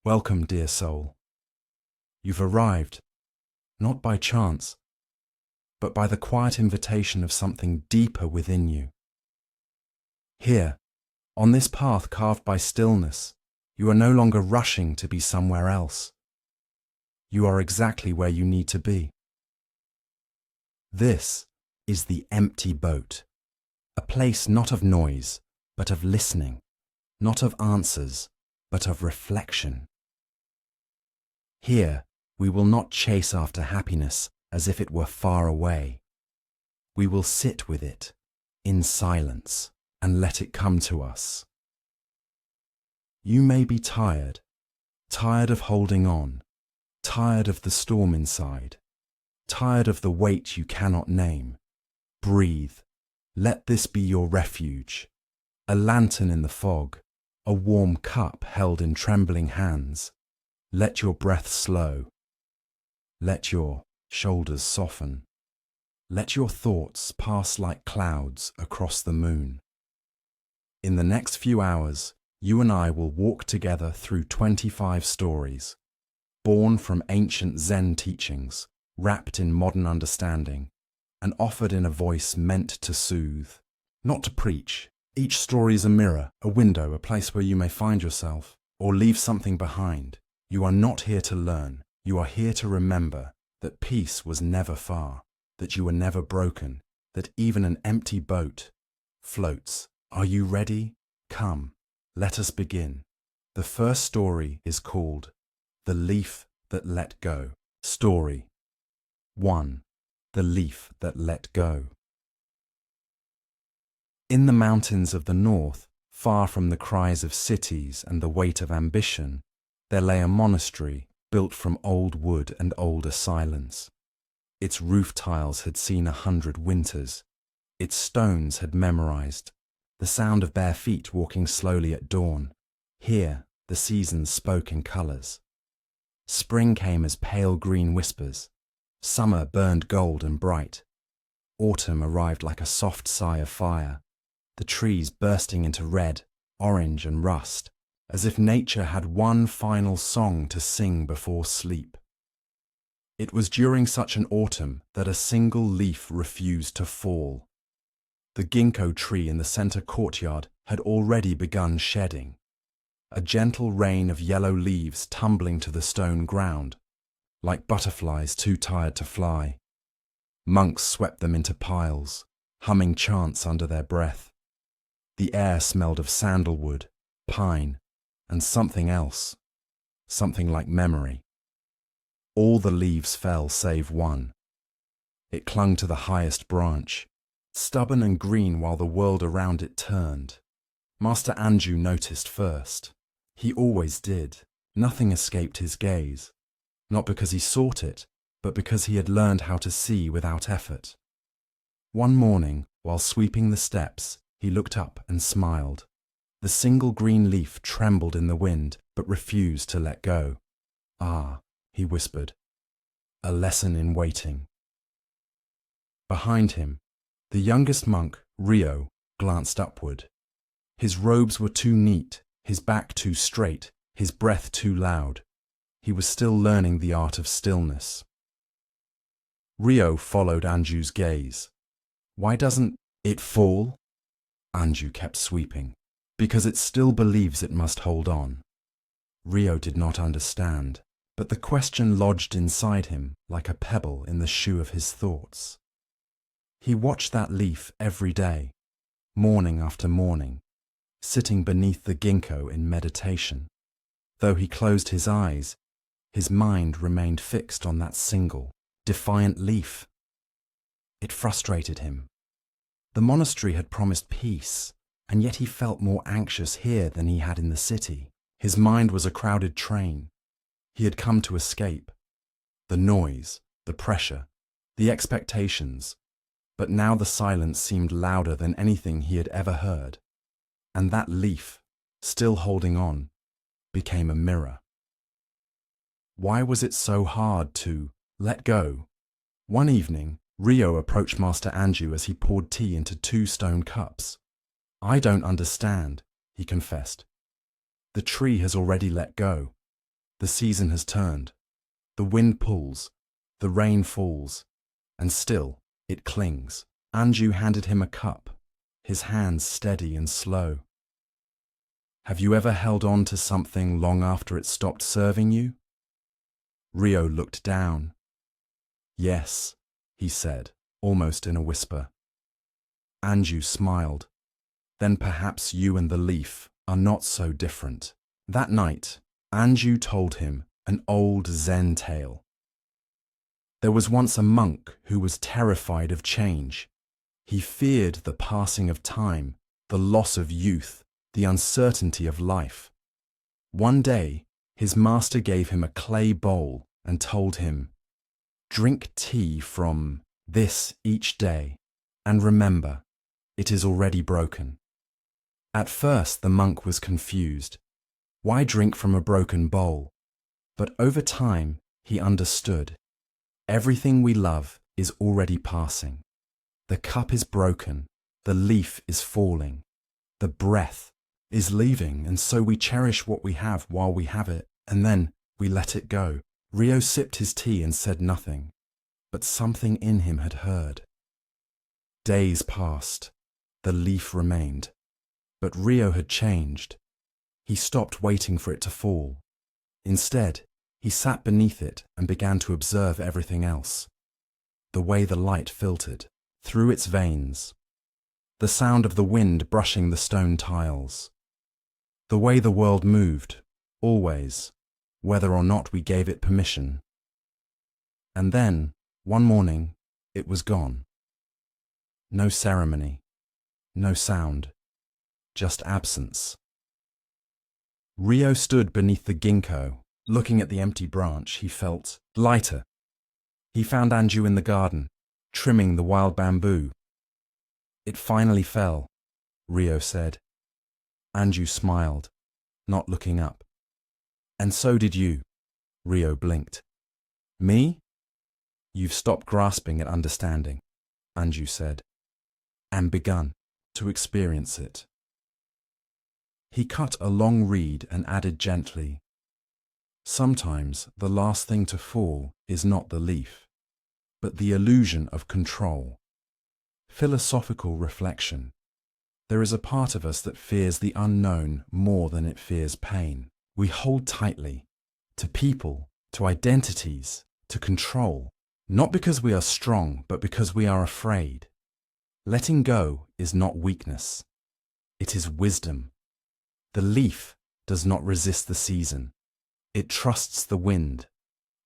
Welcome, dear soul. You've arrived, not by chance, but by the quiet invitation of something deeper within you. Here, on this path carved by stillness, you are no longer rushing to be somewhere else. You are exactly where you need to be. This is the empty boat, a place not of noise, but of listening, not of answers, but of reflection. Here, we will not chase after happiness as if it were far away. We will sit with it, in silence, and let it come to us. You may be tired of holding on, tired of the storm inside, tired of the weight you cannot name. Breathe. Let this be your refuge, a lantern in the fog, a warm cup held in trembling hands. Let your breath slow. Let your shoulders soften. Let your thoughts pass like clouds across the moon. In the next few hours, you and I will walk together through 25 stories, born from ancient Zen teachings, wrapped in modern understanding, and offered in a voice meant to soothe, not to preach. Each story is a mirror, a window, a place where you may find yourself, or leave something behind. You are not here to learn. You are here to remember that peace was never far, that you were never broken, that even an empty boat floats. Are you ready? Come, let us begin. The first story is called The Leaf That Let Go. Story 1. The Leaf That Let Go. In the mountains of the north, far from the cries of cities and the weight of ambition, there lay a monastery built from old wood and older silence. Its roof tiles had seen 100 winters. Its stones had memorized the sound of bare feet walking slowly at dawn. Here, the seasons spoke in colors. Spring came as pale green whispers. Summer burned gold and bright. Autumn arrived like a soft sigh of fire, the trees bursting into red, orange, and rust, as if nature had one final song to sing before sleep. It was during such an autumn that a single leaf refused to fall. The ginkgo tree in the center courtyard had already begun shedding, a gentle rain of yellow leaves tumbling to the stone ground, like butterflies too tired to fly. Monks swept them into piles, humming chants under their breath. The air smelled of sandalwood, pine, and something else, something like memory. All the leaves fell save one. It clung to the highest branch, stubborn and green while the world around it turned. Master Anju noticed first. He always did. Nothing escaped his gaze, not because he sought it, but because he had learned how to see without effort. One morning, while sweeping the steps, he looked up and smiled. The single green leaf trembled in the wind, but refused to let go. "Ah," he whispered, "a lesson in waiting." Behind him, the youngest monk, Rio, glanced upward. His robes were too neat, his back too straight, his breath too loud. He was still learning the art of stillness. Rio followed Anju's gaze. "Why doesn't it fall?" Anju kept sweeping. "Because it still believes it must hold on." Rio did not understand, but the question lodged inside him like a pebble in the shoe of his thoughts. He watched that leaf every day, morning after morning, sitting beneath the ginkgo in meditation. Though he closed his eyes, his mind remained fixed on that single, defiant leaf. It frustrated him. The monastery had promised peace, and yet he felt more anxious here than he had in the city. His mind was a crowded train. He had come to escape the noise, the pressure, the expectations, but now the silence seemed louder than anything he had ever heard. And that leaf, still holding on, became a mirror. Why was it so hard to let go? One evening, Rio approached Master Anju as he poured tea into 2 stone cups. "I don't understand," he confessed. "The tree has already let go. The season has turned. The wind pulls, the rain falls, and still it clings. Anju handed him a cup, his hands steady and slow. Have you ever held on to something long after it stopped serving you? Rio looked down. Yes, he said, almost in a whisper. Anju smiled. Then perhaps you and the leaf are not so different. That night, Anju told him an old Zen tale. There was once a monk who was terrified of change. He feared the passing of time, the loss of youth, the uncertainty of life. One day, his master gave him a clay bowl and told him, "Drink tea from this each day, and remember, it is already broken." At first, the monk was confused. Why drink from a broken bowl? But over time, he understood. Everything we love is already passing. The cup is broken, the leaf is falling, the breath is leaving, and so we cherish what we have while we have it, and then we let it go. Rio sipped his tea and said nothing, but something in him had heard. Days passed. The leaf remained. But Rio had changed. He stopped waiting for it to fall. Instead, he sat beneath it and began to observe everything else. The way the light filtered through its veins, the sound of the wind brushing the stone tiles, the way the world moved, always, whether or not we gave it permission. And then, one morning, it was gone. No ceremony, no sound, just absence. Rio stood beneath the ginkgo. Looking at the empty branch, he felt lighter. He found Anju in the garden, trimming the wild bamboo. "It finally fell," Rio said. Anju smiled, not looking up. "And so did you," Rio blinked. "Me? You've stopped grasping at understanding," Anju said, "and begun to experience it." He cut a long reed and added gently, "Sometimes the last thing to fall is not the leaf, but the illusion of control." Philosophical reflection. There is a part of us that fears the unknown more than it fears pain. We hold tightly to people, to identities, to control, not because we are strong, but because we are afraid. Letting go is not weakness. It is wisdom. The leaf does not resist the season. It trusts the wind.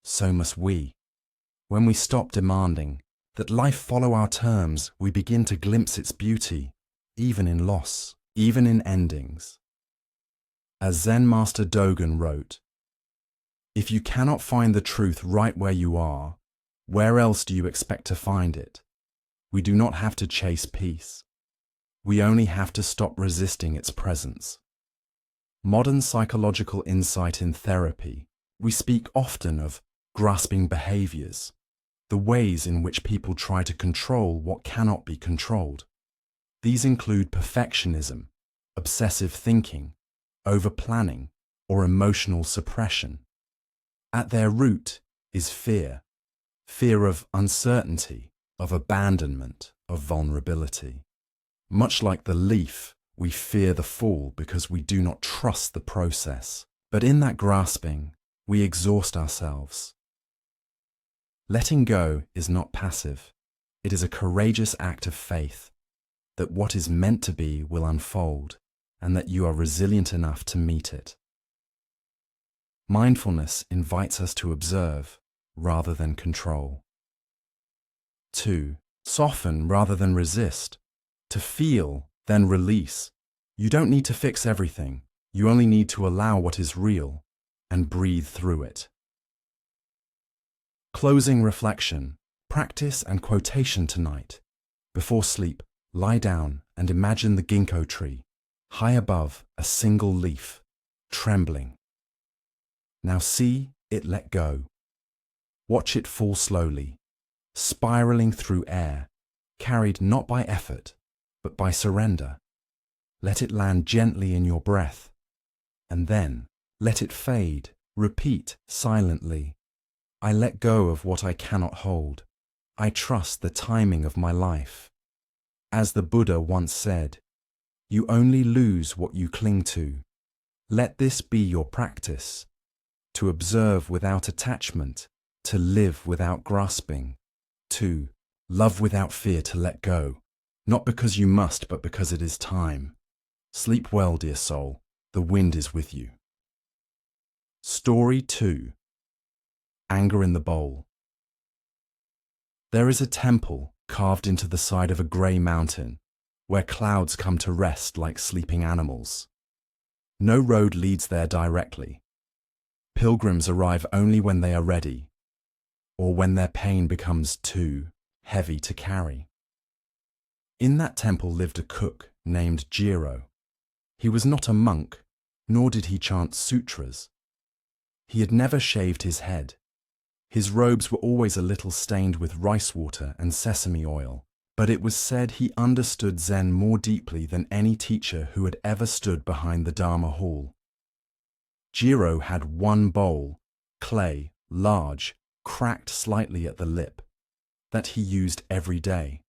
So must we. When we stop demanding that life follow our terms, we begin to glimpse its beauty, even in loss, even in endings. As Zen Master Dogen wrote, "If you cannot find the truth right where you are, where else do you expect to find it? We do not have to chase peace. We only have to stop resisting its presence." Modern psychological insight in therapy, we speak often of grasping behaviors, the ways in which people try to control what cannot be controlled. These include perfectionism, obsessive thinking, over-planning, or emotional suppression. At their root is fear. Fear of uncertainty, of abandonment, of vulnerability. Much like the leaf, we fear the fall because we do not trust the process. But in that grasping, we exhaust ourselves. Letting go is not passive. It is a courageous act of faith that what is meant to be will unfold, and that you are resilient enough to meet it. Mindfulness invites us to observe rather than control. 2. Soften rather than resist. To feel, then release. You don't need to fix everything. You only need to allow what is real and breathe through it. Closing reflection, practice and quotation tonight. Before sleep, lie down and imagine the ginkgo tree, high above a single leaf, trembling. Now see it let go. Watch it fall slowly, spiraling through air, carried not by effort, but by surrender. Let it land gently in your breath, and then let it fade Repeat silently. I let go of what I cannot hold. I trust the timing of my life. As the Buddha once said, you only lose what you cling to. Let this be your practice, to observe without attachment, to live without grasping, to love without fear, to let go, not because you must, but because it is time. Sleep well, dear soul, the wind is with you. Story 2. Anger in the Bowl. There is a temple carved into the side of a grey mountain, where clouds come to rest like sleeping animals. No road leads there directly. Pilgrims arrive only when they are ready, or when their pain becomes too heavy to carry. In that temple lived a cook named Jiro. He was not a monk, nor did he chant sutras. He had never shaved his head. His robes were always a little stained with rice water and sesame oil, but it was said he understood Zen more deeply than any teacher who had ever stood behind the Dharma hall. Jiro had one bowl, clay, large, cracked slightly at the lip, that he used every day,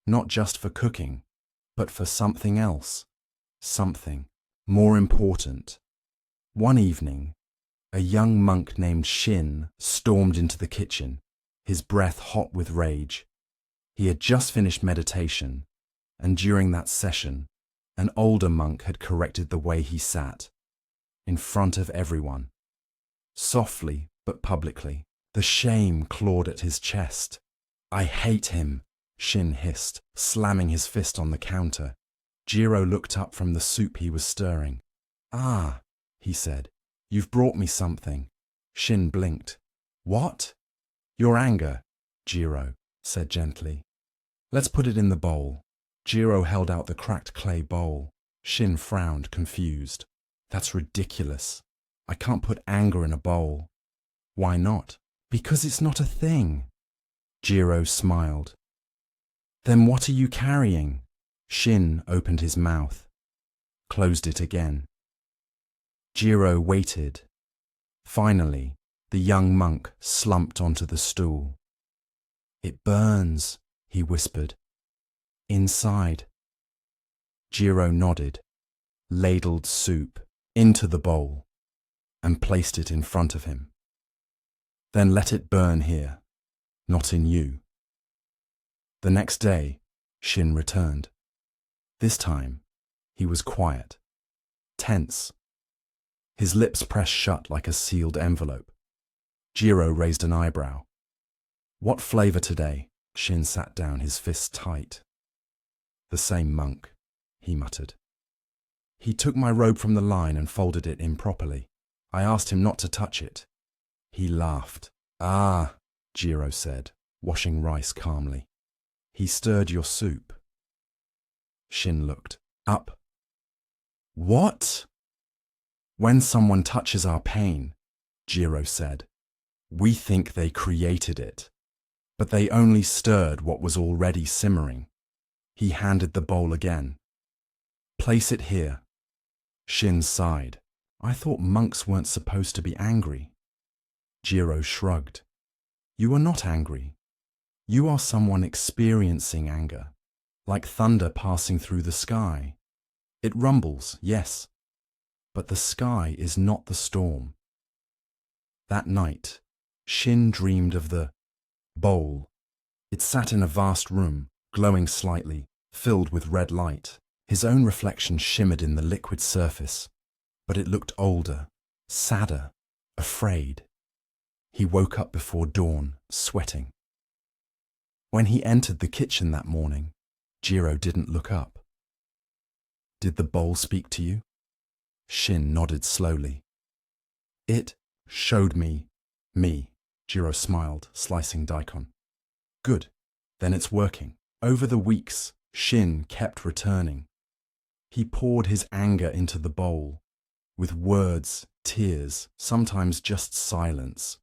not just for cooking, but for something else, something more important. One evening, a young monk named Shin stormed into the kitchen, his breath hot with rage. He had just finished meditation, and during that session, an older monk had corrected the way he sat, in front of everyone. Softly but publicly, the shame clawed at his chest. I hate him, Shin hissed, slamming his fist on the counter. Jiro looked up from the soup he was stirring. Ah, he said, you've brought me something. Shin blinked. What? Your anger, Jiro said gently. Let's put it in the bowl. Jiro held out the cracked clay bowl. Shin frowned, confused. That's ridiculous. I can't put anger in a bowl. Why not? Because it's not a thing. Jiro smiled. Then what are you carrying? Shin opened his mouth, closed it again. Jiro waited. Finally, the young monk slumped onto the stool. It burns, he whispered. Inside. Jiro nodded, ladled soup into the bowl, and placed it in front of him. Then let it burn here, not in you. The next day, Shin returned. This time, he was quiet, tense. His lips pressed shut like a sealed envelope. Jiro raised an eyebrow. What flavor today? Shin sat down, his fists tight. The same monk, he muttered. He took my robe from the line and folded it improperly. I asked him not to touch it. He laughed. Ah, Jiro said, washing rice calmly. He stirred your soup. Shin looked up. What? When someone touches our pain, Jiro said, we think they created it, but they only stirred what was already simmering. He handed the bowl again. Place it here. Shin sighed. I thought monks weren't supposed to be angry. Jiro shrugged. You are not angry. You are someone experiencing anger, like thunder passing through the sky. It rumbles, yes, but the sky is not the storm. That night, Shin dreamed of the bowl. It sat in a vast room, glowing slightly, filled with red light. His own reflection shimmered in the liquid surface, but it looked older, sadder, afraid. He woke up before dawn, sweating. When he entered the kitchen that morning, Jiro didn't look up. Did the bowl speak to you? Shin nodded slowly. It showed me, Jiro smiled, slicing daikon. Good, then it's working. Over the weeks, Shin kept returning. He poured his anger into the bowl, with words, tears, sometimes just silence.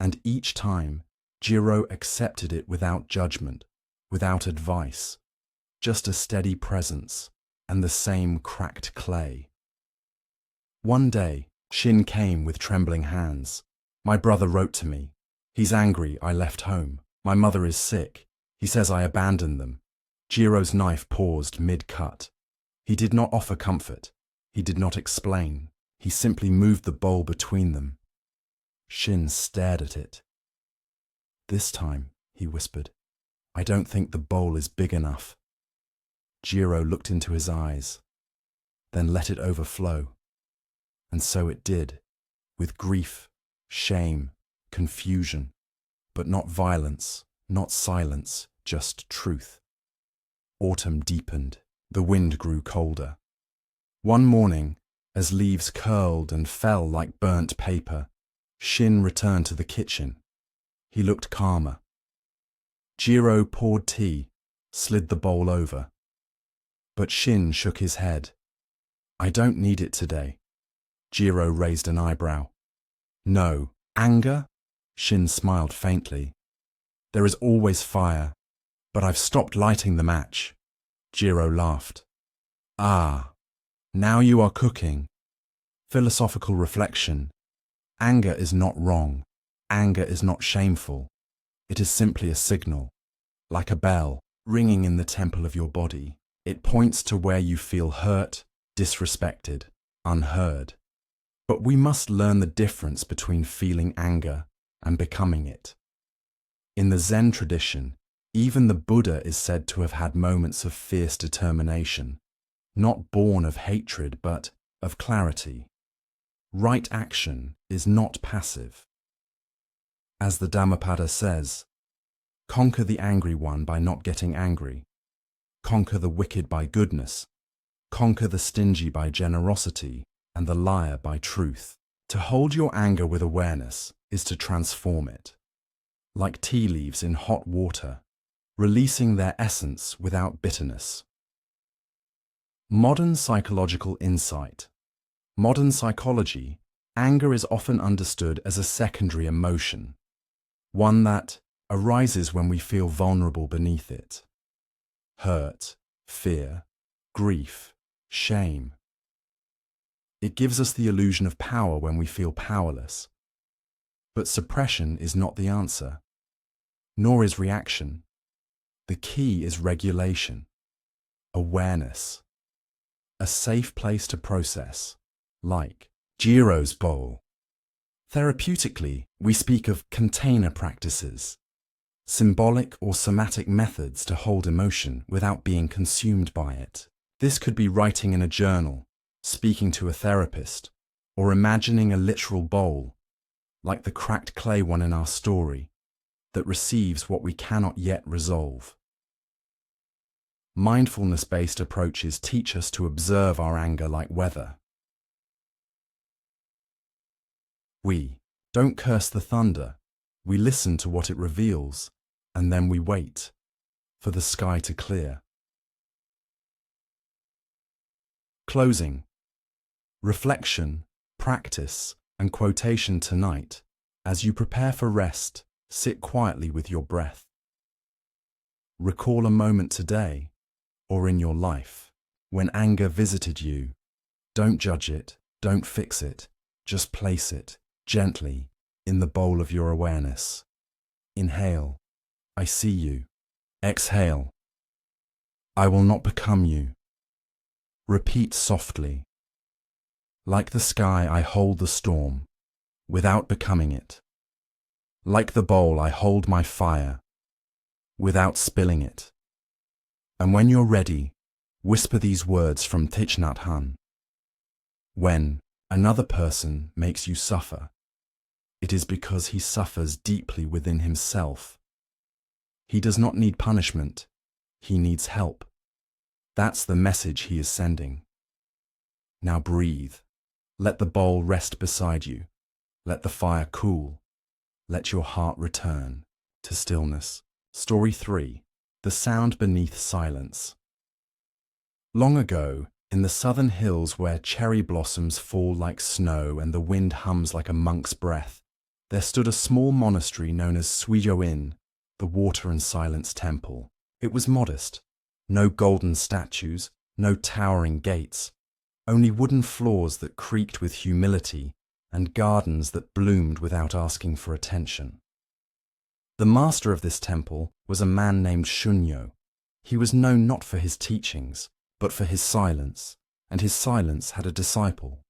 And each time, Jiro accepted it without judgment, without advice, just a steady presence and the same cracked clay. One day, Shin came with trembling hands. My brother wrote to me. He's angry I left home. My mother is sick. He says I abandoned them. Jiro's knife paused mid-cut. He did not offer comfort. He did not explain. He simply moved the bowl between them. Shin stared at it. This time, he whispered, I don't think the bowl is big enough. Jiro looked into his eyes, then let it overflow. And so it did, with grief, shame, confusion, but not violence, not silence, just truth. Autumn deepened. The wind grew colder. One morning, as leaves curled and fell like burnt paper, Shin returned to the kitchen. He looked calmer. Jiro poured tea, slid the bowl over. But Shin shook his head. I don't need it today. Jiro raised an eyebrow. No, anger? Shin smiled faintly. There is always fire, but I've stopped lighting the match. Jiro laughed. Ah, now you are cooking. Philosophical reflection. Anger is not wrong. Anger is not shameful. It is simply a signal, like a bell ringing in the temple of your body. It points to where you feel hurt, disrespected, unheard. But we must learn the difference between feeling anger and becoming it. In the Zen tradition, even the Buddha is said to have had moments of fierce determination, not born of hatred but of clarity. Right action is not passive. As the Dhammapada says, conquer the angry one by not getting angry, conquer the wicked by goodness, conquer the stingy by generosity, and the liar by truth. To hold your anger with awareness is to transform it. Like tea leaves in hot water, releasing their essence without bitterness. Modern psychological insight. Modern psychology, anger is often understood as a secondary emotion, one that arises when we feel vulnerable beneath it. Hurt, fear, grief, shame. It gives us the illusion of power when we feel powerless. But suppression is not the answer, nor is reaction. The key is regulation, awareness, a safe place to process, like Jiro's bowl. Therapeutically, we speak of container practices, symbolic or somatic methods to hold emotion without being consumed by it. This could be writing in a journal, speaking to a therapist, or imagining a literal bowl, like the cracked clay one in our story, that receives what we cannot yet resolve. Mindfulness-based approaches teach us to observe our anger like weather. We don't curse the thunder. We listen to what it reveals, and then we wait for the sky to clear. Closing. Reflection, practice, and quotation tonight. As you prepare for rest, sit quietly with your breath. Recall a moment today, or in your life, when anger visited you. Don't judge it, don't fix it, just place it, gently, in the bowl of your awareness. Inhale, I see you. Exhale, I will not become you. Repeat softly. Like the sky, I hold the storm, without becoming it. Like the bowl, I hold my fire, without spilling it. And when you're ready, whisper these words from Thich Nhat Hanh. When another person makes you suffer, it is because he suffers deeply within himself. He does not need punishment, he needs help. That's the message he is sending. Now breathe. Let the bowl rest beside you. Let the fire cool. Let your heart return to stillness. Story 3. The sound beneath silence. Long ago, in the southern hills where cherry blossoms fall like snow and the wind hums like a monk's breath, there stood a small monastery known as Suijo-in, the Water and Silence Temple. It was modest. No golden statues, no towering gates, only wooden floors that creaked with humility and gardens that bloomed without asking for attention. The master of this temple was a man named Shunyo. He was known not for his teachings, but for his silence, and his silence had a disciple,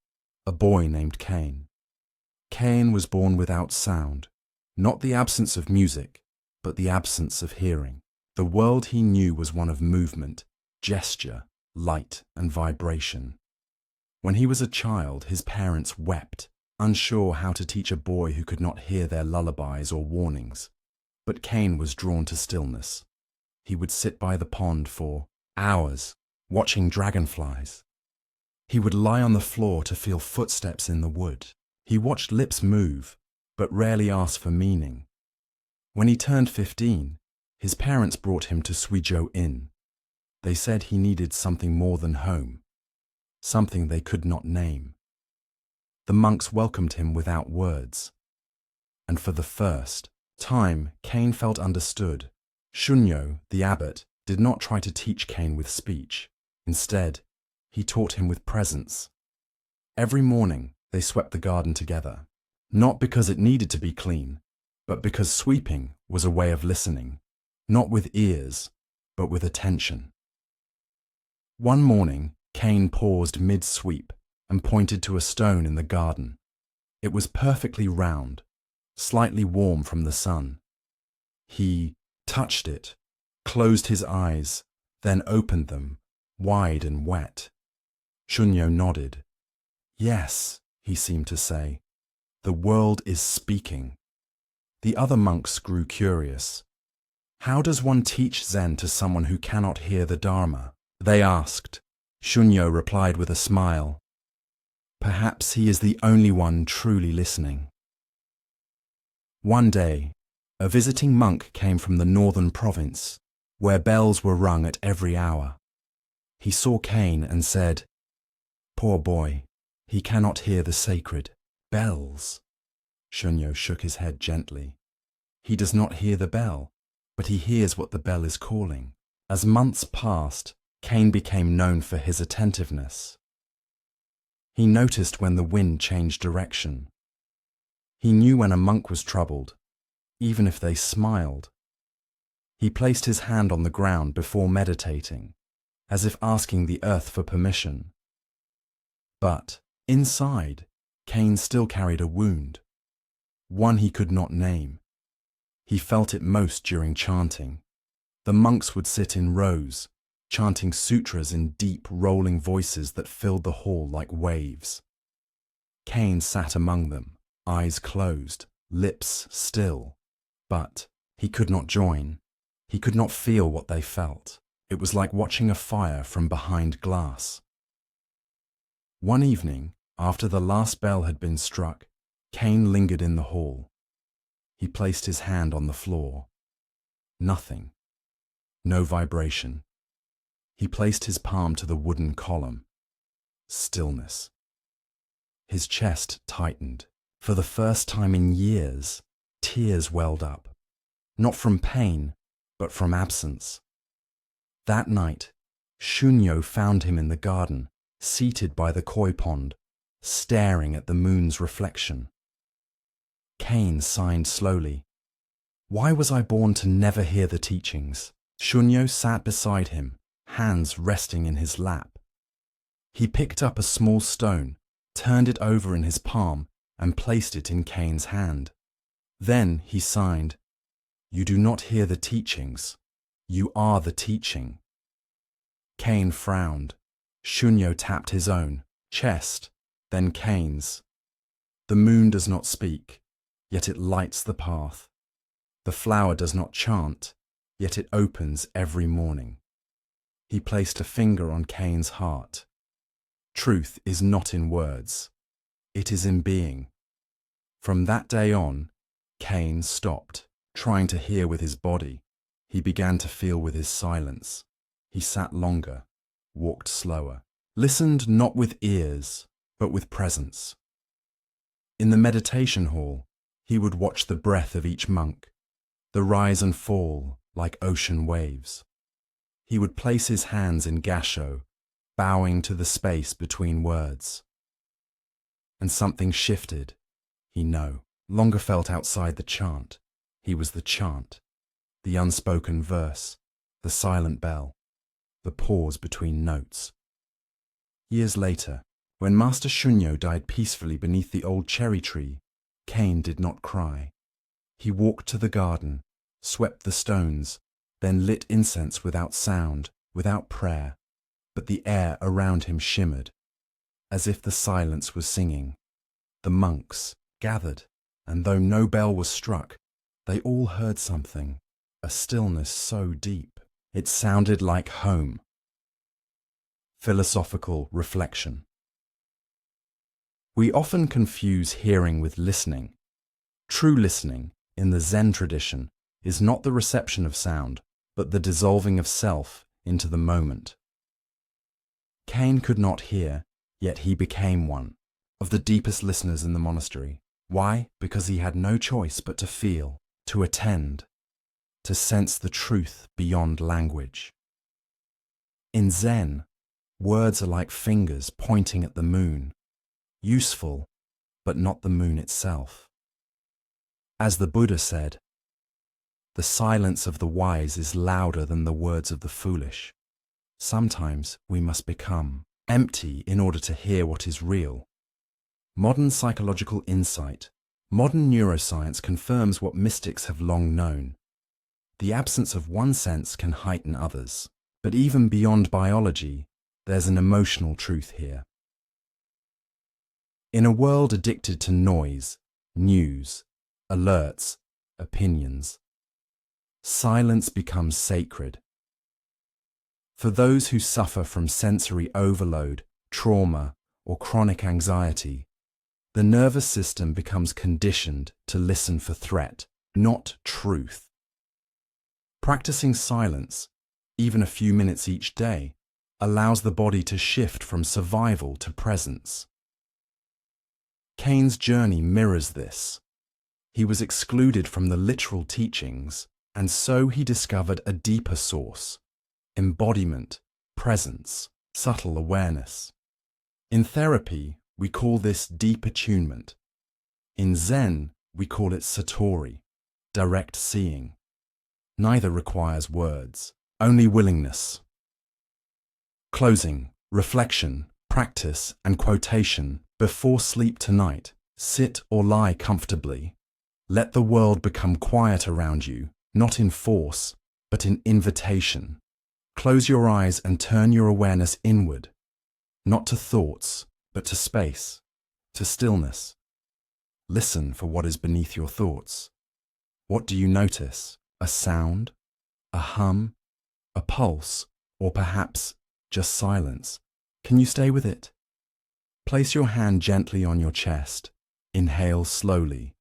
a boy named Cain. Cain was born without sound, not the absence of music, but the absence of hearing. The world he knew was one of movement, gesture, light, and vibration. When he was a child, his parents wept, unsure how to teach a boy who could not hear their lullabies or warnings. But Cain was drawn to stillness. He would sit by the pond for hours, watching dragonflies. He would lie on the floor to feel footsteps in the wood. He watched lips move, but rarely asked for meaning. When he turned 15, his parents brought him to Suijo Inn. They said he needed something more than home, something they could not name. The monks welcomed him without words. And for the first time, Cain felt understood. Shunyo, the abbot, did not try to teach Cain with speech. Instead, he taught him with presence. Every morning, they swept the garden together, not because it needed to be clean, but because sweeping was a way of listening, not with ears, but with attention. One morning, Cain paused mid-sweep and pointed to a stone in the garden. It was perfectly round, slightly warm from the sun. He touched it, closed his eyes, then opened them, wide and wet. Shunyo nodded. Yes, he seemed to say, the world is speaking. The other monks grew curious. How does one teach Zen to someone who cannot hear the Dharma? They asked. Shunyo replied with a smile. Perhaps he is the only one truly listening. One day, a visiting monk came from the northern province, where bells were rung at every hour. He saw Cain and said, "Poor boy, he cannot hear the sacred bells." Shunyo shook his head gently. He does not hear the bell, but he hears what the bell is calling. As months passed, Cain became known for his attentiveness. He noticed when the wind changed direction. He knew when a monk was troubled, even if they smiled. He placed his hand on the ground before meditating, as if asking the earth for permission. But inside, Cain still carried a wound, one he could not name. He felt it most during chanting. The monks would sit in rows, chanting sutras in deep, rolling voices that filled the hall like waves. Cain sat among them, eyes closed, lips still. But he could not join. He could not feel what they felt. It was like watching a fire from behind glass. One evening, after the last bell had been struck, Cain lingered in the hall. He placed his hand on the floor. Nothing. No vibration. He placed his palm to the wooden column. Stillness. His chest tightened. For the first time in years, tears welled up. Not from pain, but from absence. That night, Shunyo found him in the garden, seated by the koi pond, staring at the moon's reflection. Cain signed slowly. Why was I born to never hear the teachings? Shunyo sat beside him, hands resting in his lap. He picked up a small stone, turned it over in his palm, and placed it in Cain's hand. Then he signed, "You do not hear the teachings. You are the teaching." Cain frowned. Shunyo tapped his own chest, then Cain's. The moon does not speak, yet it lights the path. The flower does not chant, yet it opens every morning. He placed a finger on Cain's heart. Truth is not in words. It is in being. From that day on, Cain stopped trying to hear with his body. He began to feel with his silence. He sat longer, walked slower, listened not with ears, but with presence. In the meditation hall, he would watch the breath of each monk, the rise and fall like ocean waves. He would place his hands in gasho, bowing to the space between words. And something shifted. He no longer felt outside the chant. He was the chant, the unspoken verse, the silent bell, the pause between notes. Years later, when Master Shunyo died peacefully beneath the old cherry tree, Cain did not cry. He walked to the garden, swept the stones, then lit incense without sound, without prayer, but the air around him shimmered, as if the silence was singing. The monks gathered, and though no bell was struck, they all heard something, a stillness so deep, it sounded like home. Philosophical reflection. We often confuse hearing with listening. True listening, in the Zen tradition, is not the reception of sound, but the dissolving of self into the moment. Cain could not hear, yet he became one of the deepest listeners in the monastery. Why? Because he had no choice but to feel, to attend, to sense the truth beyond language. In Zen, words are like fingers pointing at the moon, useful, but not the moon itself. As the Buddha said, the silence of the wise is louder than the words of the foolish. Sometimes we must become empty in order to hear what is real. Modern psychological insight, modern neuroscience confirms what mystics have long known. The absence of one sense can heighten others. But even beyond biology, there's an emotional truth here. In a world addicted to noise, news, alerts, opinions, silence becomes sacred. For those who suffer from sensory overload, trauma, or chronic anxiety, the nervous system becomes conditioned to listen for threat, not truth. Practicing silence, even a few minutes each day, allows the body to shift from survival to presence. Cain's journey mirrors this. He was excluded from the literal teachings, and so he discovered a deeper source: embodiment, presence, subtle awareness. In therapy, we call this deep attunement. In Zen, we call it satori, direct seeing. Neither requires words, only willingness. Closing, reflection, practice, and quotation. Before sleep tonight, sit or lie comfortably. Let the world become quiet around you, not in force, but in invitation. Close your eyes and turn your awareness inward, not to thoughts, but to space, to stillness. Listen for what is beneath your thoughts. What do you notice? A sound? A hum? A pulse? Or perhaps just silence? Can you stay with it? Place your hand gently on your chest. Inhale slowly.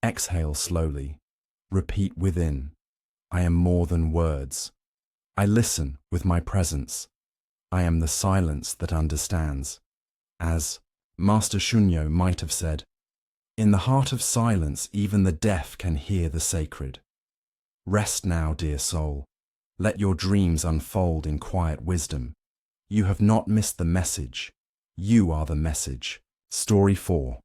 Exhale slowly. Repeat within. I am more than words. I listen with my presence. I am the silence that understands. As Master Shunyo might have said, in the heart of silence even the deaf can hear the sacred. Rest now, dear soul. Let your dreams unfold in quiet wisdom. You have not missed the message. You are the message. Story 4.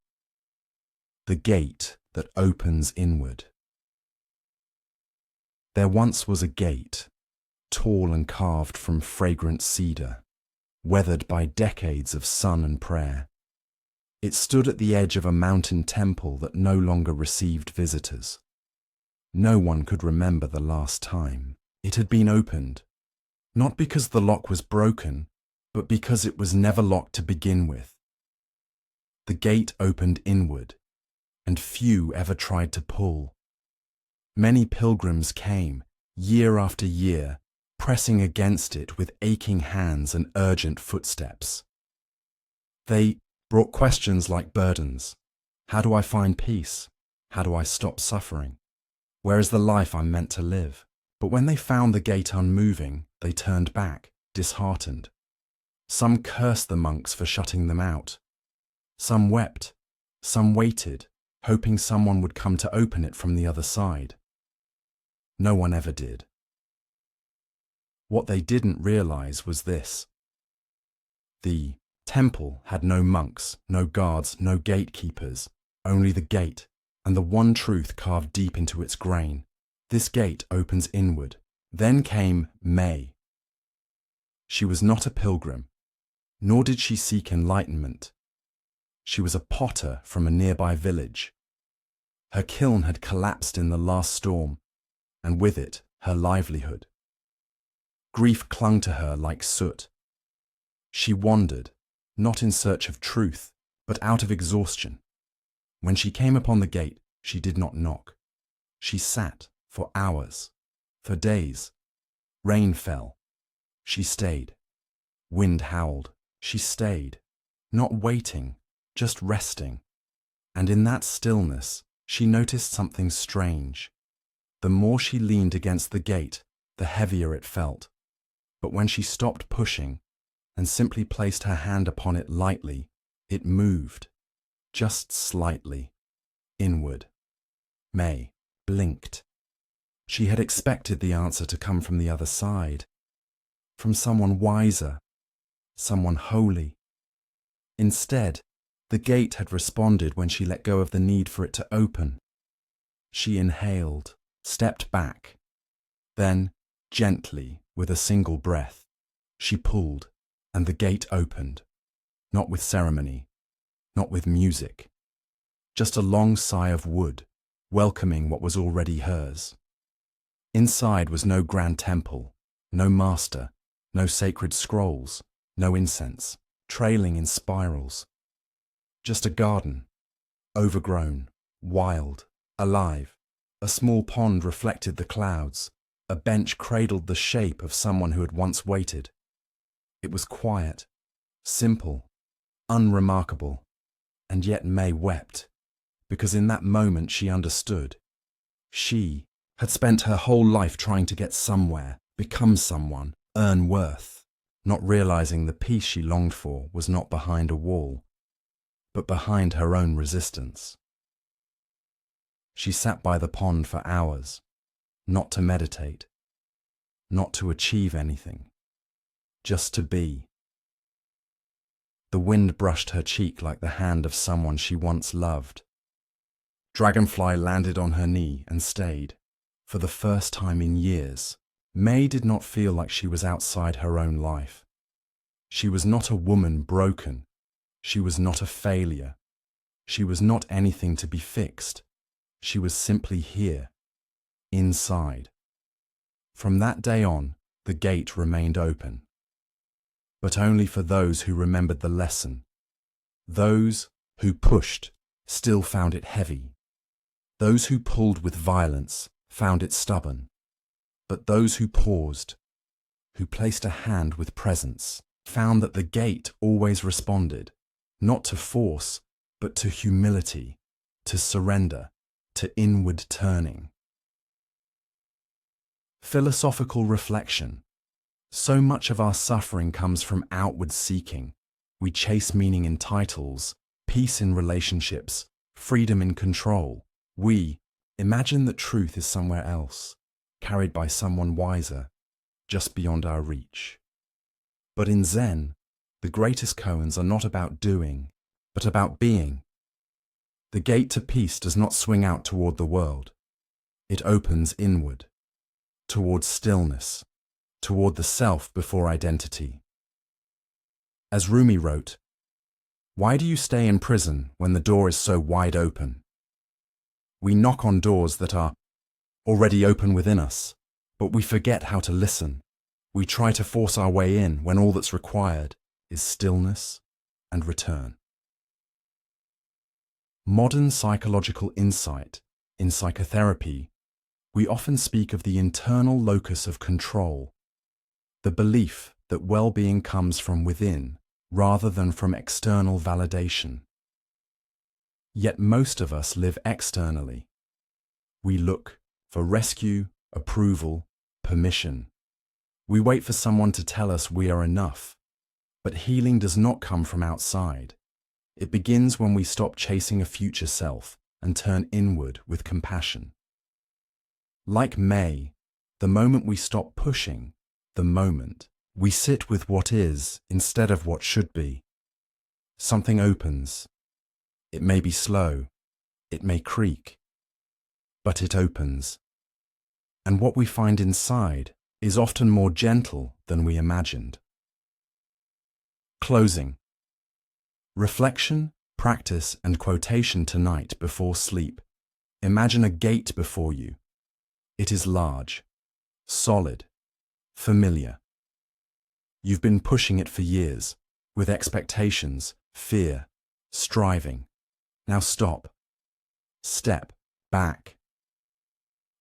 The gate that opens inward. There once was a gate, tall and carved from fragrant cedar, weathered by decades of sun and prayer. It stood at the edge of a mountain temple that no longer received visitors. No one could remember the last time it had been opened, not because the lock was broken, but because it was never locked to begin with. The gate opened inward, and few ever tried to pull. Many pilgrims came, year after year, pressing against it with aching hands and urgent footsteps. They brought questions like burdens. How do I find peace? How do I stop suffering? Where is the life I'm meant to live? But when they found the gate unmoving, they turned back, disheartened. Some cursed the monks for shutting them out. Some wept. Some waited, hoping someone would come to open it from the other side. No one ever did. What they didn't realize was this: The temple had no monks, no guards, no gatekeepers, only the gate, and the one truth carved deep into its grain. This gate opens inward. Then came May. She was not a pilgrim, nor did she seek enlightenment. She was a potter from a nearby village. Her kiln had collapsed in the last storm, and with it, her livelihood. Grief clung to her like soot. She wandered, not in search of truth, but out of exhaustion. When she came upon the gate, she did not knock. She sat for hours, for days. Rain fell. She stayed. Wind howled. She stayed, not waiting, just resting. And in that stillness, she noticed something strange. The more she leaned against the gate, the heavier it felt. But when she stopped pushing and simply placed her hand upon it lightly, it moved, just slightly, inward. May blinked. She had expected the answer to come from the other side, from someone wiser, someone holy. Instead, the gate had responded when she let go of the need for it to open. She inhaled, stepped back. Then, gently, with a single breath, she pulled, and the gate opened. Not with ceremony, not with music. Just a long sigh of wood, welcoming what was already hers. Inside was no grand temple, no master, no sacred scrolls, no incense, trailing in spirals. Just a garden, overgrown, wild, alive. A small pond reflected the clouds. A bench cradled the shape of someone who had once waited. It was quiet, simple, unremarkable, and yet May wept, because in that moment she understood. She had spent her whole life trying to get somewhere, become someone, earn worth, not realizing the peace she longed for was not behind a wall, but behind her own resistance. She sat by the pond for hours, not to meditate, not to achieve anything, just to be. The wind brushed her cheek like the hand of someone she once loved. Dragonfly landed on her knee and stayed. For the first time in years, May did not feel like she was outside her own life. She was not a woman broken. She was not a failure. She was not anything to be fixed. She was simply here, inside. From that day on, the gate remained open. But only for those who remembered the lesson. Those who pushed still found it heavy. Those who pulled with violence found it stubborn. But those who paused, who placed a hand with presence, found that the gate always responded, not to force, but to humility, to surrender, to inward turning. Philosophical reflection. So much of our suffering comes from outward seeking. We chase meaning in titles, peace in relationships, freedom in control. We imagine that truth is somewhere else, carried by someone wiser, just beyond our reach. But in Zen, the greatest koans are not about doing, but about being. The gate to peace does not swing out toward the world. It opens inward, toward stillness, toward the self before identity. As Rumi wrote, "Why do you stay in prison when the door is so wide open? We knock on doors that are already open within us, but we forget how to listen. We try to force our way in when all that's required is stillness and return." Modern psychological insight. In psychotherapy, we often speak of the internal locus of control, the belief that well-being comes from within rather than from external validation. Yet most of us live externally. We look for rescue, approval, permission. We wait for someone to tell us we are enough. But healing does not come from outside. It begins when we stop chasing a future self and turn inward with compassion. Like May, the moment we stop pushing, the moment We sit with what is instead of what should be. Something opens. It may be slow, it may creak, but it opens. And what we find inside is often more gentle than we imagined. Closing. Reflection, practice, and quotation tonight before sleep. Imagine a gate before you. It is large, solid, familiar. You've been pushing it for years, with expectations, fear, striving. Now stop. Step back.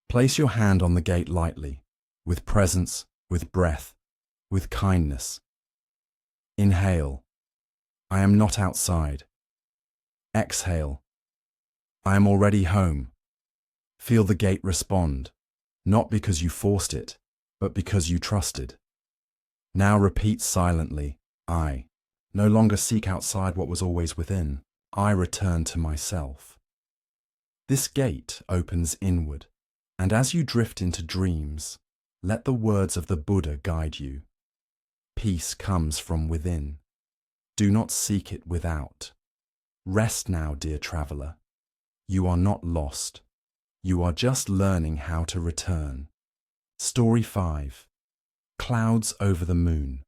Place your hand on the gate lightly, with presence, with breath, with kindness. Inhale. I am not outside. Exhale. I am already home. Feel the gate respond, not because you forced it, but because you trusted. Now repeat silently, I no longer seek outside what was always within. I return to myself. This gate opens inward, and as you drift into dreams, let the words of the Buddha guide you. Peace comes from within. Do not seek it without. Rest now, dear traveler. You are not lost. You are just learning how to return. Story 5. Clouds over the moon.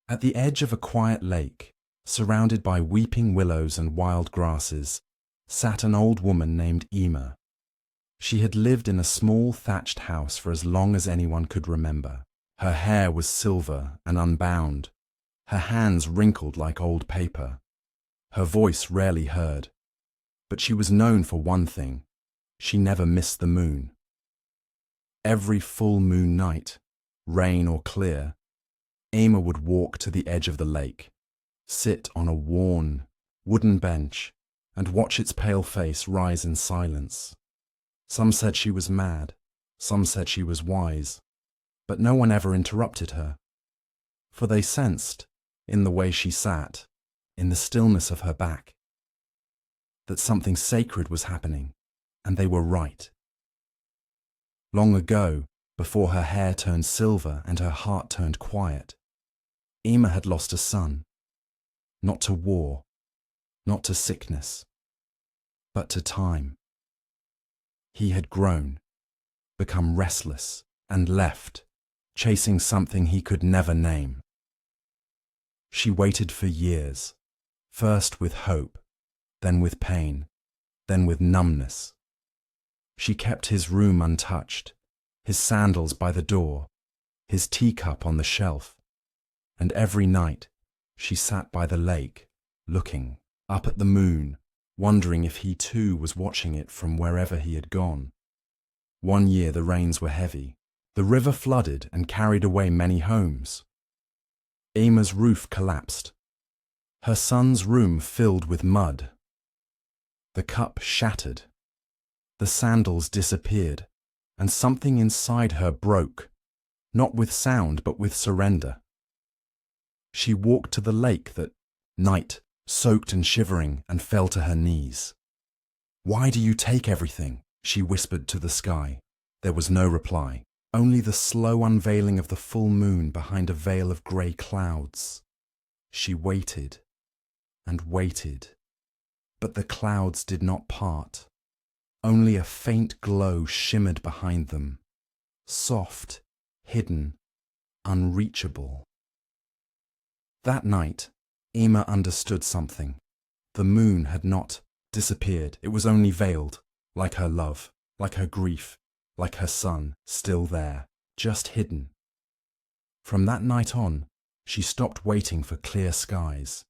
At the edge of a quiet lake, surrounded by weeping willows and wild grasses, sat an old woman named Ima. She had lived in a small thatched house for as long as anyone could remember. Her hair was silver and unbound, her hands wrinkled like old paper, her voice rarely heard. But she was known for one thing: she never missed the moon. Every full moon night, rain or clear, Ima would walk to the edge of the lake, sit on a worn, wooden bench, and watch its pale face rise in silence. Some said she was mad, some said she was wise, but no one ever interrupted her, for they sensed, in the way she sat, in the stillness of her back, that something sacred was happening, and they were right. Long ago, before her hair turned silver and her heart turned quiet, Ima had lost a son, not to war, not to sickness, but to time. He had grown, become restless, and left, chasing something he could never name. She waited for years, first with hope, then with pain, then with numbness. She kept his room untouched, his sandals by the door, his teacup on the shelf, and every night she sat by the lake, looking up at the moon, wondering if he too was watching it from wherever he had gone. One year the rains were heavy. The river flooded and carried away many homes. Ima's roof collapsed. Her son's room filled with mud. The cup shattered. The sandals disappeared, and something inside her broke, not with sound but with surrender. She walked to the lake that night, soaked and shivering, and fell to her knees. "Why do you take everything?" she whispered to the sky. There was no reply, only the slow unveiling of the full moon behind a veil of grey clouds. She waited and waited, but the clouds did not part. Only a faint glow shimmered behind them, soft, hidden, unreachable. That night, Ima understood something. The moon had not disappeared. It was only veiled, like her love, like her grief, like her son, still there, just hidden. From that night on, she stopped waiting for clear skies.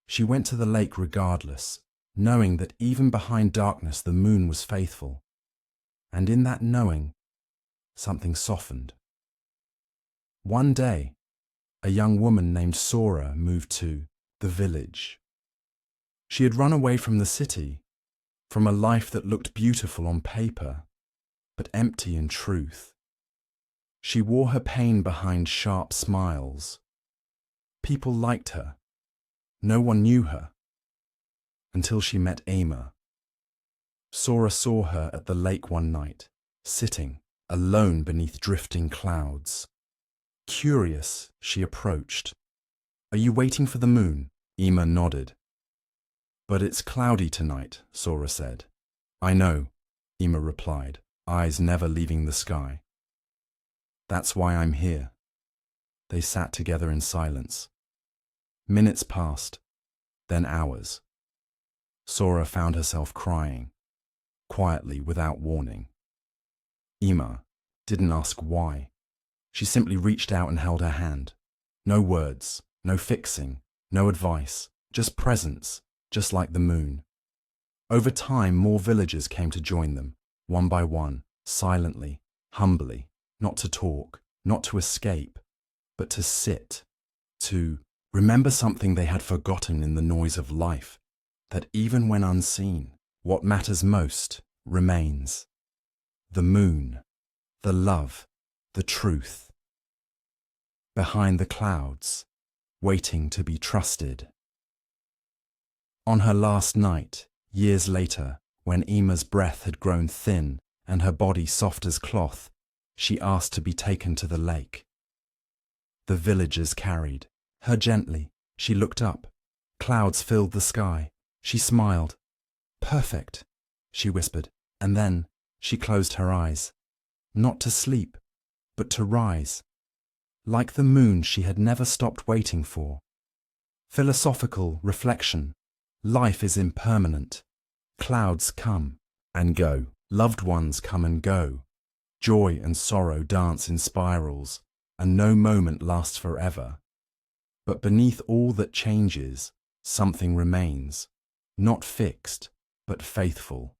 She went to the lake regardless, knowing that even behind darkness the moon was faithful. And in that knowing, something softened. One day, a young woman named Sora moved to the village. She had run away from the city, from a life that looked beautiful on paper, but empty in truth. She wore her pain behind sharp smiles. People liked her. No one knew her. Until she met Ima. Sora saw her at the lake one night, sitting, alone beneath drifting clouds. Curious, she approached. "Are you waiting for the moon?" Ima nodded. "But it's cloudy tonight," Sora said. "I know," Ima replied, eyes never leaving the sky. "That's why I'm here." They sat together in silence. Minutes passed, then hours. Sora found herself crying, quietly without warning. Ima didn't ask why. She simply reached out and held her hand. No words, no fixing, no advice, just presence, just like the moon. Over time, more villagers came to join them, one by one, silently, humbly, not to talk, not to escape, but to sit, to remember something they had forgotten in the noise of life, that even when unseen, what matters most remains. The moon, the love, the truth. Behind the clouds, waiting to be trusted. On her last night, years later, when Ima's breath had grown thin and her body soft as cloth, she asked to be taken to the lake. The villagers carried her gently. She looked up. Clouds filled the sky. She smiled. "Perfect," she whispered, and then she closed her eyes. Not to sleep, but to rise. Like the moon she had never stopped waiting for. Philosophical reflection. Life is impermanent. Clouds come and go. Loved ones come and go. Joy and sorrow dance in spirals, and no moment lasts forever. But beneath all that changes, something remains, not fixed, but faithful.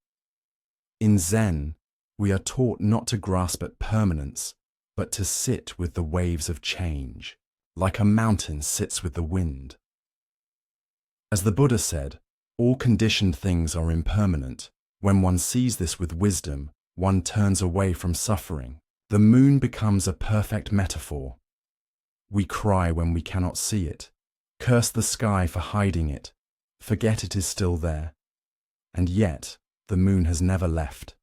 In Zen, we are taught not to grasp at permanence, but to sit with the waves of change, like a mountain sits with the wind. As the Buddha said, all conditioned things are impermanent. When one sees this with wisdom, one turns away from suffering. The moon becomes a perfect metaphor. We cry when we cannot see it, curse the sky for hiding it, forget it is still there. And yet, the moon has never left.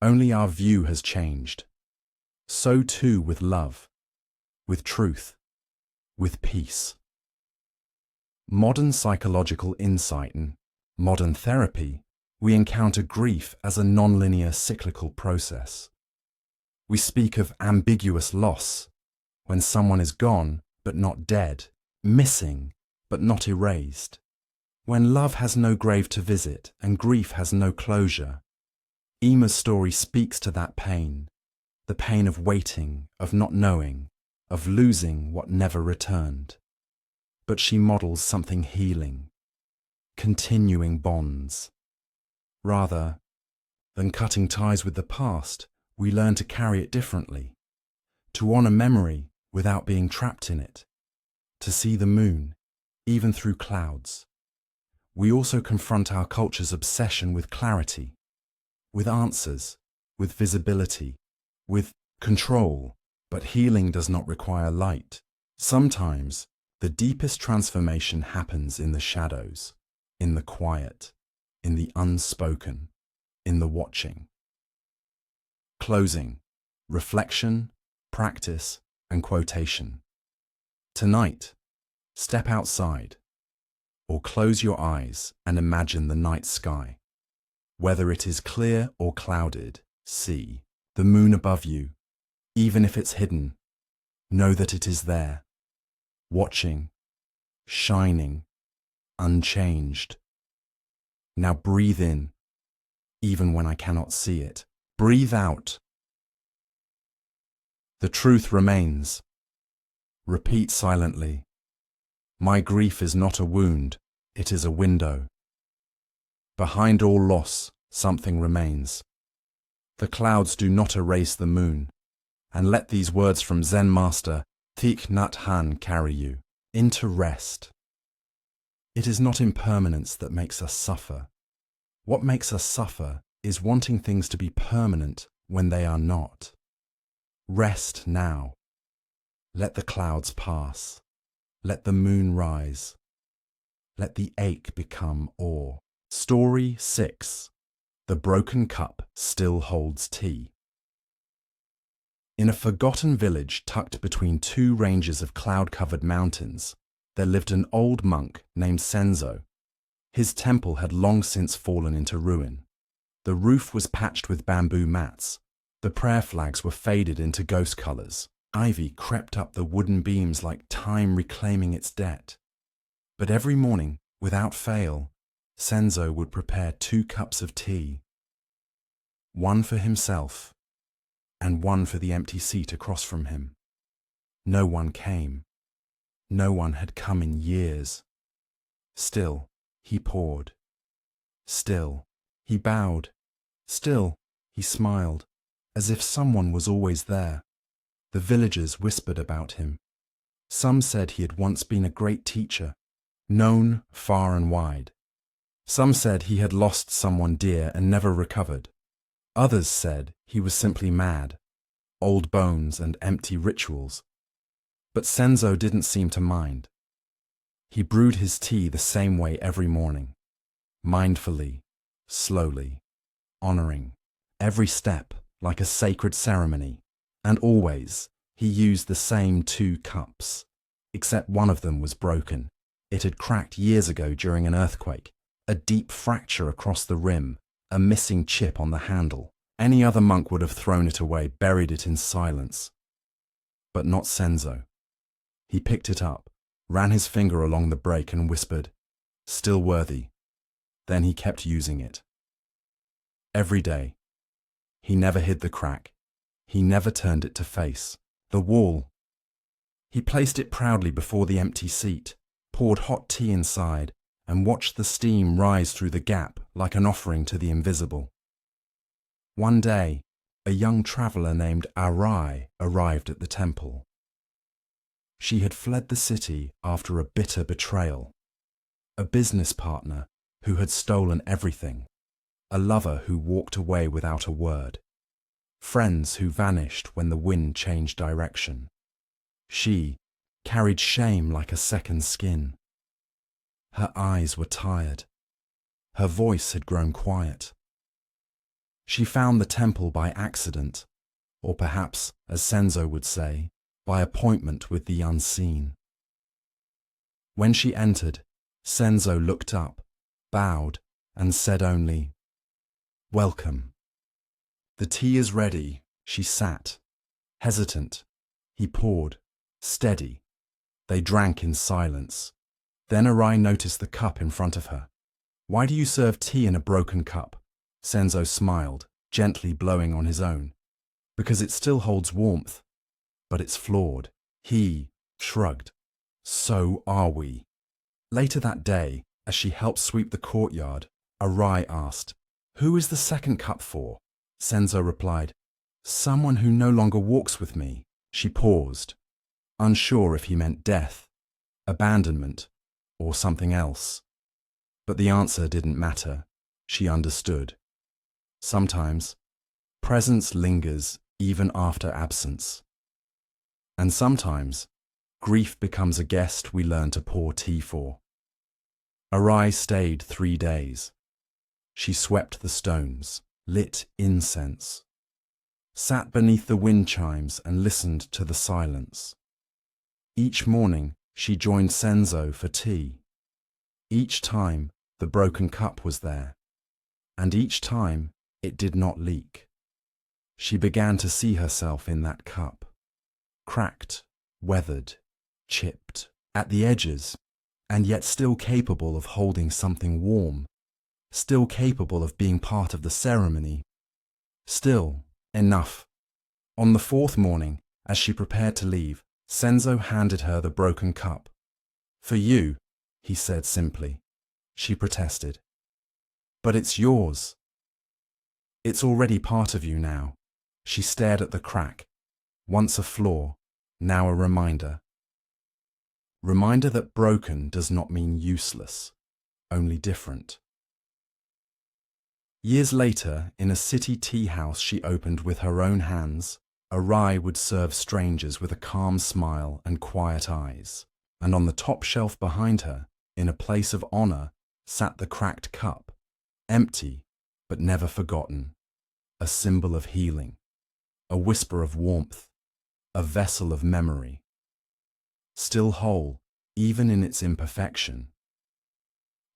Only our view has changed. So too with love, with truth, with peace. Modern psychological insight and modern therapy, we encounter grief as a nonlinear cyclical process. We speak of ambiguous loss, when someone is gone but not dead, missing but not erased. When love has no grave to visit and grief has no closure. Ima's story speaks to that pain, the pain of waiting, of not knowing, of losing what never returned. But she models something healing, continuing bonds. Rather than cutting ties with the past, we learn to carry it differently, to honor memory without being trapped in it, to see the moon, even through clouds. We also confront our culture's obsession with clarity, with answers, with visibility, with control, but healing does not require light. Sometimes, the deepest transformation happens in the shadows, in the quiet, in the unspoken, in the watching. Closing, reflection, practice, and quotation. Tonight, step outside, or close your eyes and imagine the night sky. Whether it is clear or clouded, see the moon above you. Even if it's hidden, know that it is there, watching, shining, unchanged. Now breathe in, even when I cannot see it. Breathe out. The truth remains. Repeat silently. My grief is not a wound, it is a window. Behind all loss, something remains. The clouds do not erase the moon. And let these words from Zen Master Thich Nhat Hanh carry you into rest. It is not impermanence that makes us suffer. What makes us suffer is wanting things to be permanent when they are not. Rest now. Let the clouds pass. Let the moon rise. Let the ache become awe. Story 6. The broken cup still holds tea. In a forgotten village tucked between two ranges of cloud-covered mountains, there lived an old monk named Senzo. His temple had long since fallen into ruin. The roof was patched with bamboo mats. The prayer flags were faded into ghost colors. Ivy crept up the wooden beams like time reclaiming its debt. But every morning, without fail, Senzo would prepare 2 cups of tea. One for himself, and one for the empty seat across from him. No one came. No one had come in years. Still, he poured. Still, he bowed. Still, he smiled, as if someone was always there. The villagers whispered about him. Some said he had once been a great teacher, known far and wide. Some said he had lost someone dear and never recovered. Others said he was simply mad, old bones and empty rituals. But Senzo didn't seem to mind. He brewed his tea the same way every morning, mindfully, slowly, honoring every step like a sacred ceremony. And always, he used the same 2 cups, except one of them was broken. It had cracked years ago during an earthquake, a deep fracture across the rim, a missing chip on the handle. Any other monk would have thrown it away, buried it in silence. But not Senzo. He picked it up, ran his finger along the break and whispered, "Still worthy." Then he kept using it. Every day. He never hid the crack. He never turned it to face the wall. He placed it proudly before the empty seat, poured hot tea inside, and watched the steam rise through the gap like an offering to the invisible. One day, a young traveler named Arai arrived at the temple. She had fled the city after a bitter betrayal. A business partner who had stolen everything. A lover who walked away without a word. Friends who vanished when the wind changed direction. She carried shame like a second skin. Her eyes were tired. Her voice had grown quiet. She found the temple by accident, or perhaps, as Senzo would say, by appointment with the unseen. When she entered, Senzo looked up, bowed, and said only, "Welcome." "The tea is ready." She sat, hesitant. He poured, steady. They drank in silence. Then Arai noticed the cup in front of her. "Why do you serve tea in a broken cup?" Senzo smiled, gently blowing on his own. "Because it still holds warmth, but it's flawed." He shrugged. "So are we." Later that day, as she helped sweep the courtyard, Arai asked, "Who is the second cup for?" Senzo replied, "Someone who no longer walks with me." She paused, unsure if he meant death, abandonment, or something else. But the answer didn't matter. She understood. Sometimes, presence lingers even after absence. And sometimes, grief becomes a guest we learn to pour tea for. Arai stayed 3 days. She swept the stones, lit incense, sat beneath the wind chimes and listened to the silence. Each morning, she joined Senzo for tea. Each time, the broken cup was there, and each time, it did not leak. She began to see herself in that cup, cracked, weathered, chipped at the edges, and yet still capable of holding something warm, still capable of being part of the ceremony. Still, enough. On the 4th morning, as she prepared to leave, Senzo handed her the broken cup. "For you," he said simply. She protested. "But it's yours." "It's already part of you now." She stared at the crack, once a flaw, now a reminder. Reminder that broken does not mean useless, only different. Years later, in a city tea house she opened with her own hands, Arai would serve strangers with a calm smile and quiet eyes. And on the top shelf behind her, in a place of honor, sat the cracked cup, empty but never forgotten, a symbol of healing, a whisper of warmth, a vessel of memory. Still whole, even in its imperfection.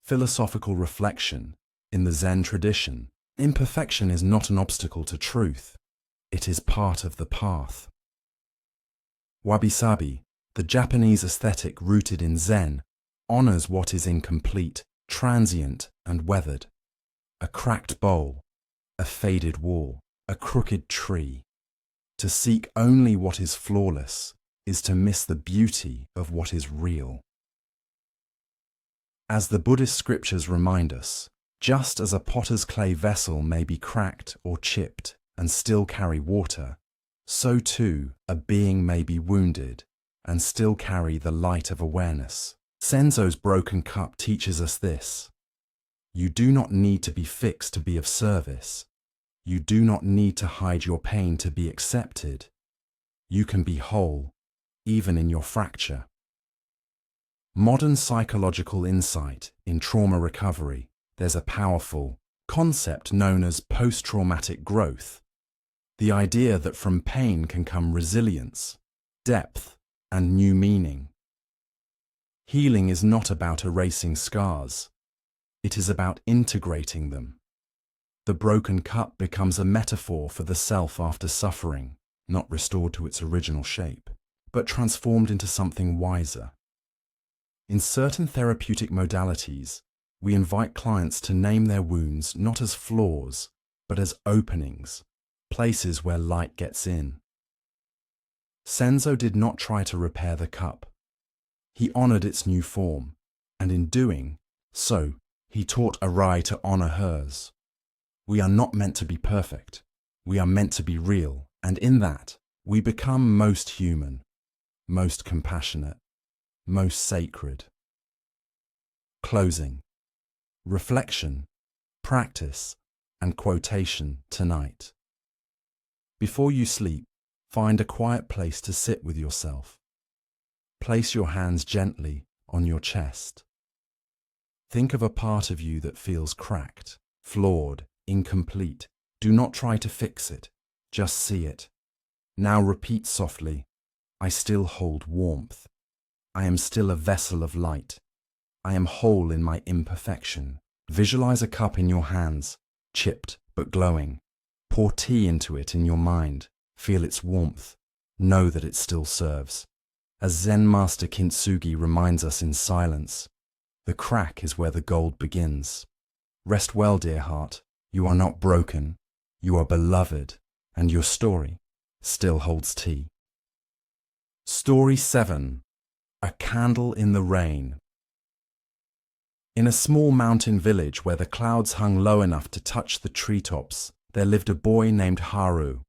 Philosophical reflection. In the Zen tradition, imperfection is not an obstacle to truth. It is part of the path. Wabi-sabi, the Japanese aesthetic rooted in Zen, honors what is incomplete, transient, and weathered. A cracked bowl, a faded wall, a crooked tree. To seek only what is flawless is to miss the beauty of what is real. As the Buddhist scriptures remind us, just as a potter's clay vessel may be cracked or chipped and still carry water, so too a being may be wounded and still carry the light of awareness. Senzo's broken cup teaches us this. You do not need to be fixed to be of service. You do not need to hide your pain to be accepted. You can be whole, even in your fracture. Modern psychological insight in trauma recovery, there's a powerful concept known as post-traumatic growth. The idea that from pain can come resilience, depth, and new meaning. Healing is not about erasing scars. It is about integrating them. The broken cup becomes a metaphor for the self after suffering, not restored to its original shape, but transformed into something wiser. In certain therapeutic modalities, we invite clients to name their wounds not as flaws, but as openings, places where light gets in. Senzo did not try to repair the cup. He honored its new form, and in doing so, he taught Arai to honor hers. We are not meant to be perfect. We are meant to be real, and in that, we become most human, most compassionate, most sacred. Closing. Reflection, practice, and quotation tonight. Before you sleep, find a quiet place to sit with yourself. Place your hands gently on your chest. Think of a part of you that feels cracked, flawed, incomplete. Do not try to fix it, just see it. Now repeat softly, I still hold warmth. I am still a vessel of light. I am whole in my imperfection. Visualize a cup in your hands, chipped but glowing. Pour tea into it in your mind. Feel its warmth. Know that it still serves. As Zen Master Kintsugi reminds us in silence, the crack is where the gold begins. Rest well, dear heart. You are not broken. You are beloved, and your story still holds tea. Story 7. A Candle in the Rain. In a small mountain village where the clouds hung low enough to touch the treetops, there lived a boy named Haru.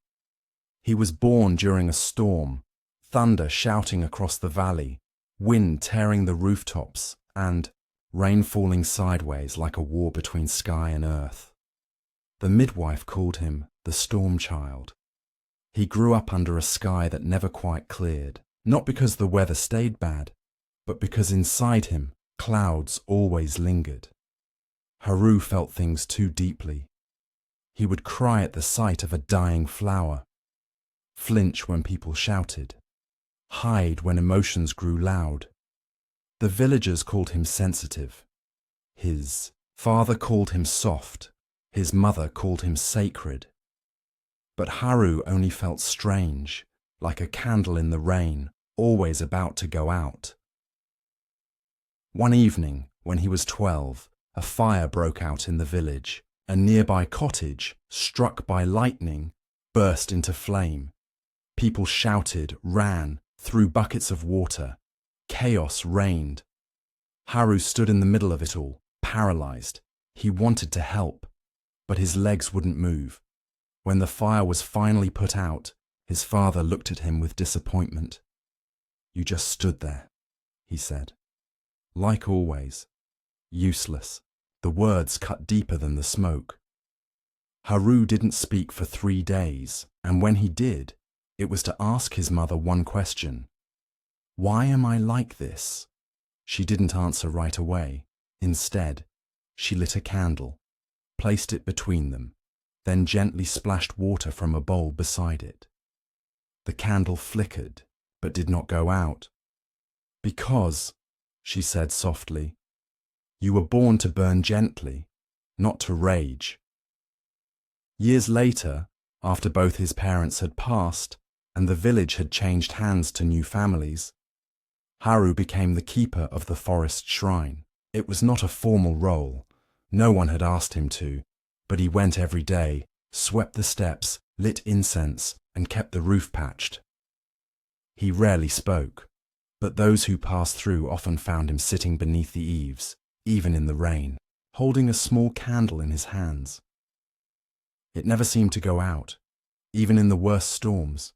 He was born during a storm, thunder shouting across the valley, wind tearing the rooftops, and rain falling sideways like a war between sky and earth. The midwife called him the storm child. He grew up under a sky that never quite cleared, not because the weather stayed bad, but because inside him, clouds always lingered. Haru felt things too deeply. He would cry at the sight of a dying flower, flinch when people shouted, hide when emotions grew loud. The villagers called him sensitive. His father called him soft. His mother called him sacred. But Haru only felt strange, like a candle in the rain, always about to go out. One evening, when he was 12, a fire broke out in the village. A nearby cottage, struck by lightning, burst into flame. People shouted, ran, threw buckets of water. Chaos reigned. Haru stood in the middle of it all, paralyzed. He wanted to help, but his legs wouldn't move. When the fire was finally put out, his father looked at him with disappointment. You just stood there, he said. Like always, useless. The words cut deeper than the smoke. Haru didn't speak for 3 days, and when he did, it was to ask his mother one question. Why am I like this? She didn't answer right away. Instead, she lit a candle, placed it between them, then gently splashed water from a bowl beside it. The candle flickered, but did not go out. "Because," she said softly, "you were born to burn gently, not to rage." Years later, after both his parents had passed and the village had changed hands to new families, Haru became the keeper of the forest shrine. It was not a formal role. No one had asked him to, but he went every day, swept the steps, lit incense, and kept the roof patched. He rarely spoke, but those who passed through often found him sitting beneath the eaves, even in the rain, holding a small candle in his hands. It never seemed to go out, even in the worst storms,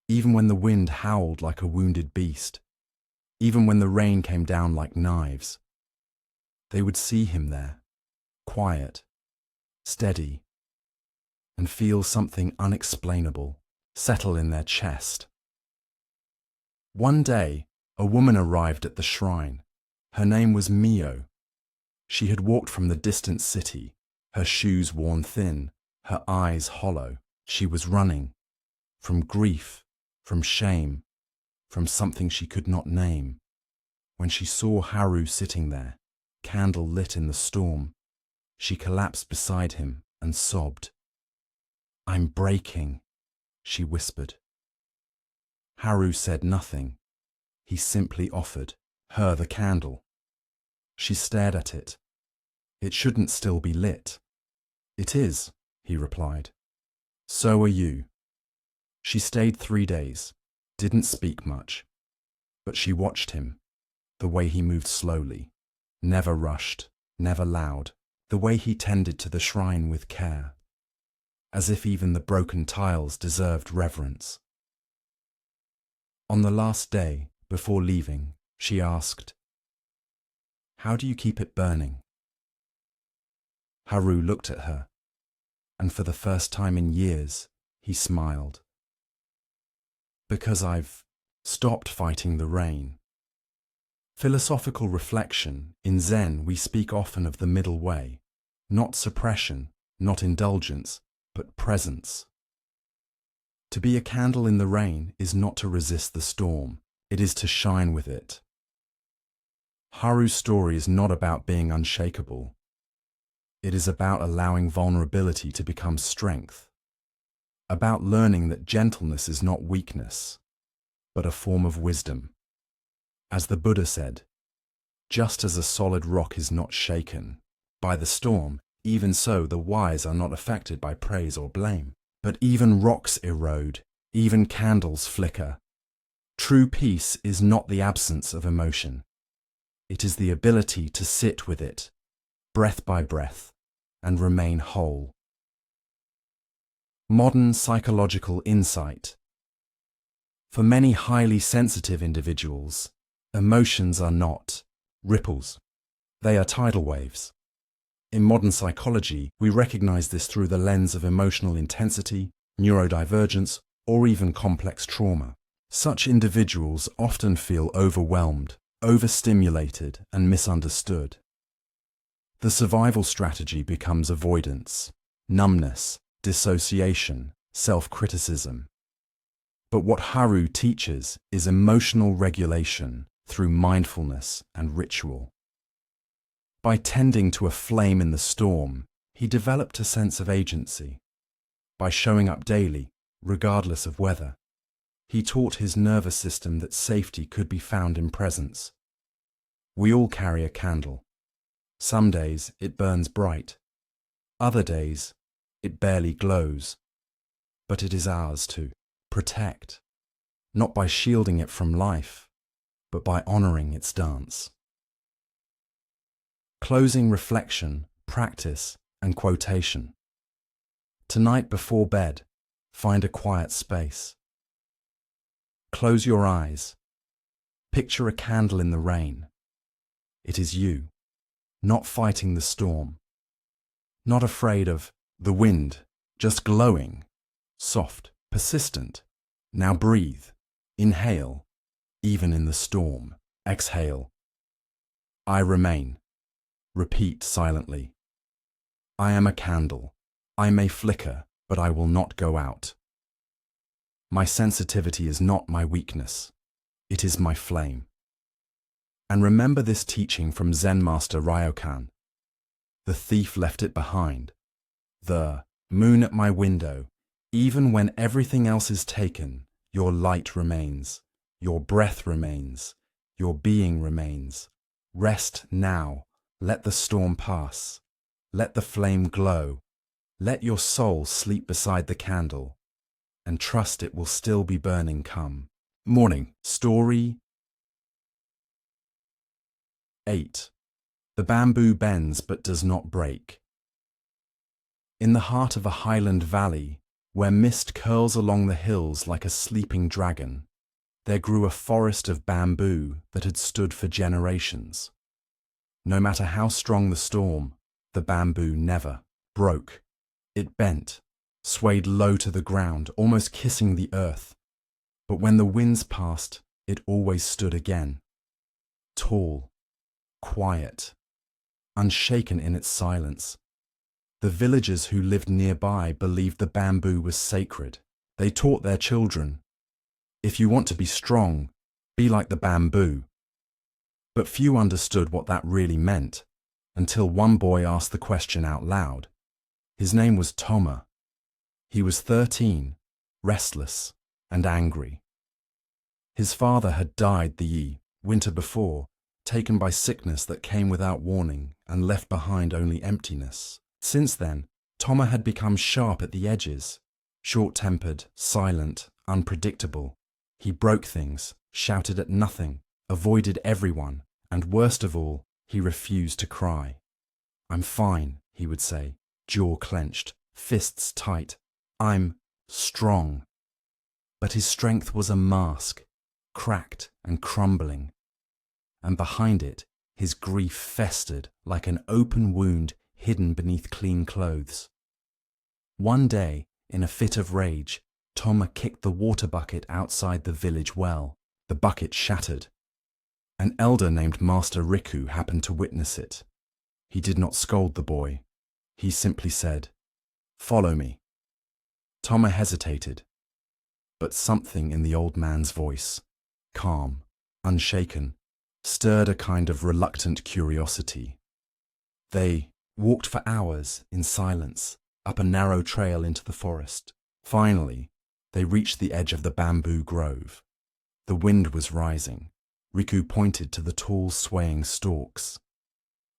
even when the wind howled like a wounded beast, even when the rain came down like knives. They would see him there, quiet, steady, and feel something unexplainable settle in their chest. One day, a woman arrived at the shrine. Her name was Mio. She had walked from the distant city, her shoes worn thin, her eyes hollow. She was running, from grief, from shame, from something she could not name. When she saw Haru sitting there, candle lit in the storm, she collapsed beside him and sobbed. "I'm breaking," she whispered. Haru said nothing. He simply offered her the candle. She stared at it. "It shouldn't still be lit." "It is," he replied. "So are you." She stayed 3 days, didn't speak much, but she watched him, the way he moved slowly, never rushed, never loud, the way he tended to the shrine with care, as if even the broken tiles deserved reverence. On the last day, before leaving, she asked, "How do you keep it burning?" Haru looked at her, and for the first time in years, he smiled. "Because I've stopped fighting the rain." Philosophical reflection. In Zen, we speak often of the middle way, not suppression, not indulgence, but presence. To be a candle in the rain is not to resist the storm, it is to shine with it. Haru's story is not about being unshakable. It is about allowing vulnerability to become strength, about learning that gentleness is not weakness, but a form of wisdom. As the Buddha said, just as a solid rock is not shaken by the storm, even so the wise are not affected by praise or blame. But even rocks erode, even candles flicker. True peace is not the absence of emotion. It is the ability to sit with it, breath by breath, and remain whole. Modern psychological insight. For many highly sensitive individuals, emotions are not ripples. They are tidal waves. In modern psychology, we recognize this through the lens of emotional intensity, neurodivergence, or even complex trauma. Such individuals often feel overwhelmed, overstimulated, and misunderstood. The survival strategy becomes avoidance, numbness, dissociation, self-criticism. But what Haru teaches is emotional regulation through mindfulness and ritual. By tending to a flame in the storm, he developed a sense of agency. By showing up daily, regardless of weather, he taught his nervous system that safety could be found in presence. We all carry a candle. Some days it burns bright. Other days it barely glows. But it is ours to protect, not by shielding it from life, but by honoring its dance. Closing reflection, practice, and quotation. Tonight before bed, find a quiet space. Close your eyes. Picture a candle in the rain. It is you, not fighting the storm, not afraid of the wind, just glowing, soft, persistent. Now breathe. Inhale, even in the storm. Exhale. I remain. Repeat silently. I am a candle. I may flicker, but I will not go out. My sensitivity is not my weakness. It is my flame. And remember this teaching from Zen master Ryokan. The thief left it behind. The moon at my window, even when everything else is taken, your light remains, your breath remains, your being remains. Rest now, let the storm pass, let the flame glow, let your soul sleep beside the candle, and trust it will still be burning come morning. Story 8. The bamboo bends but does not break. In the heart of a highland valley, where mist curls along the hills like a sleeping dragon, there grew a forest of bamboo that had stood for generations. No matter how strong the storm, the bamboo never broke. It bent, swayed low to the ground, almost kissing the earth. But when the winds passed, it always stood again. Tall, quiet, unshaken in its silence. The villagers who lived nearby believed the bamboo was sacred. They taught their children, if you want to be strong, be like the bamboo. But few understood what that really meant, until one boy asked the question out loud. His name was Toma. He was 13, restless and angry. His father had died the winter before, taken by sickness that came without warning and left behind only emptiness. Since then, Toma had become sharp at the edges, short-tempered, silent, unpredictable. He broke things, shouted at nothing, avoided everyone, and worst of all, he refused to cry. I'm fine, he would say, jaw clenched, fists tight. I'm strong. But his strength was a mask, cracked and crumbling. And behind it, his grief festered like an open wound hidden beneath clean clothes. One day, in a fit of rage, Toma kicked the water bucket outside the village well. The bucket shattered. An elder named Master Riku happened to witness it. He did not scold the boy. He simply said, "Follow me." Toma hesitated, but something in the old man's voice, calm, unshaken, stirred a kind of reluctant curiosity. They walked for hours in silence up a narrow trail into the forest. Finally, they reached the edge of the bamboo grove. The wind was rising. Riku pointed to the tall, swaying stalks.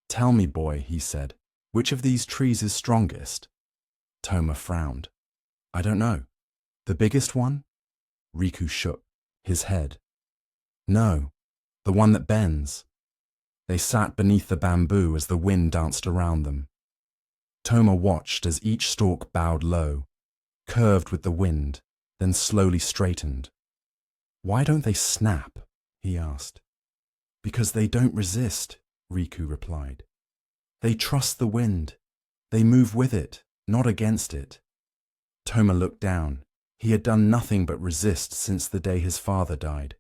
"Tell me, boy," he said, "which of these trees is strongest?" Toma frowned. "I don't know. The biggest one?" Riku shook his head. "No, the one that bends." They sat beneath the bamboo as the wind danced around them. Toma watched as each stalk bowed low, curved with the wind, then slowly straightened. "Why don't they snap?" he asked. "Because they don't resist," Riku replied. "They trust the wind. They move with it, not against it." Toma looked down. He had done nothing but resist since the day his father died.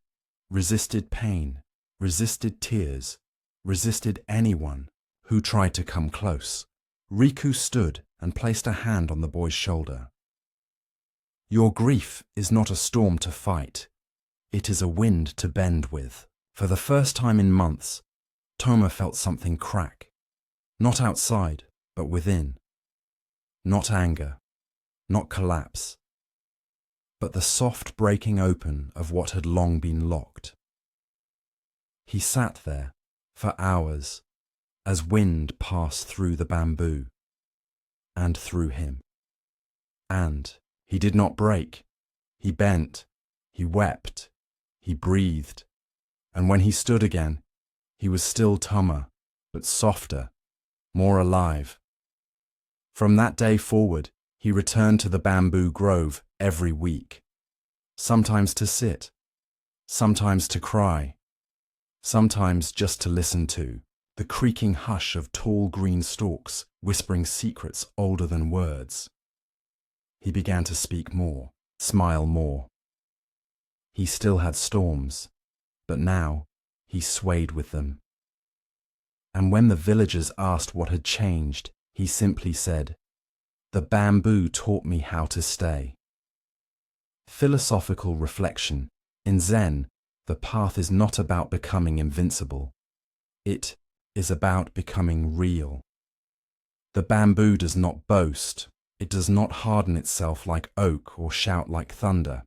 Resisted pain, resisted tears, resisted anyone who tried to come close. Riku stood and placed a hand on the boy's shoulder. "Your grief is not a storm to fight. It is a wind to bend with." For the first time in months, Toma felt something crack. Not outside, but within. Not anger, not collapse, but the soft breaking open of what had long been locked. He sat there for hours as wind passed through the bamboo and through him. And he did not break. He bent, he wept, he breathed, and when he stood again, he was still Toma, but softer, more alive. From that day forward, he returned to the bamboo grove every week, sometimes to sit, sometimes to cry, sometimes just to listen to the creaking hush of tall green stalks whispering secrets older than words. He began to speak more, smile more. He still had storms, but now he swayed with them. And when the villagers asked what had changed, he simply said, "The bamboo taught me how to stay." Philosophical reflection. In Zen, the path is not about becoming invincible. It is about becoming real. The bamboo does not boast. It does not harden itself like oak or shout like thunder.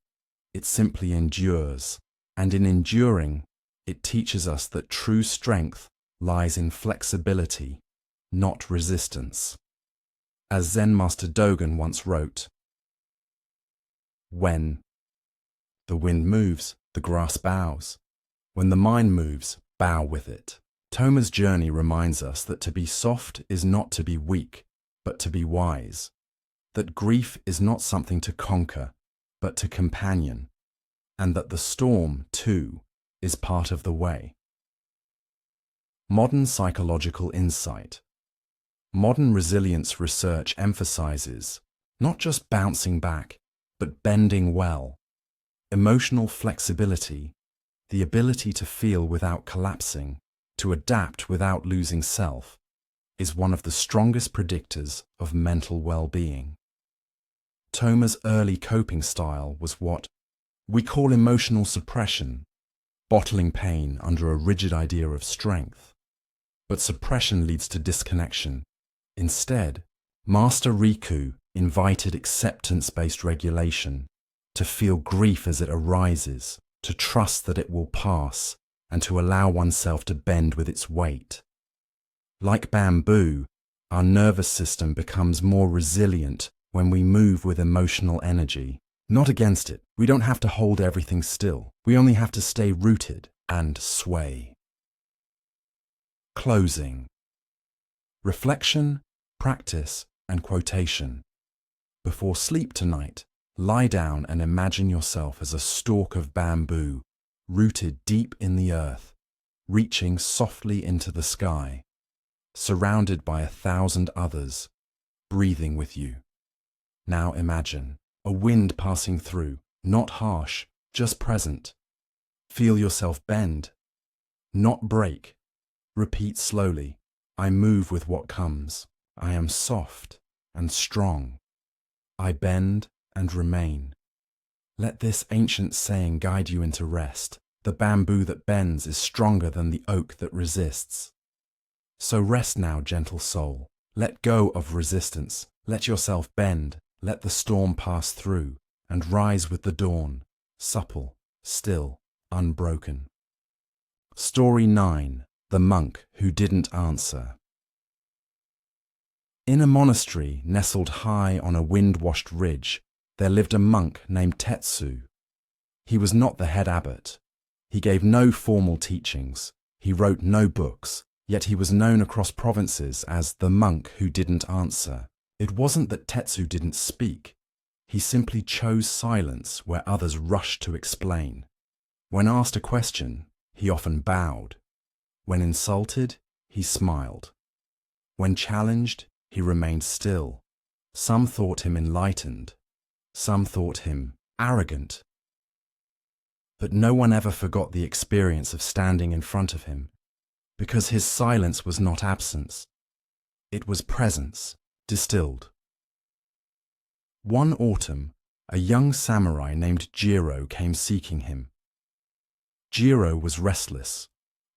It simply endures. And in enduring, it teaches us that true strength lies in flexibility, not resistance. As Zen Master Dogen once wrote, "When the wind moves, the grass bows. When the mind moves, bow with it." Thoma's journey reminds us that to be soft is not to be weak, but to be wise. That grief is not something to conquer, but to companion. And that the storm, too, is part of the way. Modern psychological insight. Modern resilience research emphasizes not just bouncing back, but bending well. Emotional flexibility, the ability to feel without collapsing, to adapt without losing self, is one of the strongest predictors of mental well-being. Thoma's early coping style was what we call emotional suppression, bottling pain under a rigid idea of strength. But suppression leads to disconnection. Instead, Master Riku invited acceptance-based regulation, to feel grief as it arises, to trust that it will pass, and to allow oneself to bend with its weight. Like bamboo, our nervous system becomes more resilient when we move with emotional energy, not against it. We don't have to hold everything still. We only have to stay rooted and sway. Closing. Reflection, practice, and quotation. Before sleep tonight, lie down and imagine yourself as a stalk of bamboo, rooted deep in the earth, reaching softly into the sky, surrounded by 1,000 others, breathing with you. Now imagine a wind passing through, not harsh, just present. Feel yourself bend, not break. Repeat slowly. I move with what comes. I am soft and strong. I bend and remain. Let this ancient saying guide you into rest. The bamboo that bends is stronger than the oak that resists. So rest now, gentle soul. Let go of resistance. Let yourself bend. Let the storm pass through and rise with the dawn, supple, still, unbroken. Story 9. The Monk Who Didn't Answer. In a monastery nestled high on a wind-washed ridge, there lived a monk named Tetsu. He was not the head abbot. He gave no formal teachings. He wrote no books, yet he was known across provinces as the monk who didn't answer. It wasn't that Tetsu didn't speak. He simply chose silence where others rushed to explain. When asked a question, he often bowed. When insulted, he smiled. When challenged, he remained still. Some thought him enlightened. Some thought him arrogant. But no one ever forgot the experience of standing in front of him, because his silence was not absence. It was presence, distilled. One autumn, a young samurai named Jiro came seeking him. Jiro was restless,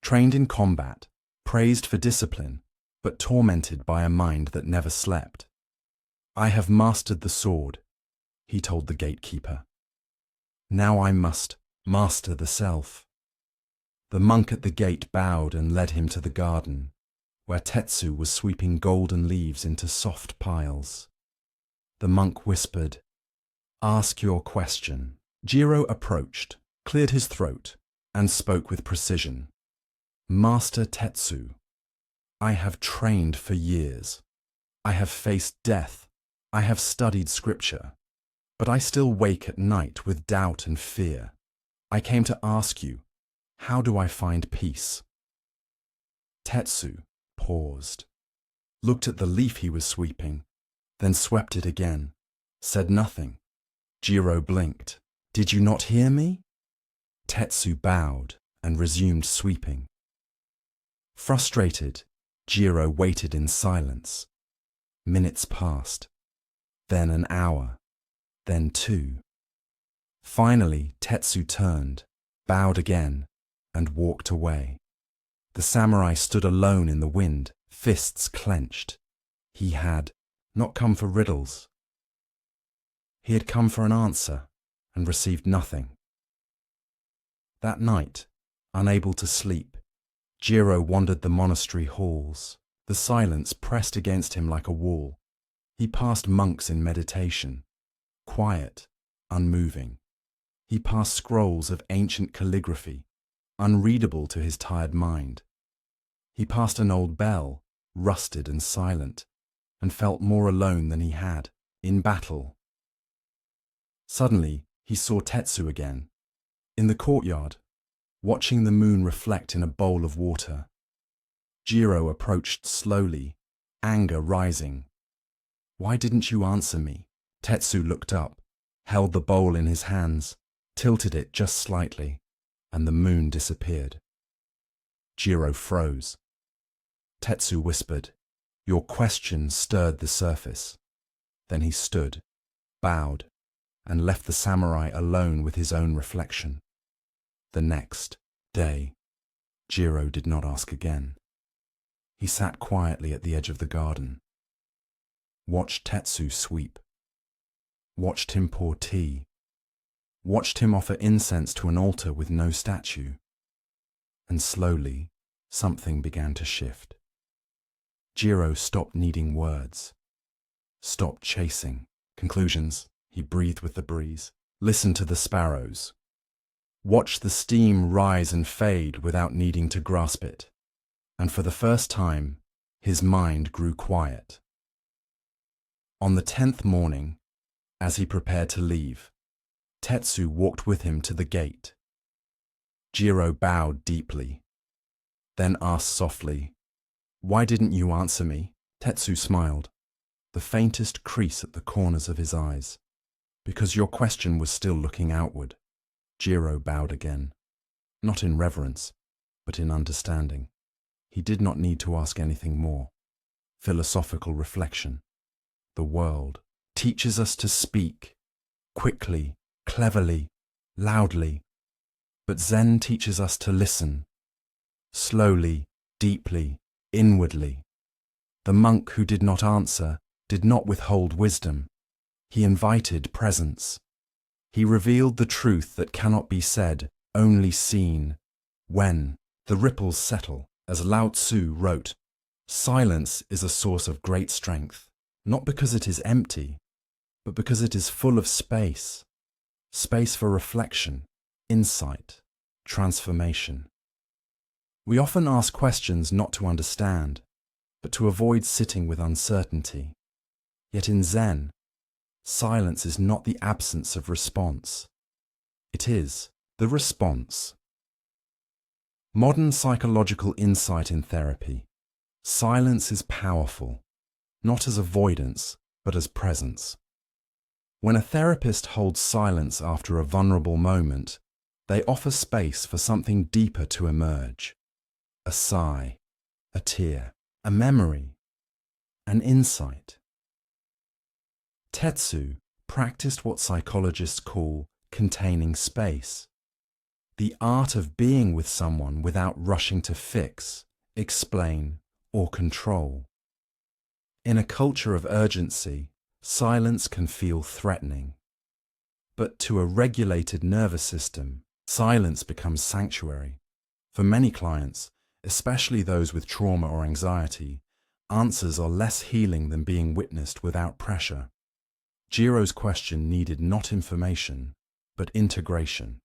trained in combat, praised for discipline, but tormented by a mind that never slept. "I have mastered the sword," he told the gatekeeper. "Now I must master the self." The monk at the gate bowed and led him to the garden, where Tetsu was sweeping golden leaves into soft piles. The monk whispered, "Ask your question." Jiro approached, cleared his throat, and spoke with precision. "Master Tetsu, I have trained for years. I have faced death. I have studied scripture. But I still wake at night with doubt and fear. I came to ask you, how do I find peace?" Tetsu paused, looked at the leaf he was sweeping, then swept it again, said nothing. Jiro blinked. "Did you not hear me?" Tetsu bowed and resumed sweeping. Frustrated, Jiro waited in silence. Minutes passed, then an hour, then 2. Finally, Tetsu turned, bowed again, and walked away. The samurai stood alone in the wind, fists clenched. He had not come for riddles. He had come for an answer and received nothing. That night, unable to sleep, Jiro wandered the monastery halls. The silence pressed against him like a wall. He passed monks in meditation, quiet, unmoving. He passed scrolls of ancient calligraphy, unreadable to his tired mind. He passed an old bell, rusted and silent, and felt more alone than he had, in battle. Suddenly, he saw Tetsu again, in the courtyard, watching the moon reflect in a bowl of water. Jiro approached slowly, anger rising. "Why didn't you answer me?" Tetsu looked up, held the bowl in his hands, tilted it just slightly, and the moon disappeared. Jiro froze. Tetsu whispered, "Your question stirred the surface." Then he stood, bowed, and left the samurai alone with his own reflection. The next day, Jiro did not ask again. He sat quietly at the edge of the garden, watched Tetsu sweep, watched him pour tea, watched him offer incense to an altar with no statue, and slowly something began to shift. Jiro stopped needing words, stopped chasing conclusions. He breathed with the breeze, listened to the sparrows, watched the steam rise and fade without needing to grasp it, and for the first time, his mind grew quiet. On the 10th morning, as he prepared to leave, Tetsu walked with him to the gate. Jiro bowed deeply, then asked softly, "Why didn't you answer me?" Tetsu smiled, the faintest crease at the corners of his eyes. "Because your question was still looking outward." Jiro bowed again, not in reverence, but in understanding. He did not need to ask anything more. Philosophical reflection. The world teaches us to speak, quickly, cleverly, loudly, but Zen teaches us to listen, slowly, deeply, inwardly. The monk who did not answer did not withhold wisdom. He invited presence. He revealed the truth that cannot be said, only seen. When the ripples settle, as Lao Tzu wrote, silence is a source of great strength, not because it is empty, but because it is full of space. Space for reflection, insight, transformation. We often ask questions not to understand, but to avoid sitting with uncertainty. Yet in Zen, silence is not the absence of response. It is the response. Modern psychological insight in therapy. Silence is powerful, not as avoidance, but as presence. When a therapist holds silence after a vulnerable moment, they offer space for something deeper to emerge. A sigh, a tear, a memory, an insight. Tetsu practiced what psychologists call containing space, the art of being with someone without rushing to fix, explain, or control. In a culture of urgency, silence can feel threatening. But to a regulated nervous system, silence becomes sanctuary. For many clients, especially those with trauma or anxiety, answers are less healing than being witnessed without pressure. Jiro's question needed not information, but integration.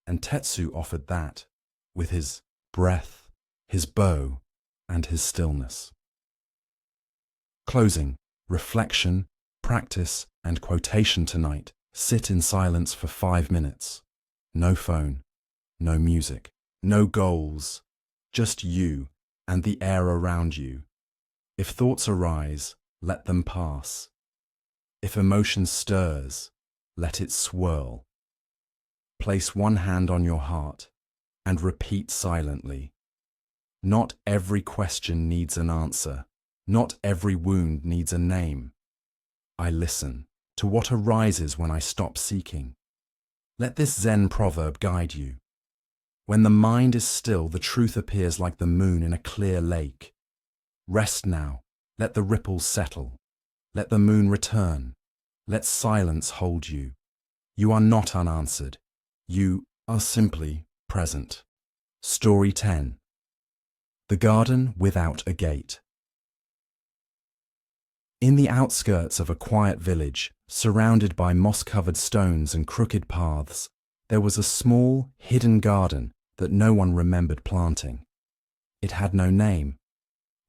And Tetsu offered that, with his breath, his bow, and his stillness. Closing, reflection, practice, and quotation tonight. Sit in silence for 5 minutes. No phone, no music, no goals, just you and the air around you. If thoughts arise, let them pass. If emotion stirs, let it swirl. Place one hand on your heart and repeat silently. Not every question needs an answer. Not every wound needs a name. I listen to what arises when I stop seeking. Let this Zen proverb guide you. When the mind is still, the truth appears like the moon in a clear lake. Rest now. Let the ripples settle. Let the moon return. Let silence hold you. You are not unanswered. You are simply present. Story 10. The Garden Without a Gate. In the outskirts of a quiet village, surrounded by moss-covered stones and crooked paths, there was a small, hidden garden that no one remembered planting. It had no name,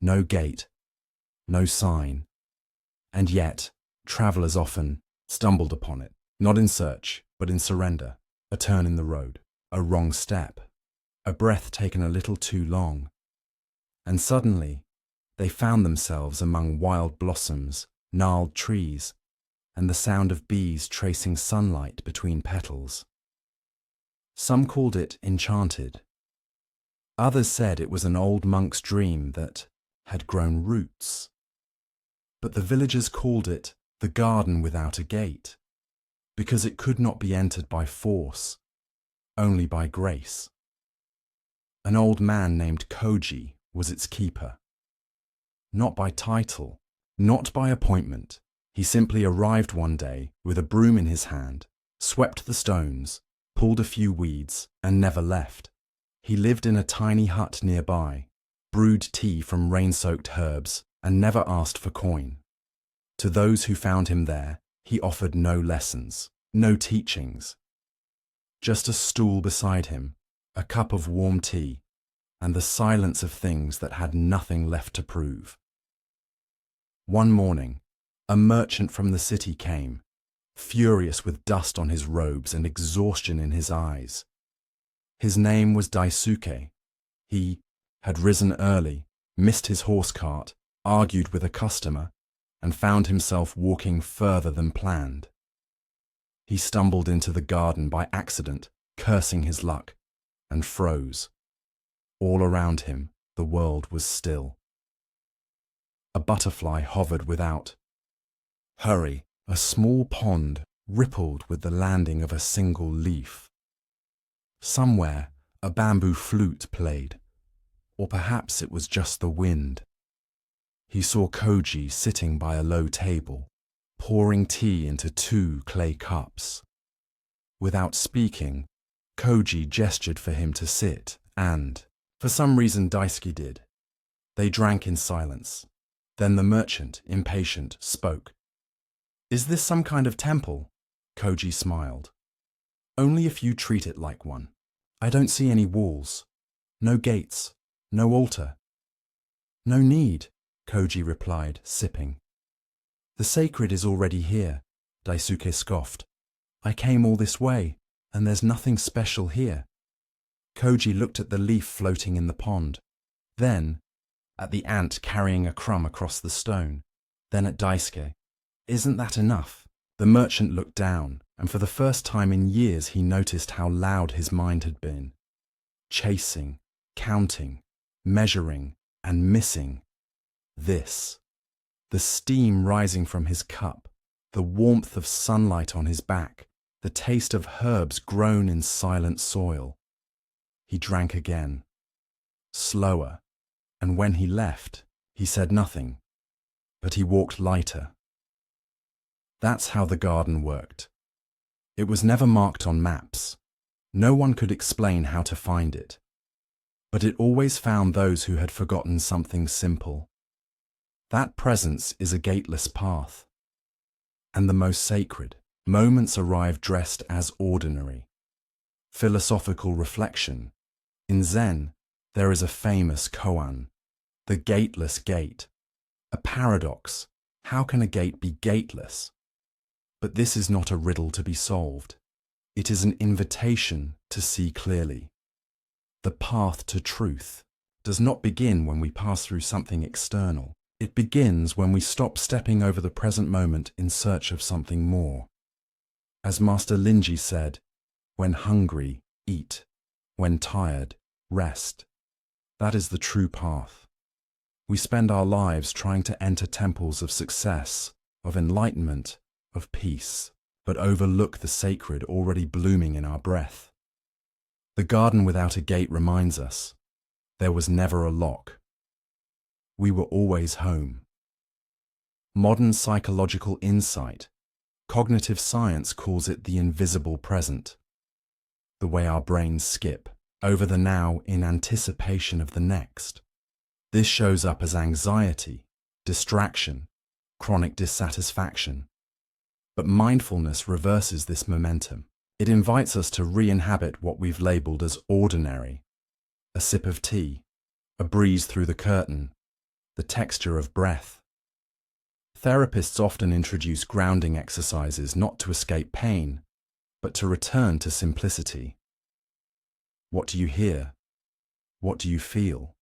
no gate, no sign. And yet, travelers often stumbled upon it, not in search, but in surrender, a turn in the road, a wrong step, a breath taken a little too long. And suddenly, they found themselves among wild blossoms, gnarled trees, and the sound of bees tracing sunlight between petals. Some called it enchanted. Others said it was an old monk's dream that had grown roots. But the villagers called it the garden without a gate, because it could not be entered by force, only by grace. An old man named Koji was its keeper. Not by title, not by appointment. He simply arrived one day with a broom in his hand, swept the stones, pulled a few weeds, and never left. He lived in a tiny hut nearby, brewed tea from rain-soaked herbs, and never asked for coin. To those who found him there, he offered no lessons, no teachings. Just a stool beside him, a cup of warm tea, and the silence of things that had nothing left to prove. One morning, a merchant from the city came, furious with dust on his robes and exhaustion in his eyes. His name was Daisuke. He had risen early, missed his horse cart, argued with a customer, and found himself walking further than planned. He stumbled into the garden by accident, cursing his luck, and froze. All around him, the world was still. A butterfly hovered without. Hurry, a small pond rippled with the landing of a single leaf. Somewhere, a bamboo flute played, or perhaps it was just the wind. He saw Koji sitting by a low table, pouring tea into 2 clay cups. Without speaking, Koji gestured for him to sit, and, for some reason, Daisuke did. They drank in silence. Then the merchant, impatient, spoke. "Is this some kind of temple?" Koji smiled. "Only if you treat it like one. I don't see any walls, no gates, no altar." "No need," Koji replied, sipping. "The sacred is already here," Daisuke scoffed. "I came all this way, and there's nothing special here." Koji looked at the leaf floating in the pond, then at the ant carrying a crumb across the stone, then at Daisuke. "Isn't that enough?" The merchant looked down, and for the first time in years he noticed how loud his mind had been. Chasing, counting, measuring, and missing. This. The steam rising from his cup, the warmth of sunlight on his back, the taste of herbs grown in silent soil. He drank again. Slower, and when he left, he said nothing, but he walked lighter. That's how the garden worked. It was never marked on maps. No one could explain how to find it. But it always found those who had forgotten something simple. That presence is a gateless path. And the most sacred, moments arrive dressed as ordinary. Philosophical reflection. In Zen, there is a famous koan, the gateless gate. A paradox. How can a gate be gateless? But this is not a riddle to be solved. It is an invitation to see clearly. The path to truth does not begin when we pass through something external. It begins when we stop stepping over the present moment in search of something more. As Master Linji said, when hungry, eat. When tired, rest. That is the true path. We spend our lives trying to enter temples of success, of enlightenment, of peace. but overlook the sacred already blooming in our breath. The garden without a gate reminds us there was never a lock. We were always home. Modern psychological insight, cognitive science calls it the invisible present. The way our brains skip over the now in anticipation of the next. This shows up as anxiety, distraction, chronic dissatisfaction. But mindfulness reverses this momentum. It invites us to re-inhabit what we've labeled as ordinary. A sip of tea, a breeze through the curtain, the texture of breath. Therapists often introduce grounding exercises not to escape pain, but to return to simplicity. What do you hear? What do you feel?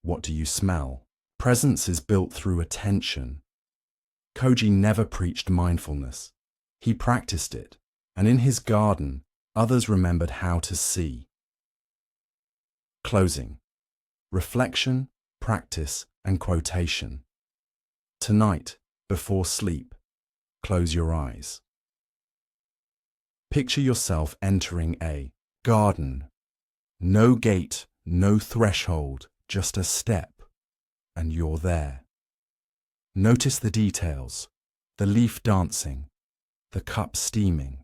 What do you smell? Presence is built through attention. Koji never preached mindfulness. He practiced it, and in his garden, others remembered how to see. Closing. Reflection, practice, and quotation. Tonight, before sleep, close your eyes. Picture yourself entering a garden. No gate, no threshold, just a step, and you're there. Notice the details, the leaf dancing, the cup steaming,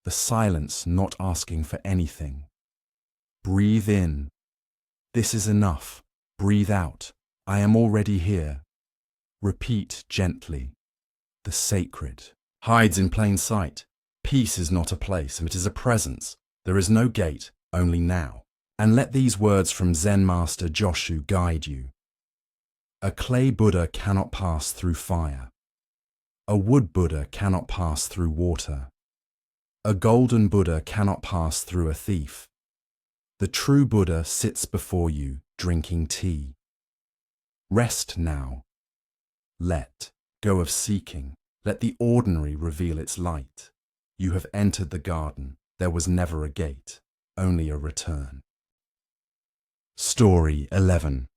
the silence not asking for anything. Breathe in. This is enough. Breathe out. I am already here. Repeat gently. The sacred hides in plain sight. Peace is not a place, it is a presence. There is no gate, only now. And let these words from Zen Master Joshu guide you. A clay Buddha cannot pass through fire. A wood Buddha cannot pass through water. A golden Buddha cannot pass through a thief. The true Buddha sits before you, drinking tea. Rest now. Let go of seeking. Let the ordinary reveal its light. You have entered the garden. There was never a gate, only a return. Story 11.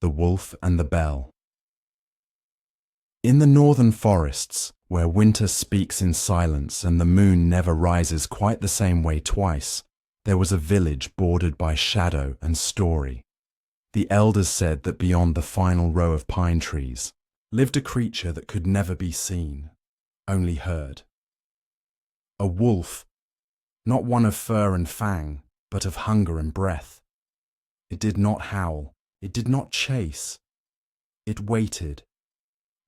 The Wolf and the Bell. In the northern forests, where winter speaks in silence and the moon never rises quite the same way twice, there was a village bordered by shadow and story. The elders said that beyond the final row of pine trees lived a creature that could never be seen, only heard. A wolf, not one of fur and fang, but of hunger and breath. It did not howl, it did not chase. It waited,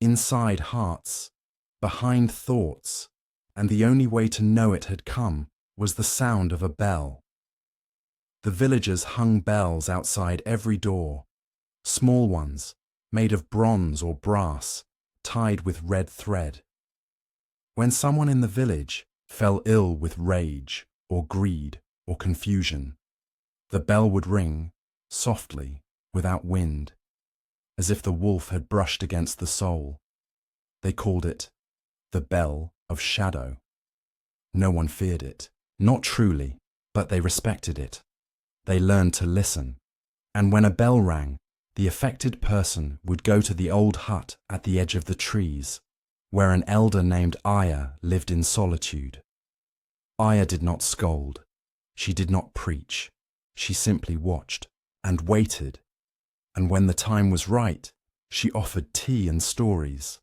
inside hearts, behind thoughts, and the only way to know it had come was the sound of a bell. The villagers hung bells outside every door, small ones, made of bronze or brass, tied with red thread. When someone in the village fell ill with rage or greed or confusion, the bell would ring, softly, without wind, as if the wolf had brushed against the soul. They called it the bell of shadow. No one feared it, not truly, but they respected it. They learned to listen, and when a bell rang, the affected person would go to the old hut at the edge of the trees, where an elder named Aya lived in solitude. Aya did not scold. She did not preach. She simply watched and waited, and when the time was right, she offered tea and stories.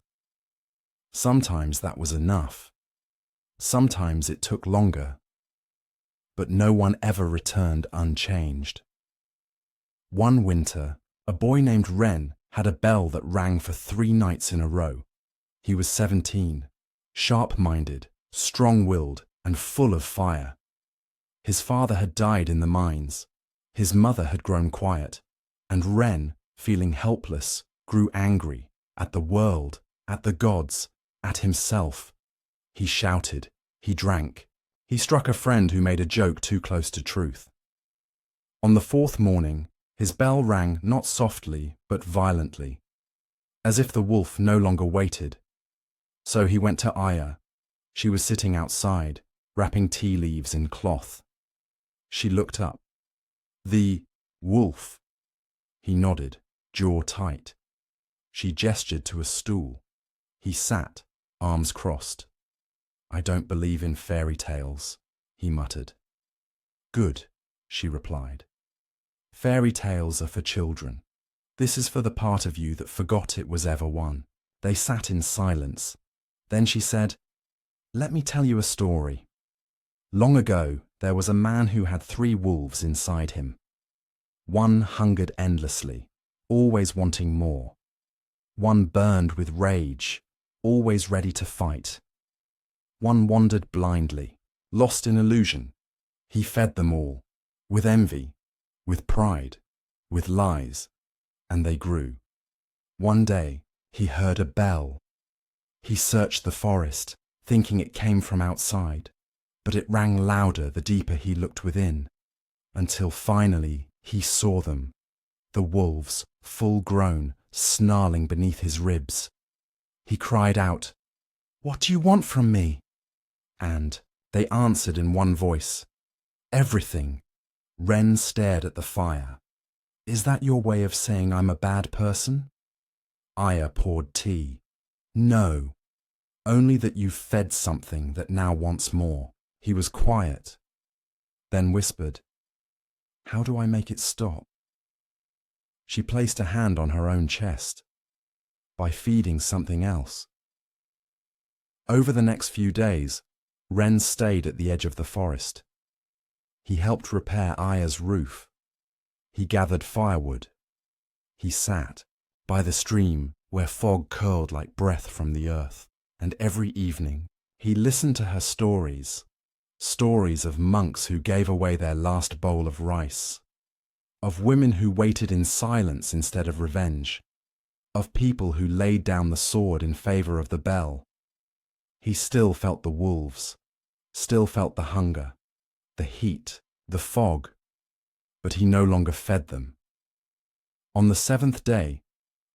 Sometimes that was enough. Sometimes it took longer. But no one ever returned unchanged. One winter, a boy named Ren had a bell that rang for 3 nights in a row. He was 17, sharp-minded, strong-willed, and full of fire. His father had died in the mines. His mother had grown quiet, and Ren, feeling helpless, grew angry at the world, at the gods, at himself. He shouted, he drank. He struck a friend who made a joke too close to truth. On the 4th morning, his bell rang not softly, but violently, as if the wolf no longer waited. So he went to Aya. She was sitting outside, wrapping tea leaves in cloth. She looked up. The wolf. He nodded, jaw tight. She gestured to a stool. He sat, arms crossed. I don't believe in fairy tales, he muttered. Good, she replied. Fairy tales are for children. This is for the part of you that forgot it was ever one. They sat in silence. Then she said, Let me tell you a story. Long ago, there was a man who had 3 wolves inside him. One hungered endlessly, always wanting more. One burned with rage, always ready to fight. One wandered blindly, lost in illusion. He fed them all, with envy, with pride, with lies, and they grew. One day, he heard a bell. He searched the forest, thinking it came from outside, but it rang louder the deeper he looked within, until finally he saw them, the wolves, full grown, snarling beneath his ribs. He cried out, What do you want from me? And they answered in one voice, Everything. Wren stared at the fire. Is that your way of saying I'm a bad person? Aya poured tea. No, only that you've fed something that now wants more. He was quiet, then whispered, How do I make it stop? She placed a hand on her own chest. By feeding something else. Over the next few days, Wren stayed at the edge of the forest. He helped repair Aya's roof. He gathered firewood. He sat by the stream where fog curled like breath from the earth, and every evening he listened to her stories, stories of monks who gave away their last bowl of rice, of women who waited in silence instead of revenge, of people who laid down the sword in favor of the bell. He still felt the wolves, still felt the hunger, the heat, the fog, but he no longer fed them. On the 7th day,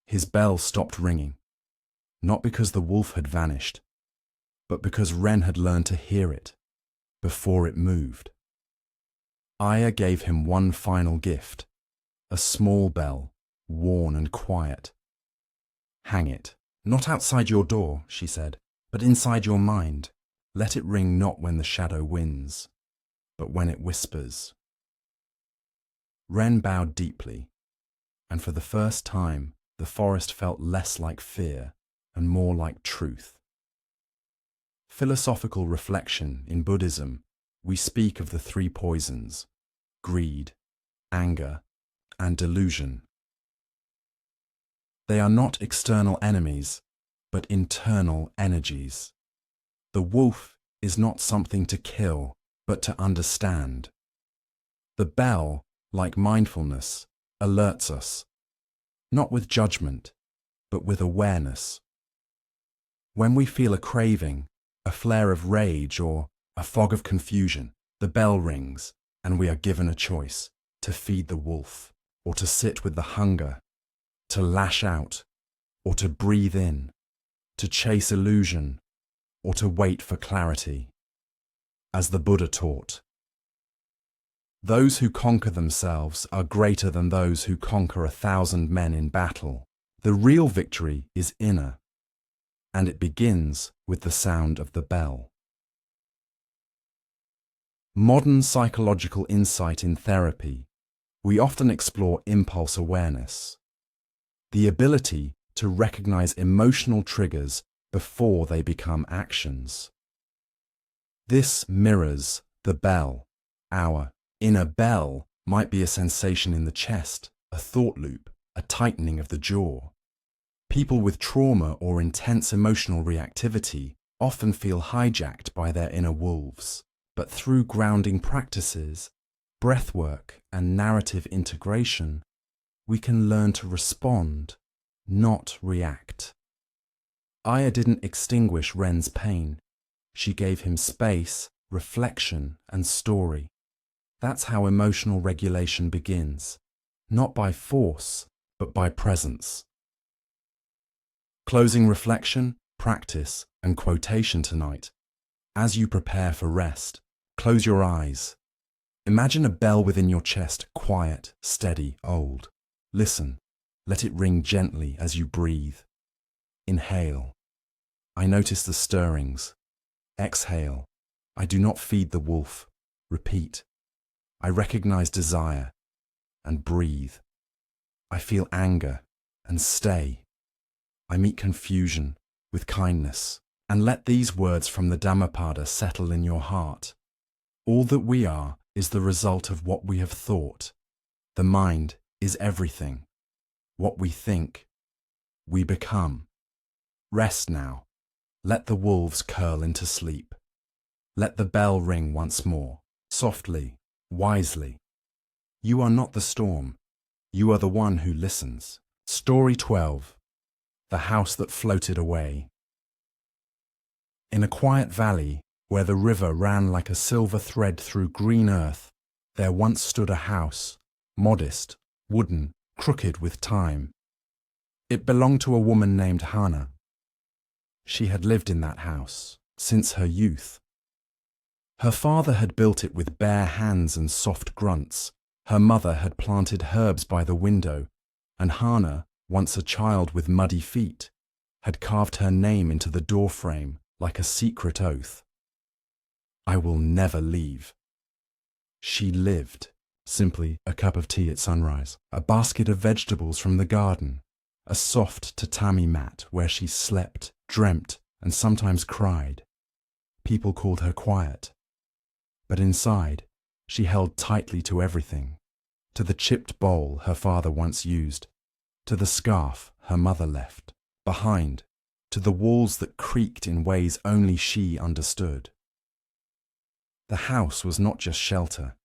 his bell stopped ringing, not because the wolf had vanished, but because Wren had learned to hear it before it moved. Aya gave him one final gift, a small bell, worn and quiet. Hang it, not outside your door, she said, but inside your mind. Let it ring not when the shadow wins, but when it whispers. Wren bowed deeply, and for the first time the forest felt less like fear and more like truth. Philosophical reflection in Buddhism, we speak of the 3 poisons, greed, anger, and delusion. They are not external enemies, but internal energies. The wolf is not something to kill, but to understand. The bell, like mindfulness, alerts us, not with judgment, but with awareness. When we feel a craving, a flare of rage, or a fog of confusion, the bell rings, and we are given a choice to feed the wolf, or to sit with the hunger, to lash out, or to breathe in, to chase illusion, or to wait for clarity. As the Buddha taught, those who conquer themselves are greater than those who conquer 1,000 men in battle. The real victory is inner, and it begins with the sound of the bell. Modern psychological insight in therapy, we often explore impulse awareness, the ability to recognize emotional triggers before they become actions. This mirrors the bell. Our inner bell might be a sensation in the chest, a thought loop, a tightening of the jaw. People with trauma or intense emotional reactivity often feel hijacked by their inner wolves, but through grounding practices, breathwork, and narrative integration, we can learn to respond, not react. Aya didn't extinguish Wren's pain. She gave him space, reflection, and story. That's how emotional regulation begins, not by force, but by presence. Closing reflection, practice, and quotation tonight. As you prepare for rest, close your eyes. Imagine a bell within your chest, quiet, steady, old. Listen, let it ring gently as you breathe. Inhale. I notice the stirrings. Exhale. I do not feed the wolf. Repeat. I recognize desire and breathe. I feel anger and stay. I meet confusion with kindness, and let these words from the Dhammapada settle in your heart. All that we are is the result of what we have thought. The mind is everything. What we think, we become. Rest now. Let the wolves curl into sleep. Let the bell ring once more, softly, wisely. You are not the storm. You are the one who listens. Story 12. The house that floated away. In a quiet valley, where the river ran like a silver thread through green earth, there once stood a house, modest, wooden, crooked with time. It belonged to a woman named Hana. She had lived in that house since her youth. Her father had built it with bare hands and soft grunts. Her mother had planted herbs by the window, and Hana, once a child with muddy feet, had carved her name into the doorframe like a secret oath. I will never leave. She lived. Simply a cup of tea at sunrise, a basket of vegetables from the garden, a soft tatami mat where she slept, dreamt, and sometimes cried. People called her quiet. But inside, she held tightly to everything, to the chipped bowl her father once used, to the scarf her mother left behind, to the walls that creaked in ways only she understood. The house was not just shelter.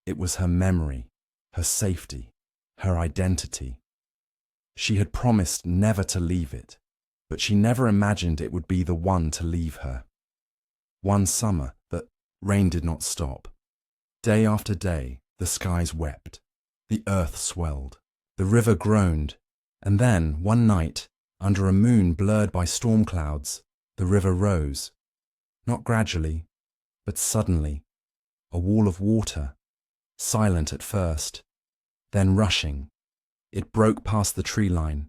It was her memory, her safety, her identity. She had promised never to leave it, but she never imagined it would be the one to leave her. One summer, the rain did not stop. Day after day, the skies wept, the earth swelled, the river groaned, and then, one night, under a moon blurred by storm clouds, the river rose, not gradually, but suddenly, a wall of water. Silent at first, then rushing, it broke past the tree line,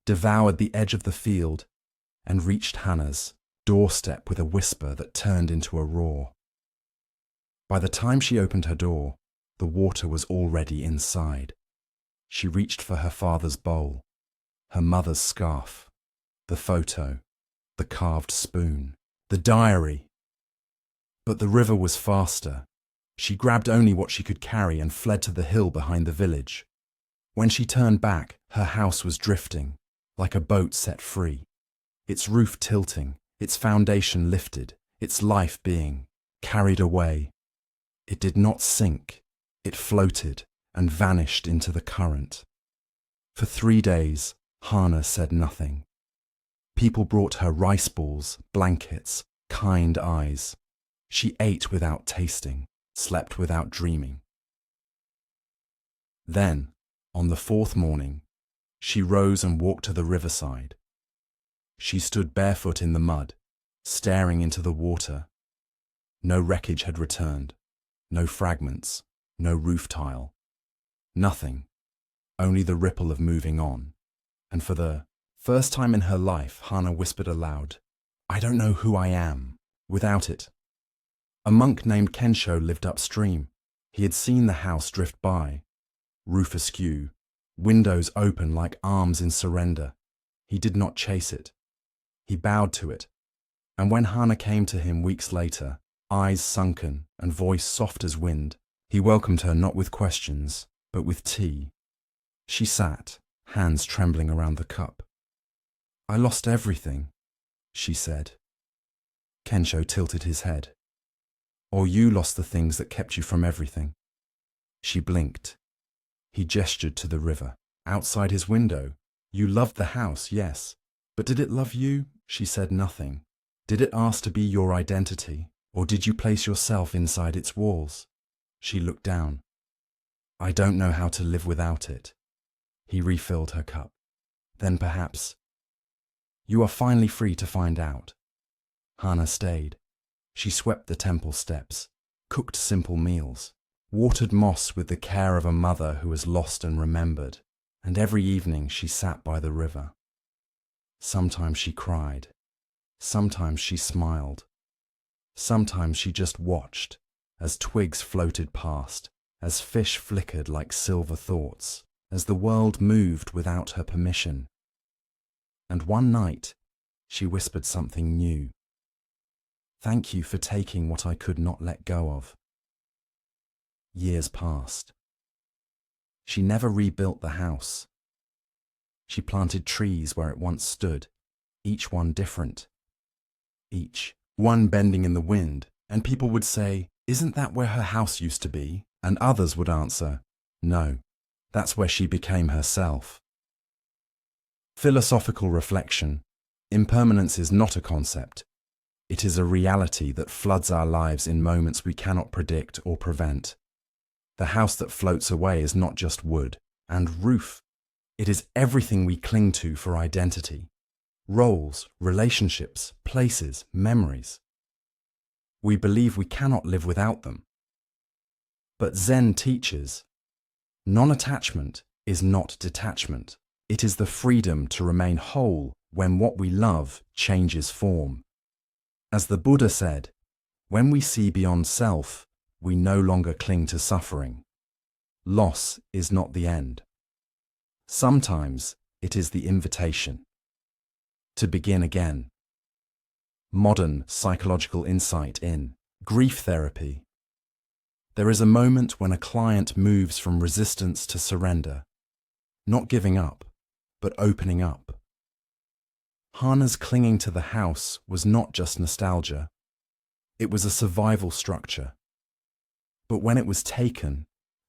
devoured the edge of the field, and reached Hannah's doorstep with a whisper that turned into a roar. By the time she opened her door, the water was already inside. She reached for her father's bowl, her mother's scarf, the photo, the carved spoon, the diary. But the river was faster. She grabbed only what she could carry and fled to the hill behind the village. When she turned back, her house was drifting, like a boat set free, its roof tilting, its foundation lifted, its life being carried away. It did not sink, it floated and vanished into the current. For 3 days, Hana said nothing. People brought her rice balls, blankets, kind eyes. She ate without tasting, slept without dreaming. Then, on the 4th morning, she rose and walked to the riverside. She stood barefoot in the mud, staring into the water. No wreckage had returned, no fragments, no roof tile. Nothing, only the ripple of moving on. And for the first time in her life, Hana whispered aloud, "I don't know who I am without it." A monk named Kensho lived upstream. He had seen the house drift by, roof askew, windows open like arms in surrender. He did not chase it. He bowed to it. And when Hana came to him weeks later, eyes sunken and voice soft as wind, he welcomed her not with questions, but with tea. She sat, hands trembling around the cup. "I lost everything," she said. Kensho tilted his head. "Or you lost the things that kept you from everything." She blinked. He gestured to the river. "Outside his window. You loved the house, yes. But did it love you?" She said nothing. "Did it ask to be your identity? Or did you place yourself inside its walls?" She looked down. "I don't know how to live without it." He refilled her cup. "Then perhaps you are finally free to find out." Hana stayed. She swept the temple steps, cooked simple meals, watered moss with the care of a mother who has lost and remembered, and every evening she sat by the river. Sometimes she cried, sometimes she smiled. Sometimes she just watched, as twigs floated past, as fish flickered like silver thoughts, as the world moved without her permission. And one night, she whispered something new. "Thank you for taking what I could not let go of." Years passed. She never rebuilt the house. She planted trees where it once stood, each one different. Each one bending in the wind, and people would say, "Isn't that where her house used to be?" And others would answer, "No, that's where she became herself." Philosophical reflection. Impermanence is not a concept. It is a reality that floods our lives in moments we cannot predict or prevent. The house that floats away is not just wood and roof. It is everything we cling to for identity. Roles, relationships, places, memories. We believe we cannot live without them. But Zen teaches, non-attachment is not detachment. It is the freedom to remain whole when what we love changes form. As the Buddha said, when we see beyond self, we no longer cling to suffering. Loss is not the end. Sometimes it is the invitation to begin again. Modern psychological insight in grief therapy. There is a moment when a client moves from resistance to surrender, not giving up, but opening up. Hana's clinging to the house was not just nostalgia. It was a survival structure. But when it was taken,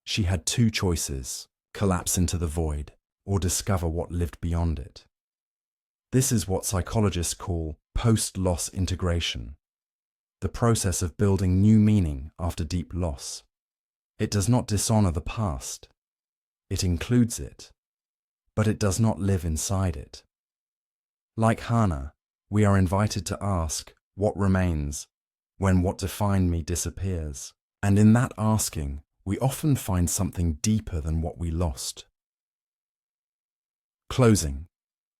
she had two choices: collapse into the void or discover what lived beyond it. This is what psychologists call post-loss integration, the process of building new meaning after deep loss. It does not dishonor the past. It includes it, but it does not live inside it. Like Hana, we are invited to ask what remains when what defined me disappears. And in that asking, we often find something deeper than what we lost. Closing.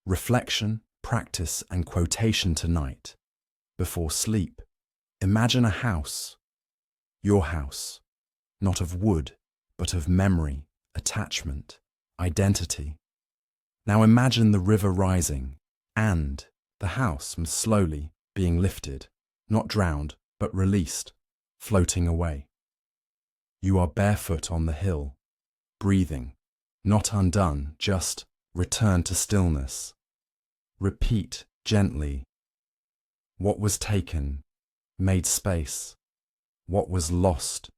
Reflection, practice, and quotation tonight. Before sleep, imagine a house. Your house. Not of wood, but of memory, attachment, identity. Now imagine the river rising, and the house slowly being lifted, not drowned, but released, floating away. You are barefoot on the hill, breathing, not undone, just return to stillness. Repeat gently. What was taken, made space. What was lost,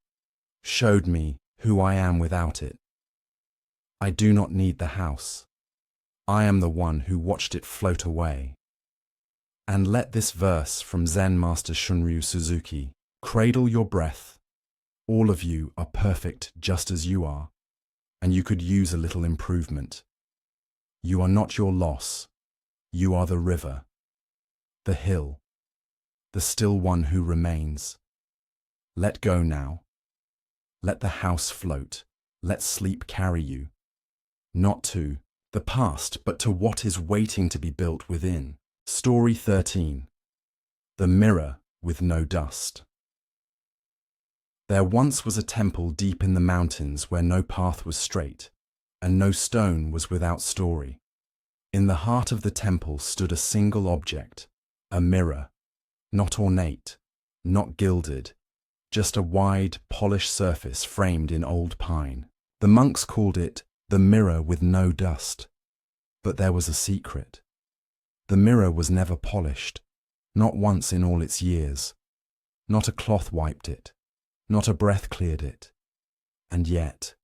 showed me who I am without it. I do not need the house. I am the one who watched it float away. And let this verse from Zen Master Shunryu Suzuki cradle your breath. All of you are perfect just as you are, and you could use a little improvement. You are not your loss. You are the river, the hill, the still one who remains. Let go now. Let the house float. Let sleep carry you. Not to the past, but to what is waiting to be built within. Story 13. The mirror with no dust. There once was a temple deep in the mountains where no path was straight, and no stone was without story. In the heart of the temple stood a single object, a mirror, not ornate, not gilded, just a wide, polished surface framed in old pine. The monks called it the mirror with no dust. But there was a secret. The mirror was never polished, not once in all its years. Not a cloth wiped it, not a breath cleared it. And yet,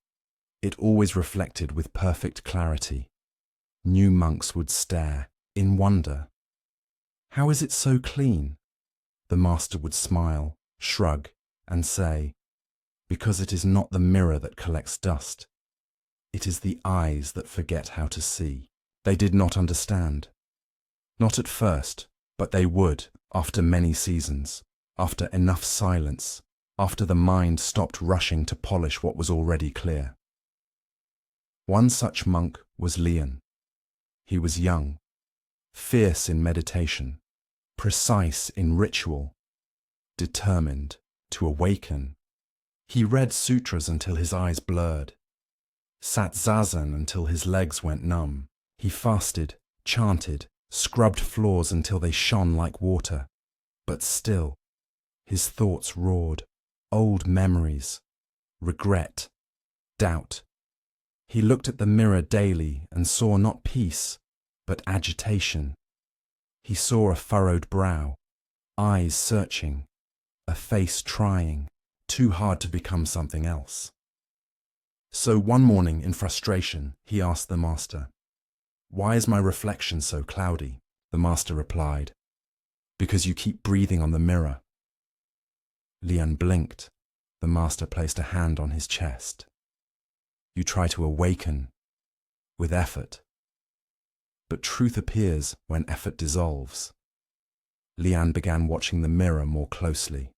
it always reflected with perfect clarity. New monks would stare, in wonder. How is it so clean? The master would smile, shrug, and say, because it is not the mirror that collects dust. It is the eyes that forget how to see. They did not understand. Not at first, but they would, after many seasons, after enough silence, after the mind stopped rushing to polish what was already clear. One such monk was Leon. He was young, fierce in meditation, precise in ritual, determined to awaken. He read sutras until his eyes blurred, sat zazen until his legs went numb. He fasted, chanted, scrubbed floors until they shone like water. But still, his thoughts roared, old memories, regret, doubt. He looked at the mirror daily and saw not peace, but agitation. He saw a furrowed brow, eyes searching, a face trying, too hard to become something else. So one morning, in frustration, he asked the master, "Why is my reflection so cloudy?" The master replied, "Because you keep breathing on the mirror." Lian blinked. The master placed a hand on his chest. "You try to awaken with effort, but truth appears when effort dissolves." Lian began watching the mirror more closely.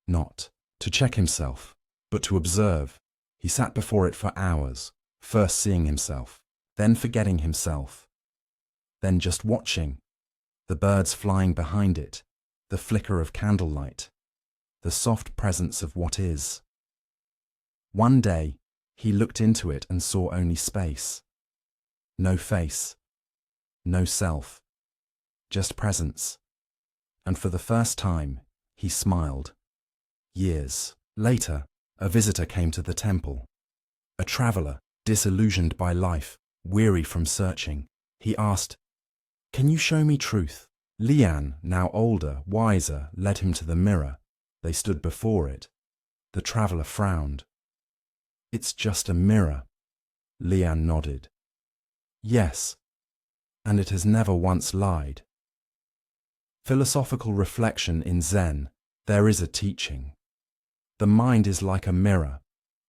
Not to check himself, but to observe. He sat before it for hours, first seeing himself, then forgetting himself, then just watching, the birds flying behind it, the flicker of candlelight, the soft presence of what is. One day, he looked into it and saw only space. No face, no self, just presence. And for the first time, he smiled. Years later, a visitor came to the temple. A traveler, disillusioned by life, weary from searching. He asked, "Can you show me truth?" Lian, now older, wiser, led him to the mirror. They stood before it. The traveler frowned. "It's just a mirror." Lian nodded. "Yes, and it has never once lied." Philosophical reflection in Zen, there is a teaching. The mind is like a mirror.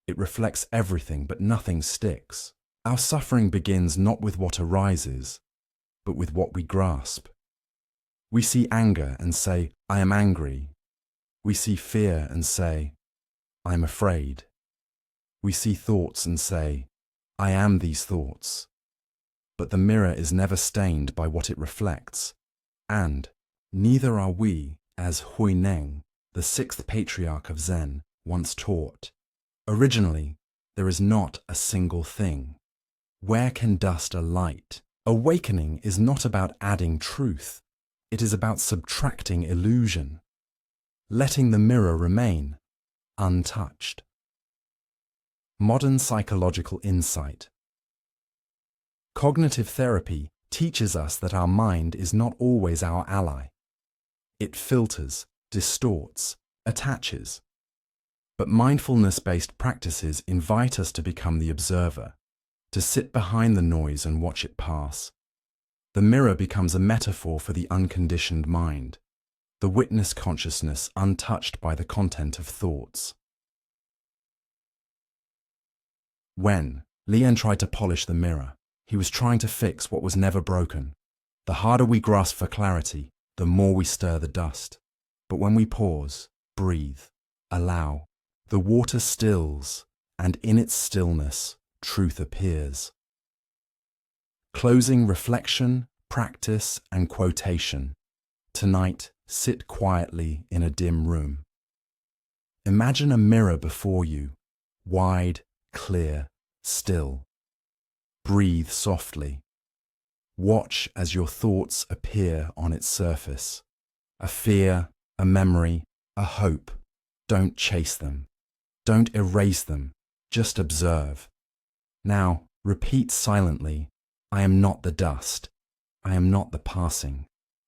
It reflects everything, but nothing sticks. Our suffering begins not with what arises, but with what we grasp. We see anger and say, "I am angry." We see fear and say, "I am afraid." We see thoughts and say, "I am these thoughts." But the mirror is never stained by what it reflects, and neither are we, as Huineng, the sixth patriarch of Zen, once taught. Originally, there is not a single thing. Where can dust a light? Awakening is not about adding truth. It is about subtracting illusion, letting the mirror remain untouched. Modern psychological insight. Cognitive therapy teaches us that our mind is not always our ally. It filters, distorts, attaches. But mindfulness-based practices invite us to become the observer, to sit behind the noise and watch it pass. The mirror becomes a metaphor for the unconditioned mind, the witness consciousness untouched by the content of thoughts. When Lian tried to polish the mirror, he was trying to fix what was never broken. The harder we grasp for clarity, the more we stir the dust. But when we pause, breathe, allow, the water stills, and in its stillness, truth appears. Closing reflection, practice, and quotation. Tonight, sit quietly in a dim room. Imagine a mirror before you, wide, clear, still. Breathe softly. Watch as your thoughts appear on its surface. A fear, a memory, a hope. Don't chase them. Don't erase them. Just observe. Now, repeat silently, "I am not the dust. I am not the passing.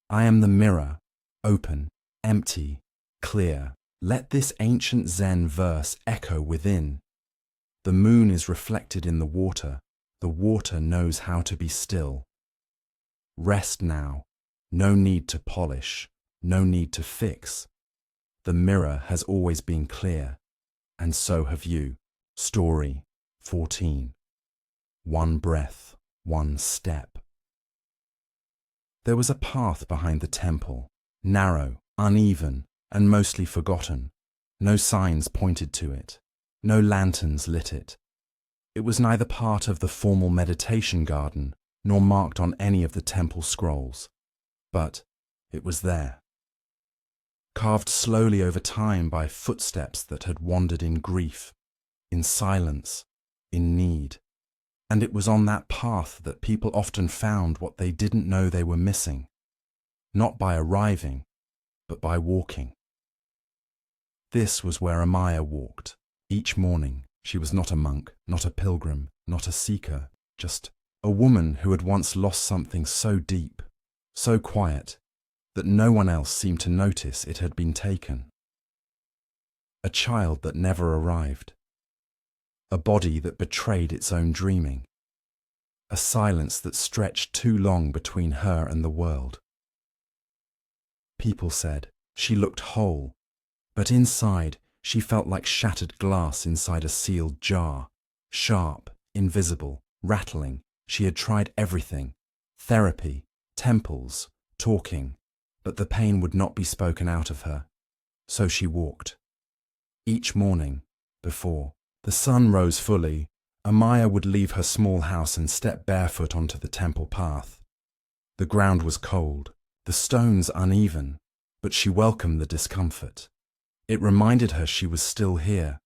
I am the mirror, open, empty, clear." Let this ancient Zen verse echo within. The moon is reflected in the water. The water knows how to be still. Rest now. No need to polish. No need to fix. The mirror has always been clear, and so have you. Story 14. One breath, one step. There was a path behind the temple, narrow, uneven, and mostly forgotten. No signs pointed to it. No lanterns lit it. It was neither part of the formal meditation garden, nor marked on any of the temple scrolls. But it was there. carved slowly over time by footsteps that had wandered in grief, in silence, in need. And it was on that path that people often found what they didn't know they were missing, not by arriving, but by walking. This was where Amaya walked. Each morning, she was not a monk, not a pilgrim, not a seeker, just a woman who had once lost something so deep, so quiet, that no one else seemed to notice it had been taken. A child that never arrived. A body that betrayed its own dreaming. A silence that stretched too long between her and the world. People said she looked whole, but inside she felt like shattered glass inside a sealed jar, sharp, invisible, rattling. She had tried everything, therapy, temples, talking, but the pain would not be spoken out of her. So she walked. Each morning, before the sun rose fully, Amaya would leave her small house and step barefoot onto the temple path. The ground was cold, the stones uneven, but she welcomed the discomfort. It reminded her she was still here.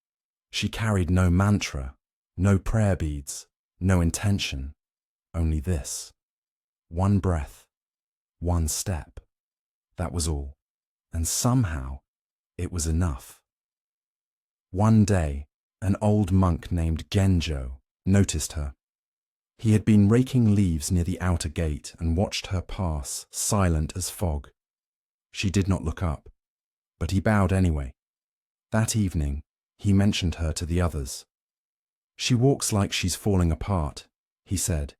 She carried no mantra, no prayer beads, no intention, only this. One breath, one step. That was all. And somehow, it was enough. One day, an old monk named Genjo noticed her. He had been raking leaves near the outer gate and watched her pass, silent as fog. She did not look up, but he bowed anyway. That evening, he mentioned her to the others. "She walks like she's falling apart," he said,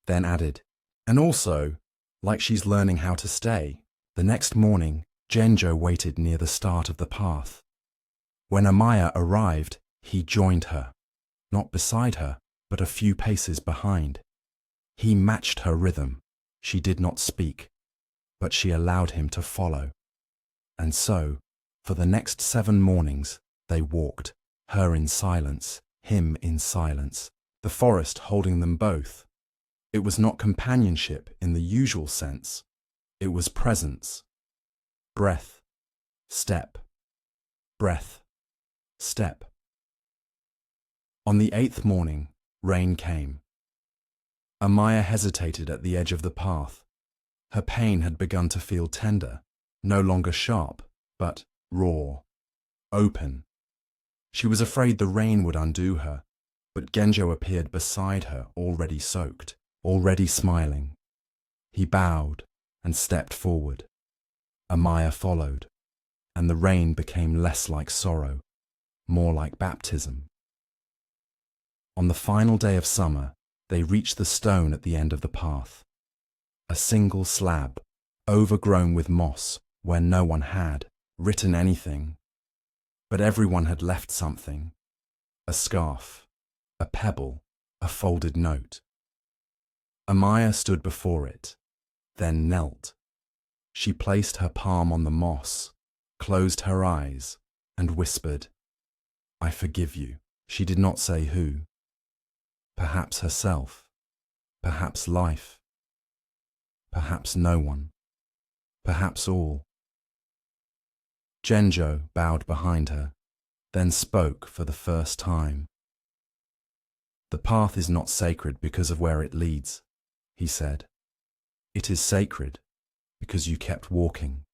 then added, "and also, like she's learning how to stay." The next morning, Genjo waited near the start of the path. When Amaya arrived, he joined her, not beside her, but a few paces behind. He matched her rhythm. She did not speak, but she allowed him to follow. And so, for the next 7 mornings, they walked, her in silence, him in silence, the forest holding them both. It was not companionship in the usual sense. It was presence. Breath, step, breath, step. On the 8th morning, rain came. Amaya hesitated at the edge of the path. Her pain had begun to feel tender, no longer sharp, but raw, open. She was afraid the rain would undo her, but Genjo appeared beside her, already soaked, already smiling. He bowed and stepped forward. Amaya followed, and the rain became less like sorrow, more like baptism. On the final day of summer, they reached the stone at the end of the path. A single slab, overgrown with moss, where no one had written anything. But everyone had left something. A scarf, a pebble, a folded note. Amaya stood before it, then knelt. She placed her palm on the moss, closed her eyes, and whispered, "I forgive you." She did not say who. Perhaps herself, perhaps life, perhaps no one, perhaps all. Genjo bowed behind her, then spoke for the first time. "The path is not sacred because of where it leads," he said. "It is sacred because you kept walking."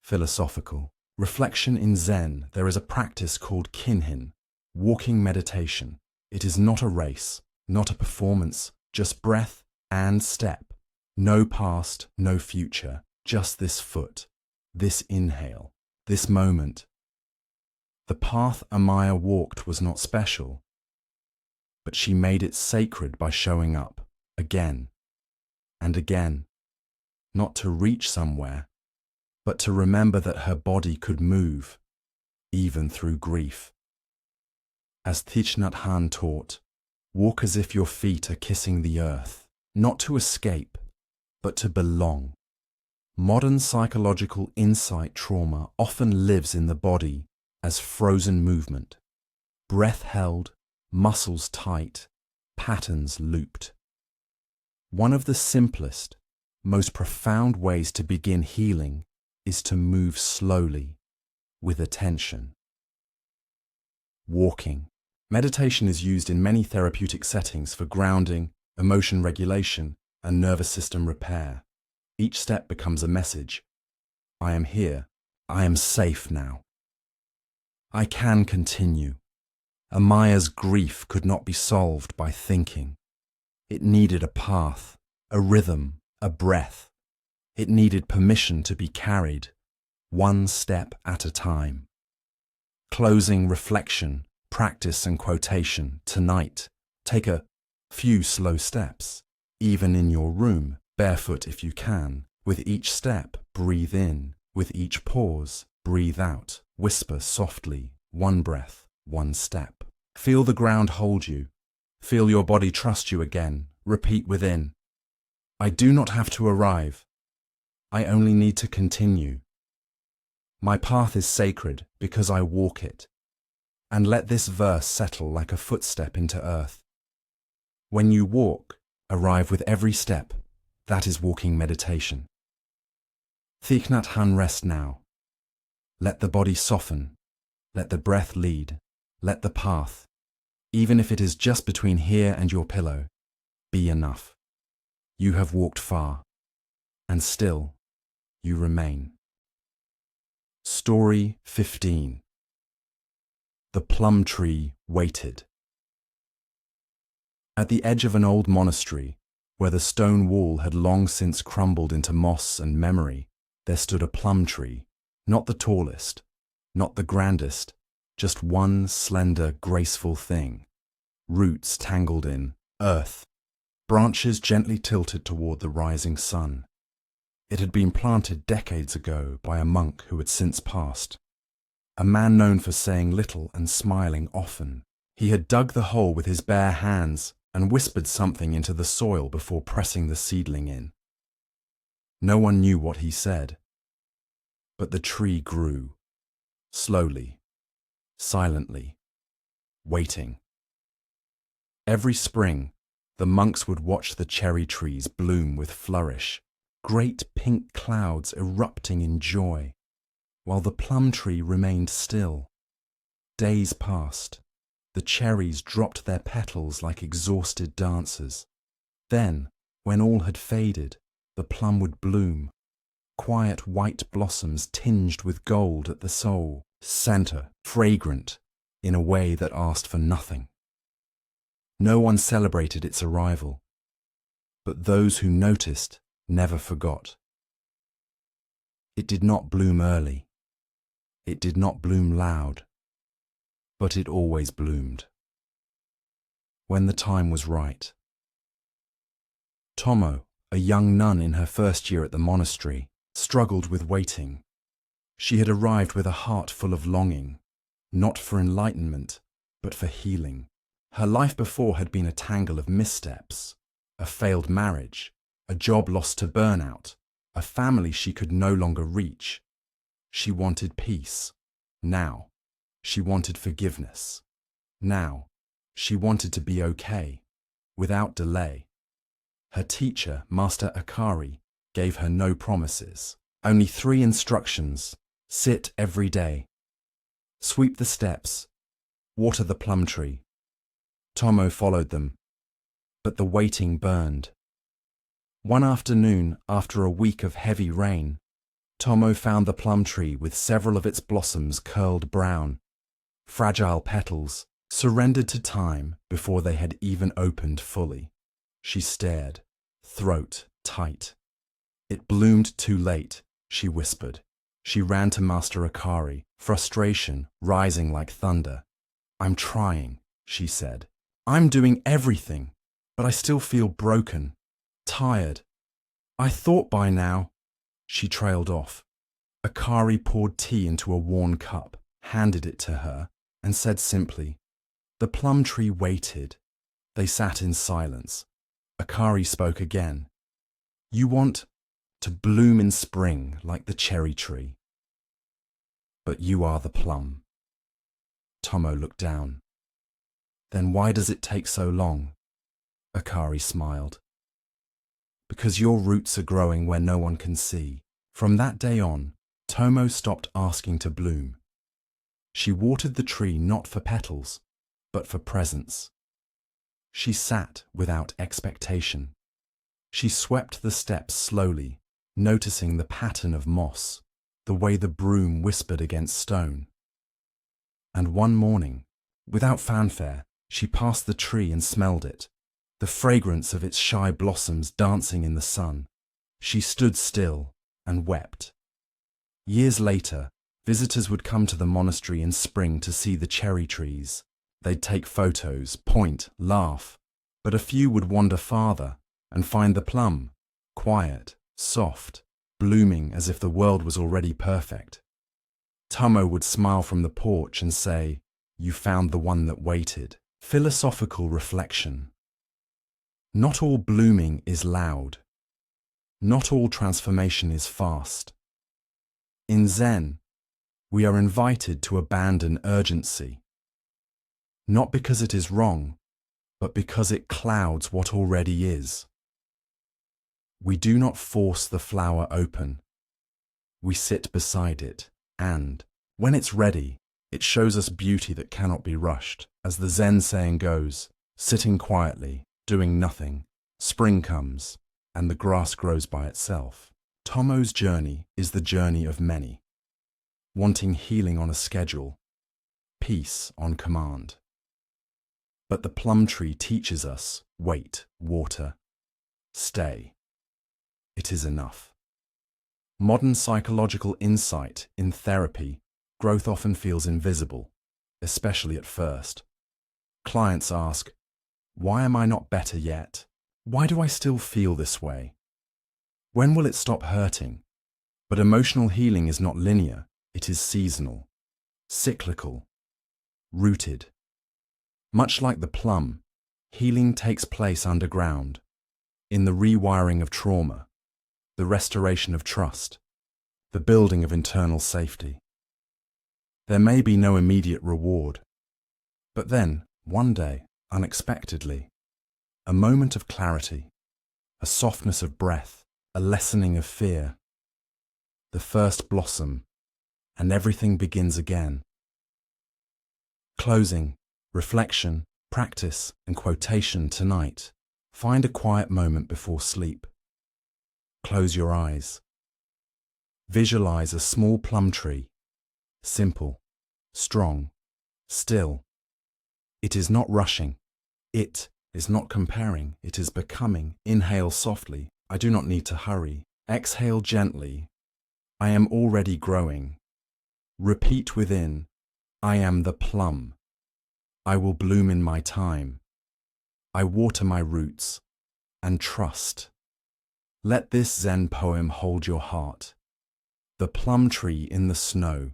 Philosophical. Reflection in Zen, there is a practice called kinhin, walking meditation. It is not a race, not a performance, just breath and step. No past, no future, just this foot, this inhale, this moment. The path Amaya walked was not special, but she made it sacred by showing up, again and again, not to reach somewhere, but to remember that her body could move, even through grief. As Thich Nhat Hanh taught, walk as if your feet are kissing the earth, not to escape, but to belong. Modern psychological insight trauma often lives in the body as frozen movement, breath held, muscles tight, patterns looped. One of the simplest, most profound ways to begin healing is to move slowly, with attention. Walking. Meditation is used in many therapeutic settings for grounding, emotion regulation, and nervous system repair. Each step becomes a message. I am here. I am safe now. I can continue. Amaya's grief could not be solved by thinking. It needed a path, a rhythm, a breath. It needed permission to be carried, one step at a time. Closing reflection, practice and quotation tonight. Take a few slow steps, even in your room, barefoot if you can. With each step, breathe in. With each pause, breathe out. Whisper softly, one breath, one step. Feel the ground hold you. Feel your body trust you again. Repeat within. I do not have to arrive. I only need to continue. My path is sacred because I walk it. And let this verse settle like a footstep into earth. When you walk, arrive with every step. That is walking meditation. Thich Nhat Hanh, rest now. Let the body soften. Let the breath lead. Let the path, even if it is just between here and your pillow, be enough. You have walked far, and still you remain. Story 15. The plum tree waited. At the edge of an old monastery, where the stone wall had long since crumbled into moss and memory, there stood a plum tree, not the tallest, not the grandest, just one slender, graceful thing. Roots tangled in earth, branches gently tilted toward the rising sun. It had been planted decades ago by a monk who had since passed. A man known for saying little and smiling often. He had dug the hole with his bare hands and whispered something into the soil before pressing the seedling in. No one knew what he said, but the tree grew, slowly, silently, waiting. Every spring, the monks would watch the cherry trees bloom with flourish, great pink clouds erupting in joy, while the plum tree remained still. Days passed. The cherries dropped their petals like exhausted dancers. Then, when all had faded, the plum would bloom, quiet white blossoms tinged with gold at the soul, center, fragrant, in a way that asked for nothing. No one celebrated its arrival, but those who noticed never forgot. It did not bloom early. It did not bloom loud, but it always bloomed. When the time was right. Tomo, a young nun in her first year at the monastery, struggled with waiting. She had arrived with a heart full of longing, not for enlightenment, but for healing. Her life before had been a tangle of missteps, a failed marriage, a job lost to burnout, a family she could no longer reach. She wanted peace. Now, she wanted forgiveness. Now, she wanted to be okay, without delay. Her teacher, Master Akari, gave her no promises, only 3 instructions: sit every day, sweep the steps, water the plum tree. Tomo followed them, but the waiting burned. One afternoon, after a week of heavy rain, Tomo found the plum tree with several of its blossoms curled brown, fragile petals, surrendered to time before they had even opened fully. She stared, throat tight. It bloomed too late, she whispered. She ran to Master Akari, frustration rising like thunder. I'm trying, she said. I'm doing everything, but I still feel broken, tired. I thought by now. She trailed off. Akari poured tea into a worn cup, handed it to her, and said simply, the plum tree waited. They sat in silence. Akari spoke again. You want to bloom in spring like the cherry tree. But you are the plum. Tomo looked down. Then why does it take so long? Akari smiled. Because your roots are growing where no one can see. From that day on, Tomo stopped asking to bloom. She watered the tree not for petals, but for presence. She sat without expectation. She swept the steps slowly, noticing the pattern of moss, the way the broom whispered against stone. And one morning, without fanfare, she passed the tree and smelled it, the fragrance of its shy blossoms dancing in the sun. She stood still and wept. Years later, visitors would come to the monastery in spring to see the cherry trees. They'd take photos, point, laugh, but a few would wander farther and find the plum, quiet, soft, blooming as if the world was already perfect. Tomo would smile from the porch and say, "You found the one that waited." Philosophical reflection. Not all blooming is loud. Not all transformation is fast. In Zen, we are invited to abandon urgency, not because it is wrong, but because it clouds what already is. We do not force the flower open. We sit beside it, and, when it's ready, it shows us beauty that cannot be rushed. As the Zen saying goes, sitting quietly, doing nothing, spring comes, and the grass grows by itself. Tomo's journey is the journey of many, wanting healing on a schedule, peace on command. But the plum tree teaches us, wait, water, stay. It is enough. Modern psychological insight in therapy, growth often feels invisible, especially at first. Clients ask, "Why am I not better yet? Why do I still feel this way? When will it stop hurting?" But emotional healing is not linear, it is seasonal, cyclical, rooted. Much like the plum, healing takes place underground, in the rewiring of trauma, the restoration of trust, the building of internal safety. There may be no immediate reward, but then, one day, unexpectedly, a moment of clarity, a softness of breath, a lessening of fear, the first blossom, and everything begins again. Closing, reflection, practice, and quotation tonight. Find a quiet moment before sleep. Close your eyes. Visualize a small plum tree, simple, strong, still. It is not rushing. It is not comparing. It is becoming. Inhale softly. I do not need to hurry. Exhale gently. I am already growing. Repeat within. I am the plum. I will bloom in my time. I water my roots and trust. Let this Zen poem hold your heart. The plum tree in the snow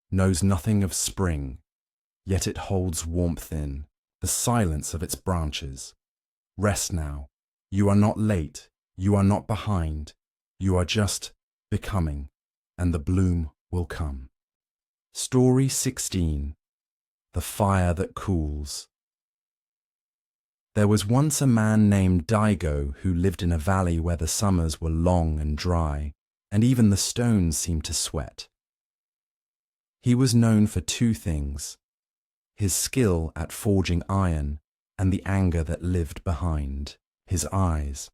knows nothing of spring, yet it holds warmth in the silence of its branches. Rest now. You are not late. You are not behind. You are just becoming, and the bloom will come. Story 16. The Fire That Cools. There was once a man named Daigo who lived in a valley where the summers were long and dry, and even the stones seemed to sweat. He was known for two things: his skill at forging iron and the anger that lived behind his eyes.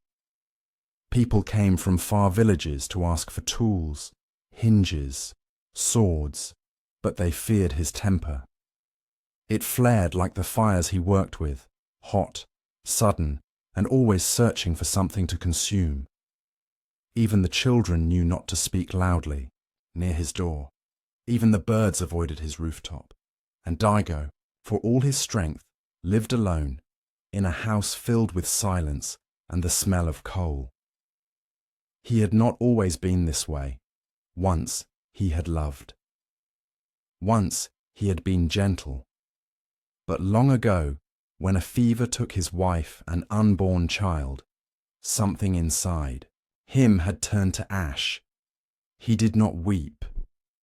People came from far villages to ask for tools, hinges, swords, but they feared his temper. It flared like the fires he worked with, hot, sudden, and always searching for something to consume. Even the children knew not to speak loudly near his door. Even the birds avoided his rooftop. And Daigo, for all his strength, lived alone in a house filled with silence and the smell of coal. He had not always been this way. Once he had loved. Once he had been gentle. But long ago, when a fever took his wife and unborn child, something inside him had turned to ash. He did not weep.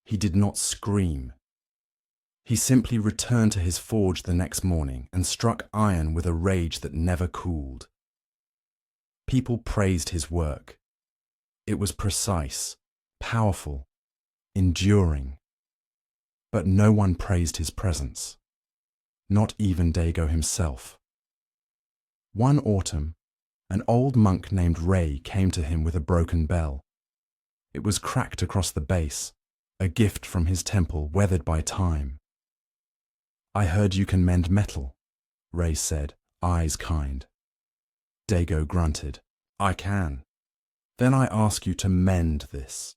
He did not scream. He simply returned to his forge the next morning and struck iron with a rage that never cooled. People praised his work. It was precise, powerful, enduring. But no one praised his presence, not even Dago himself. One autumn, an old monk named Ray came to him with a broken bell. It was cracked across the base, a gift from his temple weathered by time. "I heard you can mend metal," Ray said, eyes kind. Dago grunted. "I can. Then I ask you to mend this."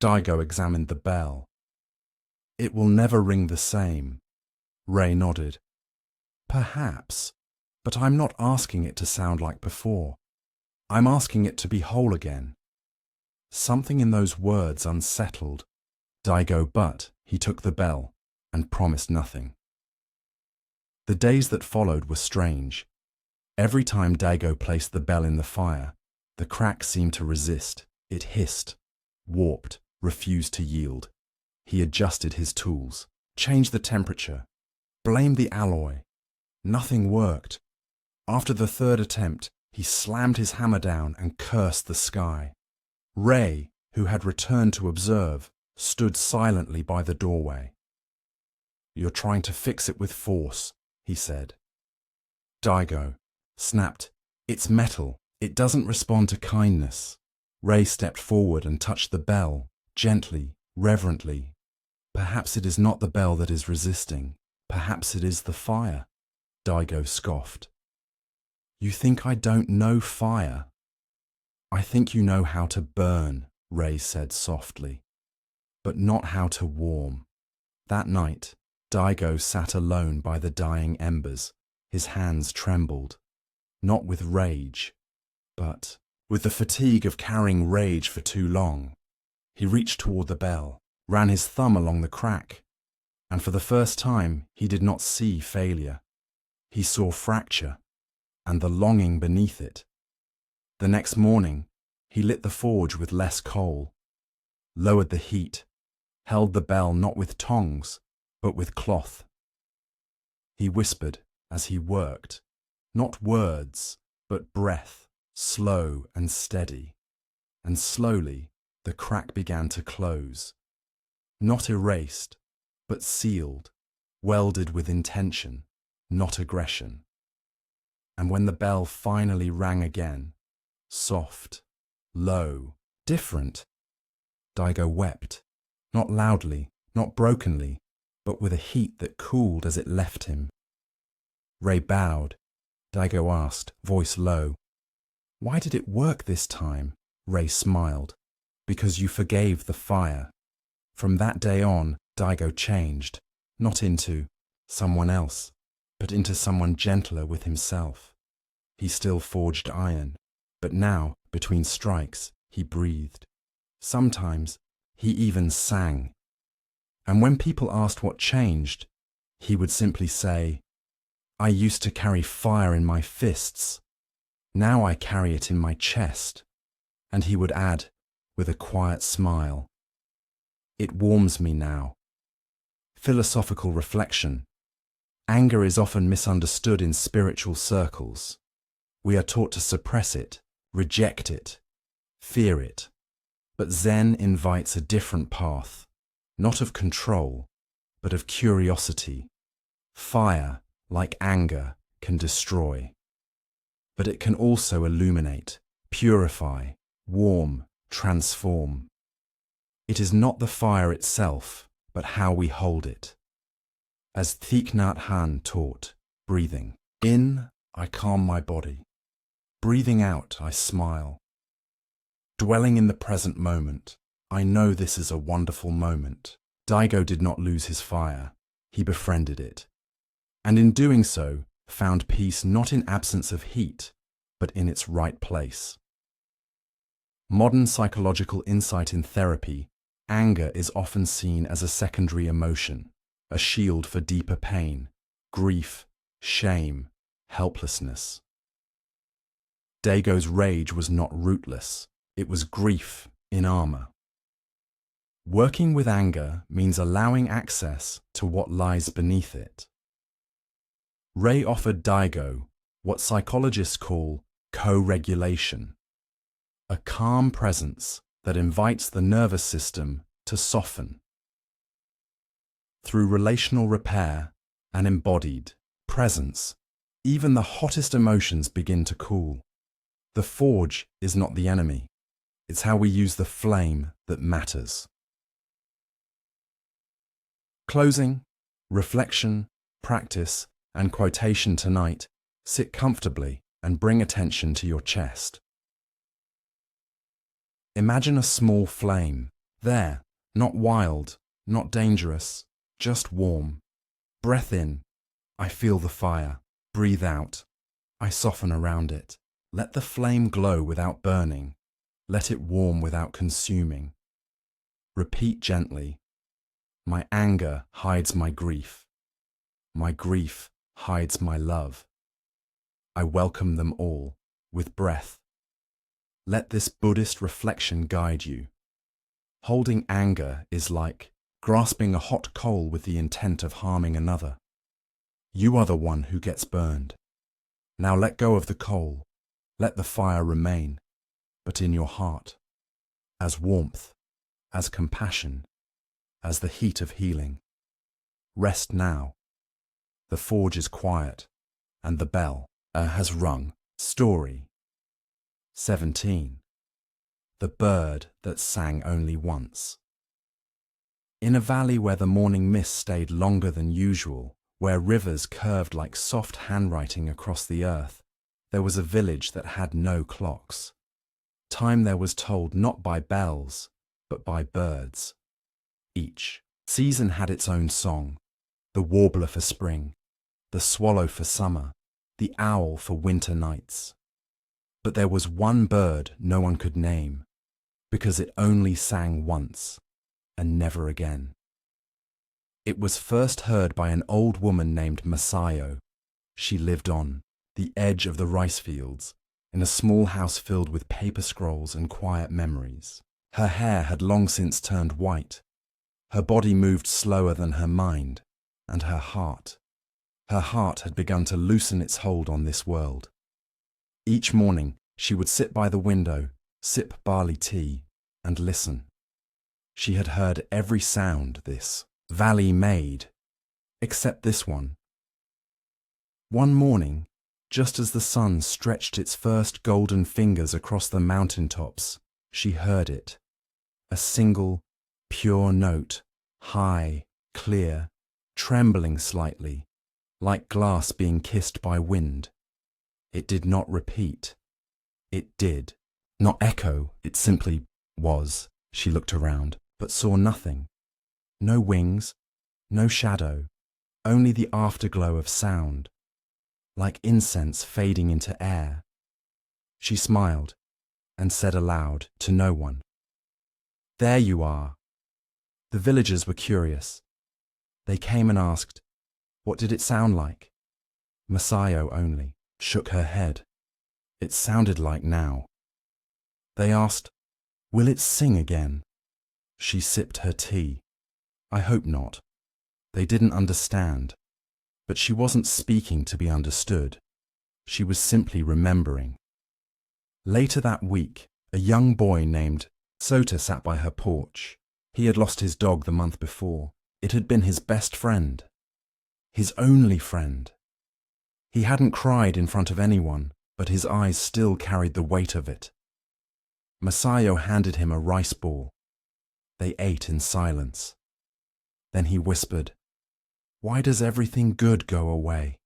Dago examined the bell. "It will never ring the same." Ray nodded. "Perhaps, but I'm not asking it to sound like before. I'm asking it to be whole again." Something in those words unsettled Dago, but he took the bell and promised nothing. The days that followed were strange. Every time Dago placed the bell in the fire, the crack seemed to resist. It hissed, warped, refused to yield. He adjusted his tools, changed the temperature, blamed the alloy. Nothing worked. After the third attempt, he slammed his hammer down and cursed the sky. Ray, who had returned to observe, stood silently by the doorway. "You're trying to fix it with force," he said. Dago snapped, "It's metal. It doesn't respond to kindness." Ray stepped forward and touched the bell, gently, reverently. "Perhaps it is not the bell that is resisting. Perhaps it is the fire." Dago scoffed. "You think I don't know fire?" "I think you know how to burn," Ray said softly, "but not how to warm." That night, Dago sat alone by the dying embers. His hands trembled, not with rage, but with the fatigue of carrying rage for too long. He reached toward the bell, ran his thumb along the crack, and for the first time he did not see failure. He saw fracture and the longing beneath it. The next morning, he lit the forge with less coal, lowered the heat, held the bell not with tongs, but with cloth. He whispered as he worked, not words, but breath, slow and steady. And slowly, the crack began to close. Not erased, but sealed, welded with intention, not aggression. And when the bell finally rang again, soft, low, different, Dago wept, not loudly, not brokenly, but with a heat that cooled as it left him. Ray bowed. Dago asked, voice low, "Why did it work this time?" Ray smiled. "Because you forgave the fire." From that day on, Dago changed, not into someone else, but into someone gentler with himself. He still forged iron, but now, between strikes, he breathed. Sometimes, he even sang. And when people asked what changed, he would simply say, "I used to carry fire in my fists. Now I carry it in my chest." And he would add, with a quiet smile, "It warms me now." Philosophical reflection. Anger is often misunderstood in spiritual circles. We are taught to suppress it, reject it, fear it. But Zen invites a different path, not of control, but of curiosity. Fire, like anger, can destroy. But it can also illuminate, purify, warm, transform. It is not the fire itself, but how we hold it. As Thich Nhat Hanh taught, breathing in, I calm my body. Breathing out, I smile. Dwelling in the present moment, I know this is a wonderful moment. Dago did not lose his fire. He befriended it. And in doing so, found peace not in absence of heat, but in its right place. Modern psychological insight in therapy, anger is often seen as a secondary emotion, a shield for deeper pain, grief, shame, helplessness. Dago's rage was not rootless. It was grief in armor. Working with anger means allowing access to what lies beneath it. Ray offered Dago what psychologists call co-regulation, a calm presence that invites the nervous system to soften. Through relational repair and embodied presence, even the hottest emotions begin to cool. The forge is not the enemy. It's how we use the flame that matters. Closing, reflection, practice, and quotation tonight. Sit comfortably and bring attention to your chest. Imagine a small flame, there, not wild, not dangerous, just warm. Breath in, I feel the fire. Breathe out, I soften around it. Let the flame glow without burning. Let it warm without consuming. Repeat gently, my anger hides my grief. My grief hides my love. I welcome them all, with breath. Let this Buddhist reflection guide you. Holding anger is like grasping a hot coal with the intent of harming another. You are the one who gets burned. Now let go of the coal. Let the fire remain, but in your heart, as warmth, as compassion, as the heat of healing. Rest now. The forge is quiet, and the bell has rung. Story 17. The bird that sang only once. In a valley where the morning mist stayed longer than usual, where rivers curved like soft handwriting across the earth, there was a village that had no clocks. Time there was told not by bells, but by birds. Each season had its own song, the warbler for spring, the swallow for summer, the owl for winter nights. But there was one bird no one could name, because it only sang once, and never again. It was first heard by an old woman named Mahāyāna. She lived on the edge of the rice fields, in a small house filled with paper scrolls and quiet memories. Her hair had long since turned white. Her body moved slower than her mind, and her heart had begun to loosen its hold on this world. Each morning, she would sit by the window, sip barley tea, and listen. She had heard every sound this valley made, except this one. One morning, just as the sun stretched its first golden fingers across the mountaintops, she heard it. A single, pure note, high, clear, trembling slightly, like glass being kissed by wind. It did not repeat. It did. Not echo, it simply was. She looked around, but saw nothing. No wings, no shadow, only the afterglow of sound, like incense fading into air. She smiled and said aloud to no one, "There you are." The villagers were curious. They came and asked, "What did it sound like?" Mahāyāna only shook her head. It sounded like now. They asked, "Will it sing again?" She sipped her tea. "I hope not." They didn't understand, but she wasn't speaking to be understood. She was simply remembering. Later that week, a young boy named Sota sat by her porch. He had lost his dog the month before. It had been his best friend, his only friend. He hadn't cried in front of anyone, but his eyes still carried the weight of it. Mahāyāna handed him a rice ball. They ate in silence. Then he whispered, "Why does everything good go away?"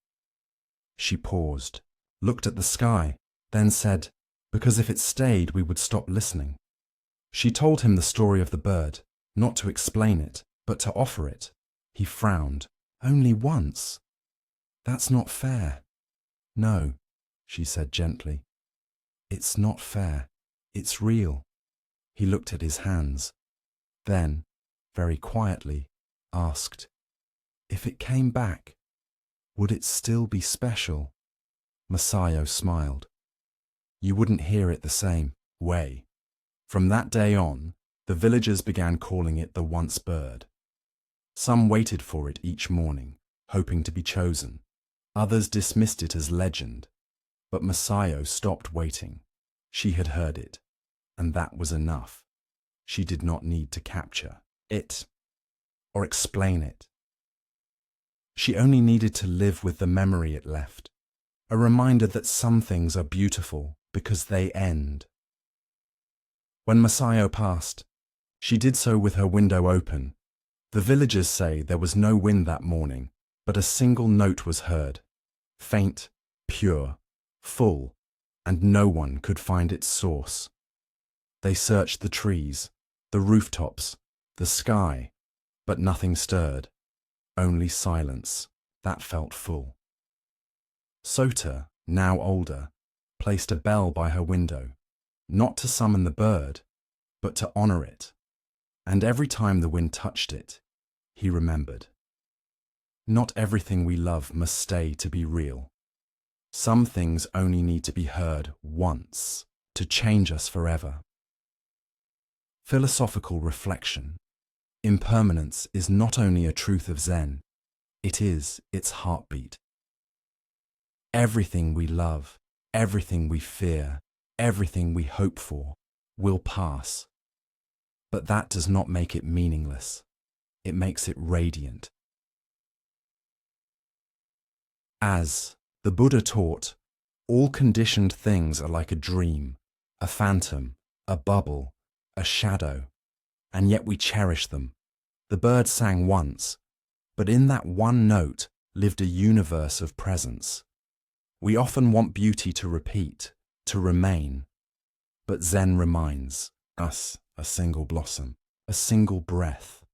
She paused, looked at the sky, then said, "Because if it stayed, we would stop listening." She told him the story of the bird, not to explain it, but to offer it. He frowned. "Only once? That's not fair." "No," she said gently. "It's not fair. It's real." He looked at his hands. Then, very quietly, asked, "If it came back, would it still be special?" Mahāyāna smiled. "You wouldn't hear it the same way." From that day on, the villagers began calling it the once bird. Some waited for it each morning, hoping to be chosen. Others dismissed it as legend. But Mahāyāna stopped waiting. She had heard it, and that was enough. She did not need to capture. it, or explain it. She only needed to live with the memory it left, a reminder that some things are beautiful because they end. When Mahāyāna passed, she did so with her window open. The villagers say there was no wind that morning, but a single note was heard, faint, pure, full, and no one could find its source. They searched the trees, the rooftops, the sky, but nothing stirred, only silence that felt full. Sota, now older, placed a bell by her window, not to summon the bird, but to honor it, and every time the wind touched it, he remembered. Not everything we love must stay to be real. Some things only need to be heard once to change us forever. Philosophical reflection. Impermanence is not only a truth of Zen, it is its heartbeat. Everything we love, everything we fear, everything we hope for will pass. But that does not make it meaningless. It makes it radiant. As the Buddha taught, all conditioned things are like a dream, a phantom, a bubble, a shadow, and yet we cherish them. The bird sang once, but in that one note lived a universe of presence. We often want beauty to repeat, to remain, but Zen reminds us a single blossom, a single breath,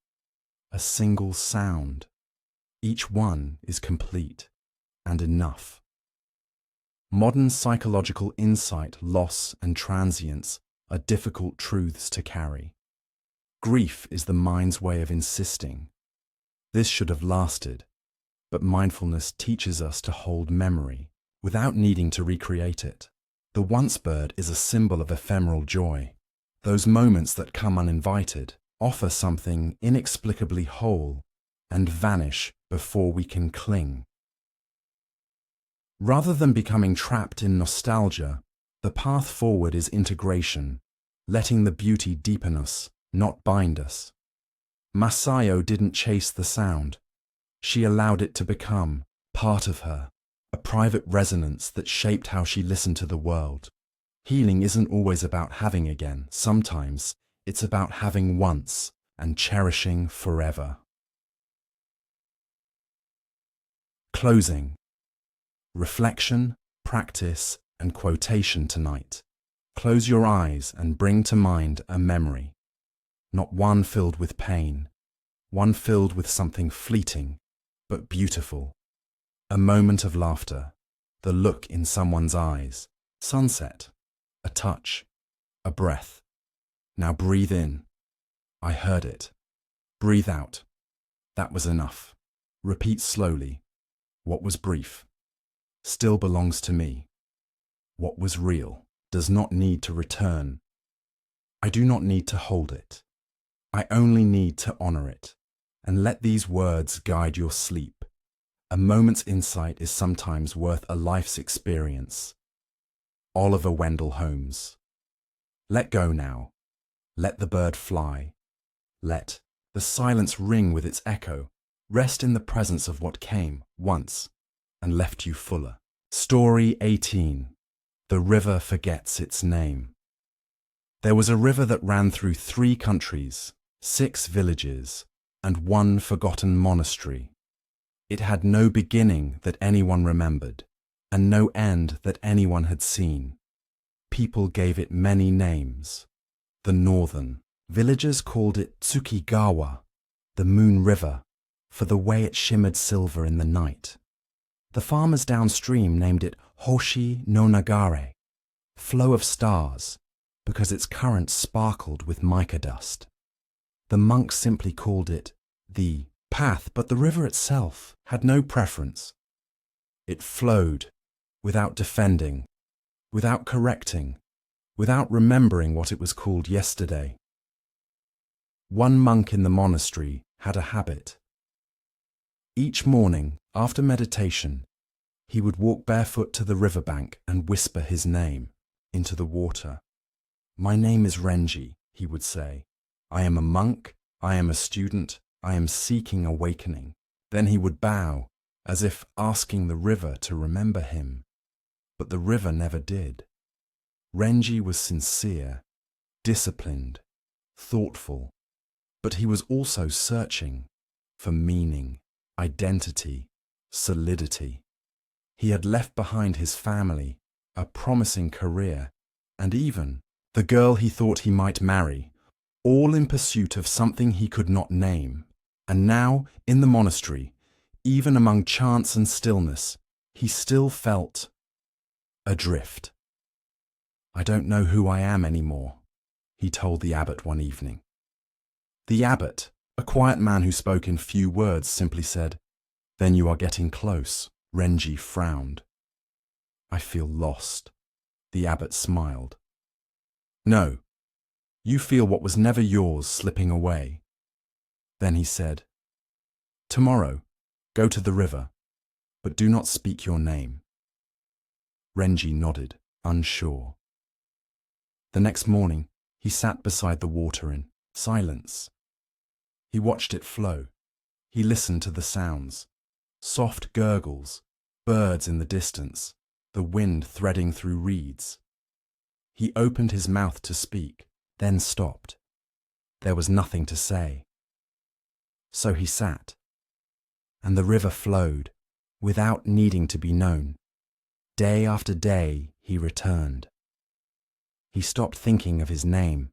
a single sound. Each one is complete and enough. Modern psychological insight, loss, and transience are difficult truths to carry. Grief is the mind's way of insisting. This should have lasted, but mindfulness teaches us to hold memory without needing to recreate it. The once bird is a symbol of ephemeral joy. Those moments that come uninvited offer something inexplicably whole and vanish before we can cling. Rather than becoming trapped in nostalgia, the path forward is integration, letting the beauty deepen us, not bind us. Mahāyāna didn't chase the sound. She allowed it to become part of her, a private resonance that shaped how she listened to the world. Healing isn't always about having again. Sometimes it's about having once and cherishing forever. Closing. Reflection, practice, and quotation tonight. Close your eyes and bring to mind a memory. Not one filled with pain, one filled with something fleeting, but beautiful. A moment of laughter, the look in someone's eyes, sunset, a touch, a breath. Now breathe in. I heard it. Breathe out. That was enough. Repeat slowly. What was brief still belongs to me. What was real does not need to return. I do not need to hold it. I only need to honor it, and let these words guide your sleep. A moment's insight is sometimes worth a life's experience. Oliver Wendell Holmes. Let go now. Let the bird fly. Let the silence ring with its echo. Rest in the presence of what came once and left you fuller. Story 18. The river forgets its name. There was a river that ran through 3 countries, 6 villages, and 1 forgotten monastery. It had no beginning that anyone remembered, and no end that anyone had seen. People gave it many names. The northern villagers called it Tsukigawa, the moon river, for the way it shimmered silver in the night. The farmers downstream named it Hoshi no Nagare, flow of stars, because its current sparkled with mica dust. The monks simply called it the path, but the river itself had no preference. It flowed without defending, without correcting, without remembering what it was called yesterday. One monk in the monastery had a habit. Each morning, after meditation, he would walk barefoot to the riverbank and whisper his name into the water. "My name is Renji," he would say. "I am a monk, I am a student, I am seeking awakening. Then he would bow, as if asking the river to remember him. But the river never did. Renji was sincere, disciplined, thoughtful, but he was also searching for meaning, identity, solidity. He had left behind his family, a promising career, and even the girl he thought he might marry, all in pursuit of something he could not name. And now, in the monastery, even among chants and stillness, he still felt adrift. I don't know who I am anymore, he told the abbot one evening. The abbot, a quiet man who spoke in few words, simply said, "Then you are getting close." Renji frowned. "I feel lost." The abbot smiled. "No, you feel what was never yours slipping away." Then he said, "Tomorrow, go to the river, but do not speak your name." Renji nodded, unsure. The next morning, he sat beside the water in silence. He watched it flow. He listened to the sounds, soft gurgles, birds in the distance, the wind threading through reeds. He opened his mouth to speak, then stopped. There was nothing to say. So he sat, and the river flowed, without needing to be known. Day after day he returned. He stopped thinking of his name,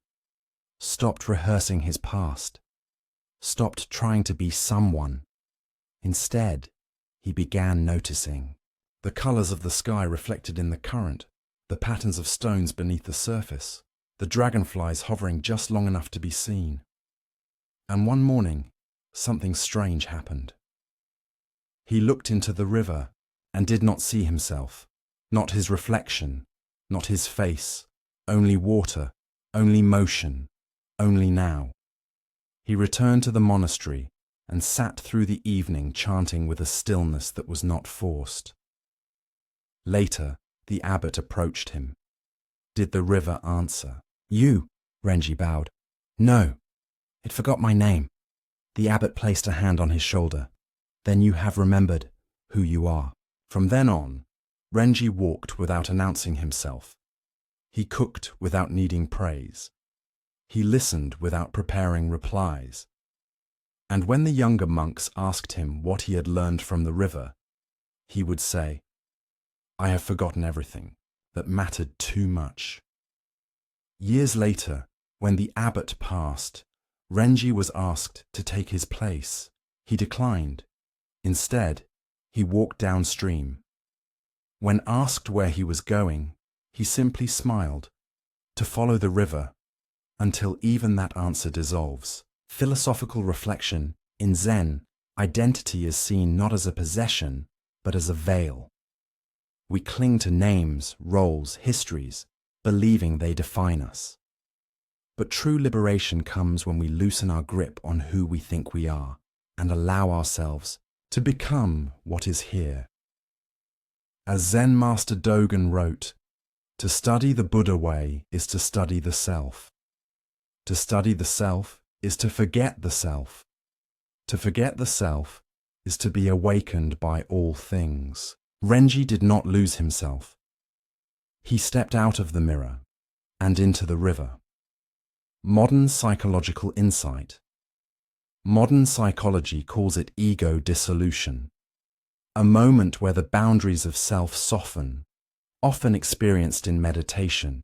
stopped rehearsing his past, stopped trying to be someone. Instead, he began noticing the colors of the sky reflected in the current, the patterns of stones beneath the surface, the dragonflies hovering just long enough to be seen. And one morning, something strange happened. He looked into the river and did not see himself, not his reflection, not his face, only water, only motion, only now. He returned to the monastery and sat through the evening chanting with a stillness that was not forced. Later, the abbot approached him. Did the river answer? "You," Renji bowed. "No, it forgot my name." The abbot placed a hand on his shoulder. "Then you have remembered who you are." From then on, Renji walked without announcing himself. He cooked without needing praise. He listened without preparing replies. And when the younger monks asked him what he had learned from the river, he would say, "I have forgotten everything that mattered too much." Years later, when the abbot passed, Renji was asked to take his place. He declined. Instead, he walked downstream. When asked where he was going, he simply smiled, to follow the river, until even that answer dissolves. Philosophical reflection: in Zen, identity is seen not as a possession, but as a veil. We cling to names, roles, histories, believing they define us. But true liberation comes when we loosen our grip on who we think we are and allow ourselves to become what is here. As Zen Master Dogen wrote, "To study the Buddha way is to study the self. To study the self is to forget the self. To forget the self is to be awakened by all things." Renji did not lose himself. He stepped out of the mirror and into the river. Modern psychological insight. Modern psychology calls it ego dissolution, a moment where the boundaries of self soften, often experienced in meditation,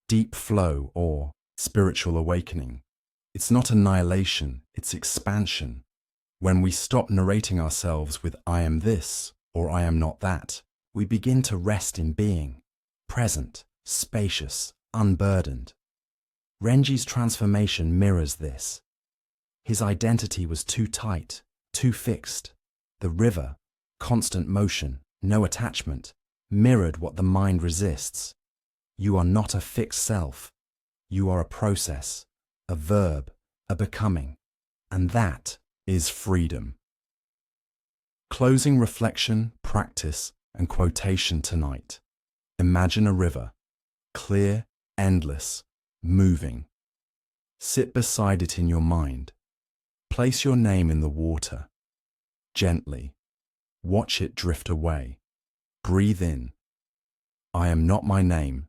deep flow, or spiritual awakening. It's not annihilation, it's expansion. When we stop narrating ourselves with "I am this" or "I am not that," we begin to rest in being, present, spacious, unburdened. Renji's transformation mirrors this. His identity was too tight, too fixed. The river, constant motion, no attachment, mirrored what the mind resists. You are not a fixed self. You are a process, a verb, a becoming. And that is freedom. Closing reflection, practice, and quotation tonight. Imagine a river, clear, endless, moving. Sit beside it in your mind. Place your name in the water. Gently. Watch it drift away. Breathe in. I am not my name.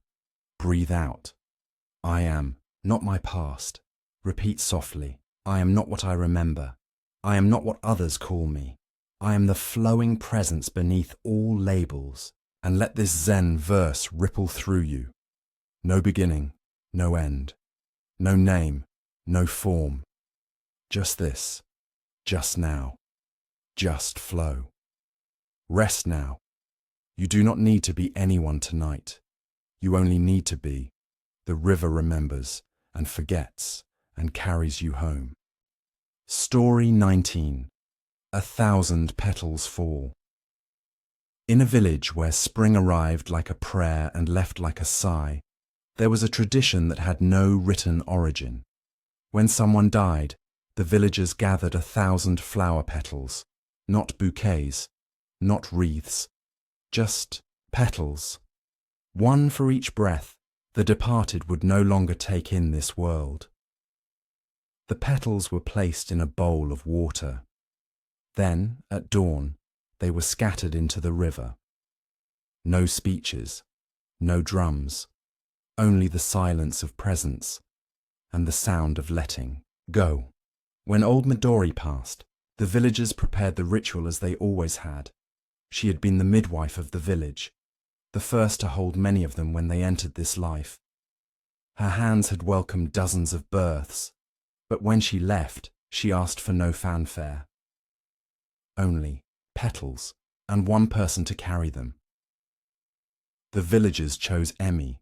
Breathe out. I am not my past. Repeat softly. I am not what I remember. I am not what others call me. I am the flowing presence beneath all labels. And let this Zen verse ripple through you. No beginning, no end. No name, no form. Just this. Just now. Just flow. Rest now. You do not need to be anyone tonight. You only need to be. The river remembers and forgets and carries you home. Story 19. 1,000 petals fall. In a village where spring arrived like a prayer and left like a sigh, there was a tradition that had no written origin. When someone died, the villagers gathered 1,000 flower petals, not bouquets, not wreaths, just petals. One for each breath the departed would no longer take in this world. The petals were placed in a bowl of water. Then, at dawn, they were scattered into the river. No speeches, no drums, only the silence of presence and the sound of letting go. When old Midori passed, the villagers prepared the ritual as they always had. She had been the midwife of the village, the first to hold many of them when they entered this life. Her hands had welcomed dozens of births, but when she left, she asked for no fanfare. Only petals, and one person to carry them. The villagers chose Emi,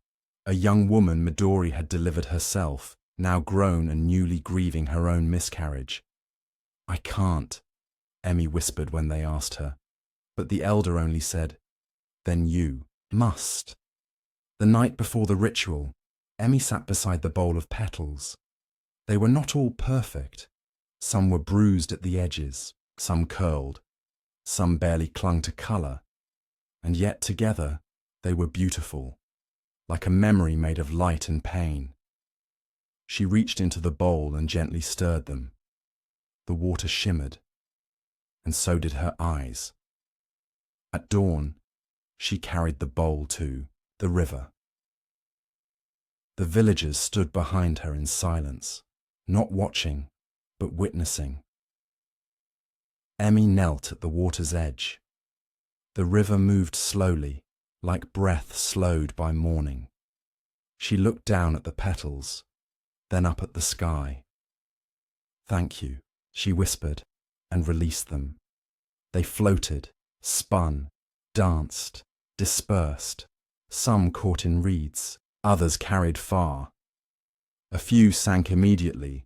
a young woman Midori had delivered herself, now grown and newly grieving her own miscarriage. I can't, Emi whispered when they asked her, but the elder only said, then you must. The night before the ritual, Emi sat beside the bowl of petals. They were not all perfect. Some were bruised at the edges, some curled, some barely clung to colour, and yet together they were beautiful, like a memory made of light and pain. She reached into the bowl and gently stirred them. The water shimmered, and so did her eyes. At dawn, she carried the bowl to the river. The villagers stood behind her in silence, not watching, but witnessing. Emi knelt at the water's edge. The river moved slowly, like breath slowed by morning. She looked down at the petals, then up at the sky. Thank you, she whispered, and released them. They floated, spun, danced, dispersed. Some caught in reeds, others carried far. A few sank immediately,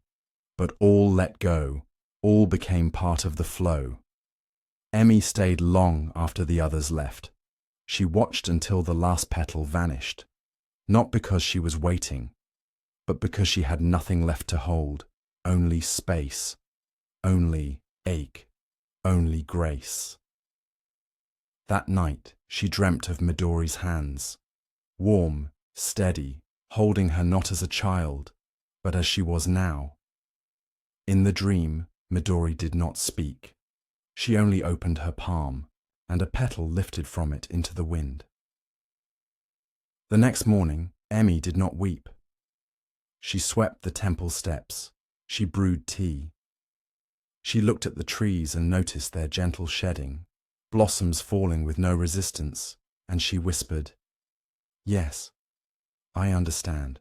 but all let go. All became part of the flow. Emi stayed long after the others left. She watched until the last petal vanished, not because she was waiting, but because she had nothing left to hold, only space, only ache, only grace. That night she dreamt of Midori's hands, warm, steady, holding her not as a child, but as she was now. In the dream, Midori did not speak. She only opened her palm, and a petal lifted from it into the wind. The next morning, Emi did not weep. She swept the temple steps. She brewed tea. She looked at the trees and noticed their gentle shedding, blossoms falling with no resistance, and she whispered, "Yes, I understand."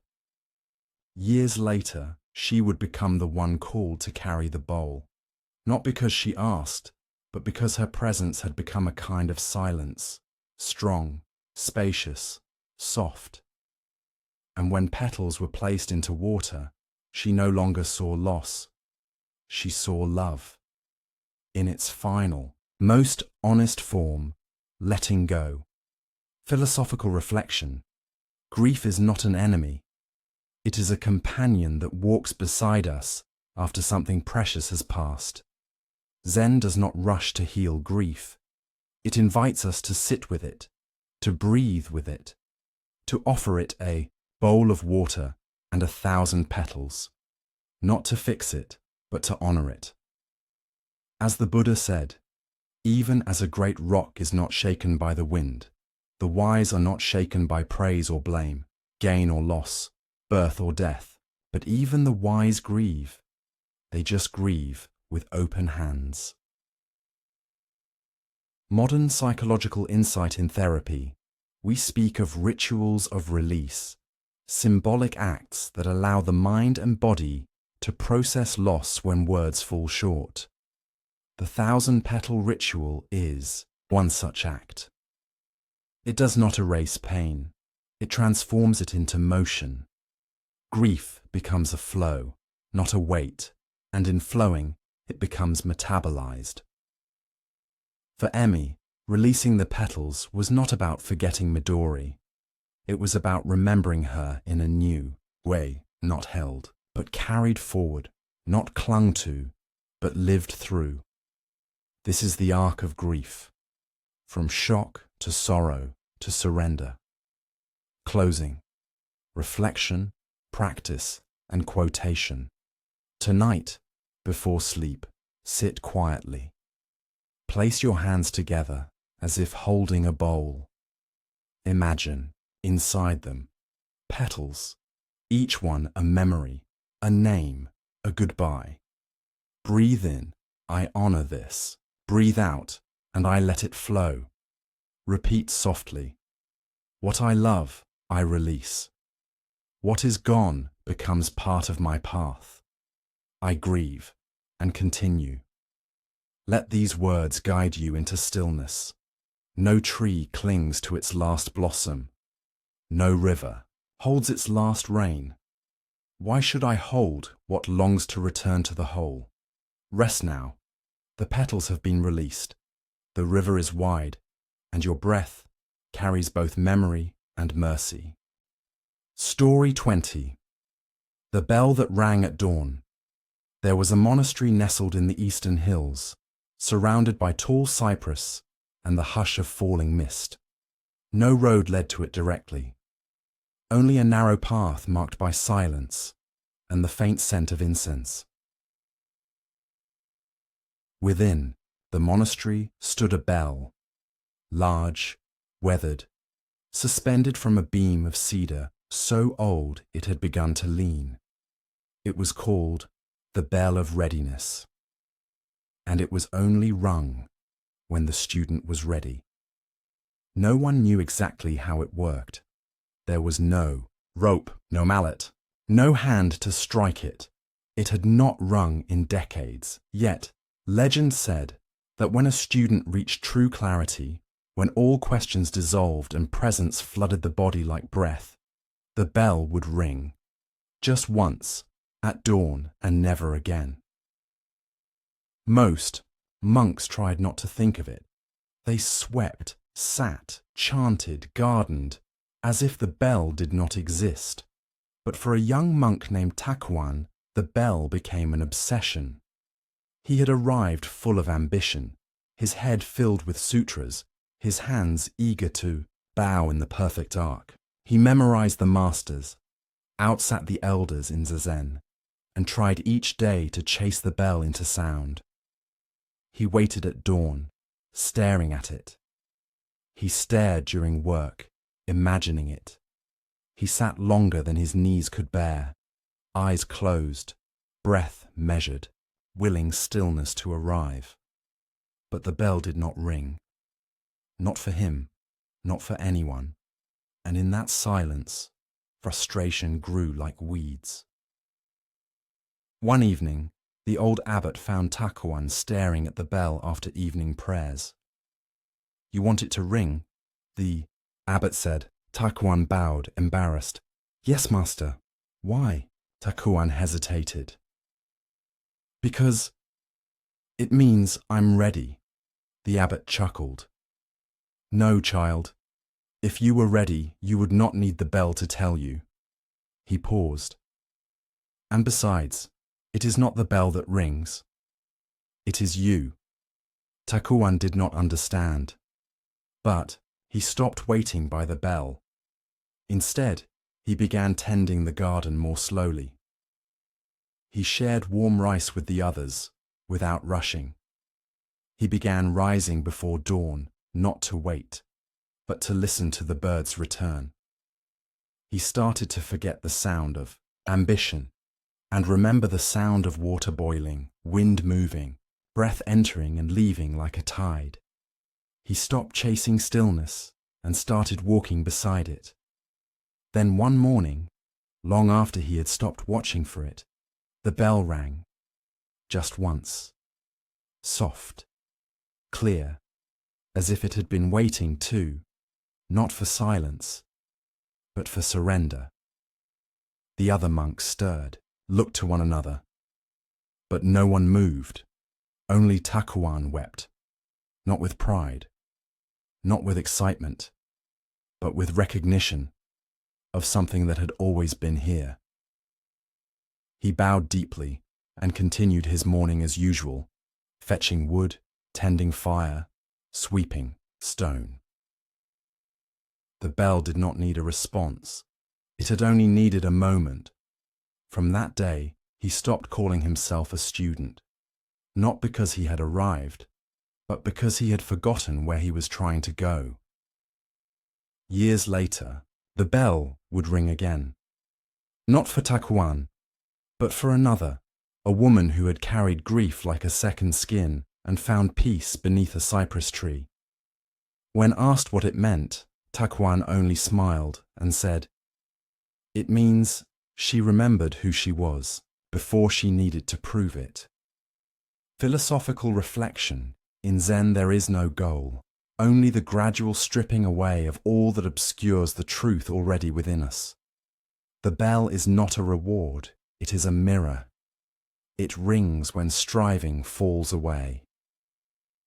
Years later, she would become the one called to carry the bowl, not because she asked, but because her presence had become a kind of silence, strong, spacious, soft. And when petals were placed into water, she no longer saw loss. She saw love. In its final, most honest form, letting go. Philosophical reflection. Grief is not an enemy. It is a companion that walks beside us after something precious has passed. Zen does not rush to heal grief. It invites us to sit with it, to breathe with it, to offer it a bowl of water and 1,000 petals, not to fix it, but to honor it. As the Buddha said, even as a great rock is not shaken by the wind, the wise are not shaken by praise or blame, gain or loss, birth or death, but even the wise grieve. They just grieve with open hands. Modern psychological insight in therapy, we speak of rituals of release, symbolic acts that allow the mind and body to process loss when words fall short. The 1,000-petal ritual is one such act. It does not erase pain. It transforms it into motion. Grief becomes a flow, not a weight, and in flowing, it becomes metabolized. For Emmy, releasing the petals was not about forgetting Midori. It was about remembering her in a new way, not held, but carried forward, not clung to, but lived through. This is the arc of grief, from shock to sorrow to surrender. Closing, reflection, practice, and quotation. Tonight, before sleep, sit quietly. Place your hands together as if holding a bowl. Imagine, inside them, petals, each one a memory, a name, a goodbye. Breathe in, I honor this. Breathe out, and I let it flow. Repeat softly. What I love, I release. What is gone becomes part of my path. I grieve and continue. Let these words guide you into stillness. No tree clings to its last blossom. No river holds its last rain. Why should I hold what longs to return to the whole? Rest now. The petals have been released. The river is wide, and your breath carries both memory and mercy. Story 20. The bell that rang at dawn. There was a monastery nestled in the eastern hills, surrounded by tall cypress and the hush of falling mist. No road led to it directly. Only a narrow path marked by silence and the faint scent of incense. Within the monastery stood a bell, large, weathered, suspended from a beam of cedar so old it had begun to lean. It was called the Bell of Readiness, and it was only rung when the student was ready. No one knew exactly how it worked. There was no rope, no mallet, no hand to strike it. It had not rung in decades, yet legend said that when a student reached true clarity, when all questions dissolved and presence flooded the body like breath, the bell would ring, just once, at dawn and never again. Most monks tried not to think of it. They swept, sat, chanted, gardened, as if the bell did not exist. But for a young monk named Takuan, the bell became an obsession. He had arrived full of ambition, his head filled with sutras, his hands eager to bow in the perfect arc. He memorized the masters, outsat the elders in zazen, and tried each day to chase the bell into sound. He waited at dawn, staring at it. He stared during work, imagining it. He sat longer than his knees could bear, eyes closed, breath measured, willing stillness to arrive. But the bell did not ring. Not for him, not for anyone. And in that silence, frustration grew like weeds. One evening, the old abbot found Takuan staring at the bell after evening prayers. "You want it to ring?" the abbot said. Takuan bowed, embarrassed. "Yes, master." "Why?" Takuan hesitated. "Because it means I'm ready." The abbot chuckled. "No, child. If you were ready, you would not need the bell to tell you." He paused. "And besides, it is not the bell that rings. It is you." Takuan did not understand, but he stopped waiting by the bell. Instead, he began tending the garden more slowly. He shared warm rice with the others, without rushing. He began rising before dawn, not to wait, but to listen to the birds return. He started to forget the sound of ambition and remember the sound of water boiling, wind moving, breath entering and leaving like a tide. He stopped chasing stillness and started walking beside it. Then one morning, long after he had stopped watching for it, the bell rang, just once, soft, clear, as if it had been waiting too, not for silence, but for surrender. The other monks stirred, looked to one another, but no one moved. Only Takuan wept, not with pride, not with excitement, but with recognition of something that had always been here. He bowed deeply and continued his morning as usual, fetching wood, tending fire, sweeping stone. The bell did not need a response. It had only needed a moment. From that day, he stopped calling himself a student, not because he had arrived, but because he had forgotten where he was trying to go. Years later, the bell would ring again. Not for Takuan, but for another, a woman who had carried grief like a second skin and found peace beneath a cypress tree. When asked what it meant, Takuan only smiled and said, "It means she remembered who she was before she needed to prove it." Philosophical reflection. In Zen there is no goal, only the gradual stripping away of all that obscures the truth already within us. The bell is not a reward, it is a mirror. It rings when striving falls away.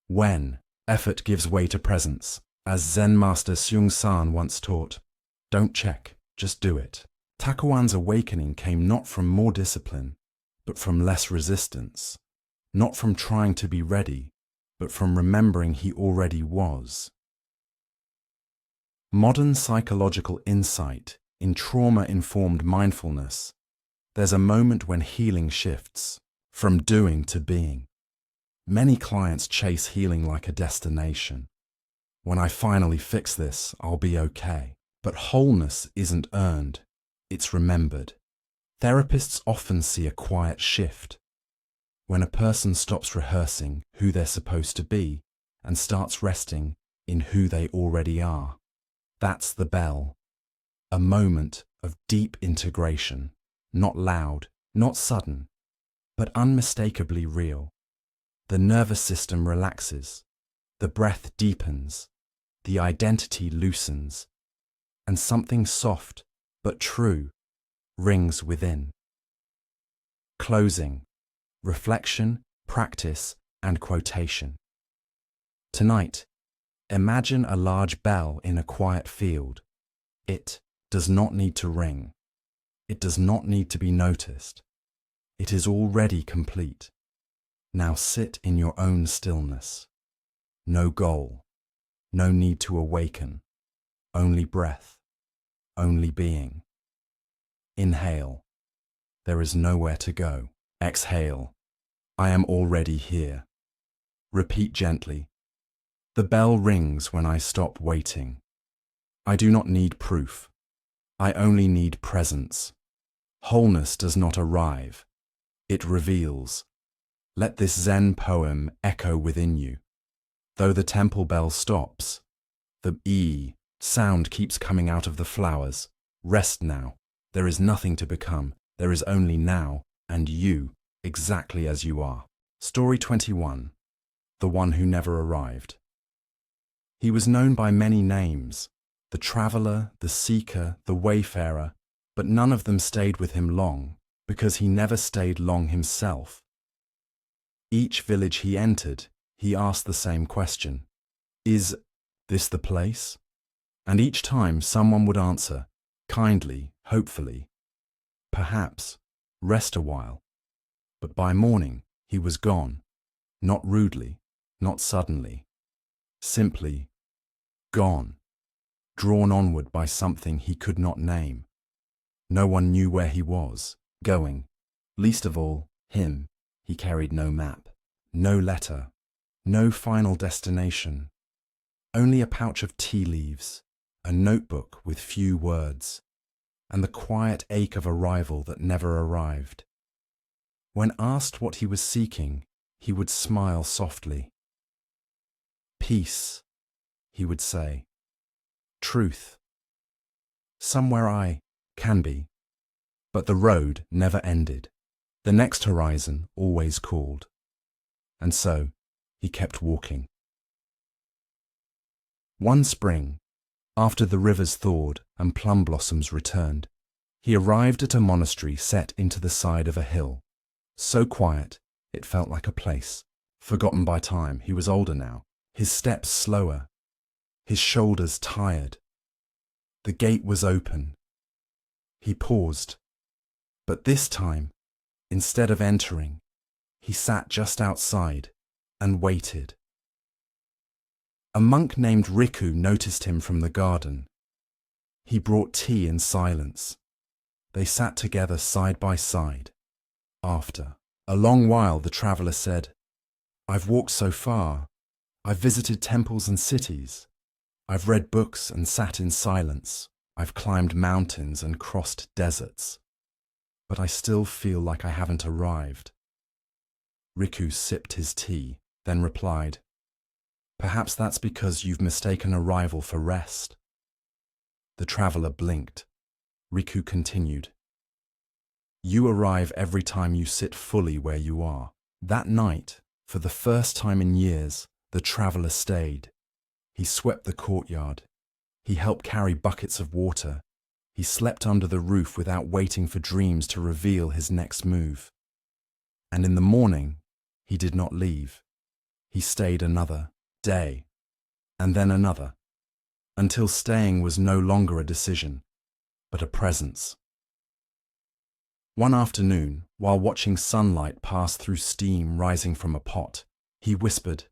When effort gives way to presence, as Zen master Seung San once taught, don't check, just do it. Takuan's awakening came not from more discipline, but from less resistance, not from trying to be ready, but from remembering he already was. Modern psychological insight in trauma-informed mindfulness. There's a moment when healing shifts from doing to being. Many clients chase healing like a destination. When I finally fix this, I'll be okay. But wholeness isn't earned, it's remembered. Therapists often see a quiet shift. When a person stops rehearsing who they're supposed to be and starts resting in who they already are. That's the bell. A moment of deep integration, not loud, not sudden, but unmistakably real. The nervous system relaxes, the breath deepens, the identity loosens, and something soft but true rings within. Closing. Reflection, practice, and quotation. Tonight, imagine a large bell in a quiet field. It does not need to ring. It does not need to be noticed. It is already complete. Now sit in your own stillness. No goal, no need to awaken, only breath, only being. Inhale. There is nowhere to go. Exhale. I am already here. Repeat gently. The bell rings when I stop waiting. I do not need proof. I only need presence. Wholeness does not arrive. It reveals. Let this Zen poem echo within you. Though the temple bell stops, the E sound keeps coming out of the flowers. Rest now. There is nothing to become. There is only now and you, exactly as you are. Story 21. The one who never arrived. He was known by many names, the traveller, the seeker, the wayfarer, but none of them stayed with him long, because he never stayed long himself. Each village he entered, he asked the same question. Is this the place? And each time someone would answer, kindly, hopefully, perhaps, rest a while. But by morning, he was gone, not rudely, not suddenly, simply gone, drawn onward by something he could not name. No one knew where he was, going. Least of all, him. He carried no map, no letter, No final destination. Only a pouch of tea leaves, a notebook with few words, and the quiet ache of arrival that never arrived. When asked what he was seeking, he would smile softly. Peace, he would say. Truth. Somewhere I can be. But the road never ended. The next horizon always called. And so he kept walking. One spring, after the rivers thawed and plum blossoms returned, he arrived at a monastery set into the side of a hill. So quiet, it felt like a place. Forgotten by time, he was older now, his steps slower, his shoulders tired. The gate was open. He paused, but this time, instead of entering, he sat just outside and waited. A monk named Riku noticed him from the garden. He brought tea in silence. They sat together side by side. After a long while, the traveller said, "I've walked so far. I've visited temples and cities. I've read books and sat in silence. I've climbed mountains and crossed deserts. But I still feel like I haven't arrived." Riku sipped his tea, then replied, "Perhaps that's because you've mistaken arrival for rest." The traveller blinked. Riku continued, "You arrive every time you sit fully where you are." That night, for the first time in years, the traveller stayed. He swept the courtyard. He helped carry buckets of water. He slept under the roof without waiting for dreams to reveal his next move. And in the morning, he did not leave. He stayed another day, and then another, until staying was no longer a decision, but a presence. One afternoon, while watching sunlight pass through steam rising from a pot, he whispered,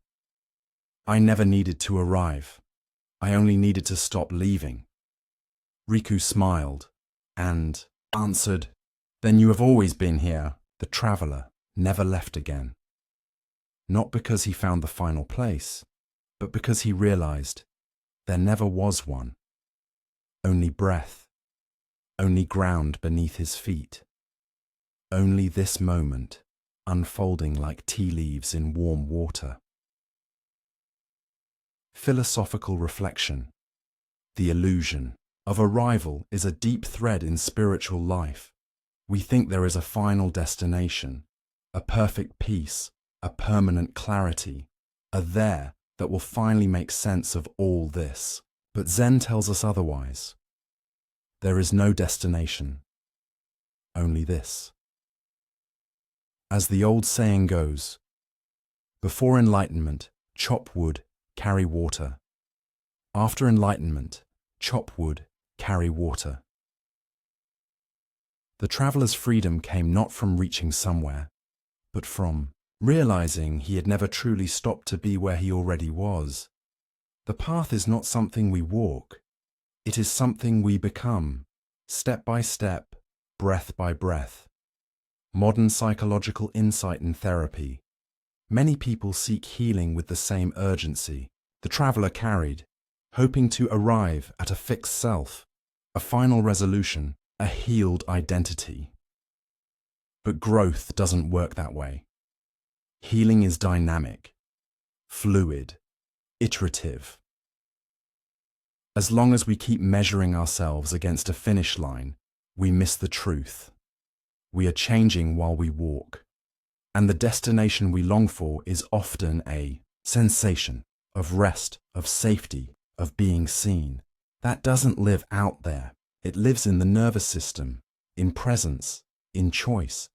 "I never needed to arrive. I only needed to stop leaving." Riku smiled and answered, "Then you have always been here." The traveller never left again. Not because he found the final place, but because he realized there never was one. Only breath, only ground beneath his feet, only this moment unfolding like tea leaves in warm water. Philosophical reflection. The illusion of arrival is a deep thread in spiritual life. We think there is a final destination, a perfect peace, a permanent clarity, a there that will finally make sense of all this. But Zen tells us otherwise. There is no destination, only this. As the old saying goes, before enlightenment, chop wood, carry water. After enlightenment, chop wood, carry water. The traveller's freedom came not from reaching somewhere, but from realizing he had never truly stopped to be where he already was. The path is not something we walk. It is something we become, step by step, breath by breath. Modern psychological insight and therapy. Many people seek healing with the same urgency the traveller carried, hoping to arrive at a fixed self, a final resolution, a healed identity. But growth doesn't work that way. Healing is dynamic, fluid, iterative. As long as we keep measuring ourselves against a finish line, we miss the truth. We are changing while we walk, and the destination we long for is often a sensation of rest, of safety, of being seen. That doesn't live out there. It lives in the nervous system, in presence, in choice.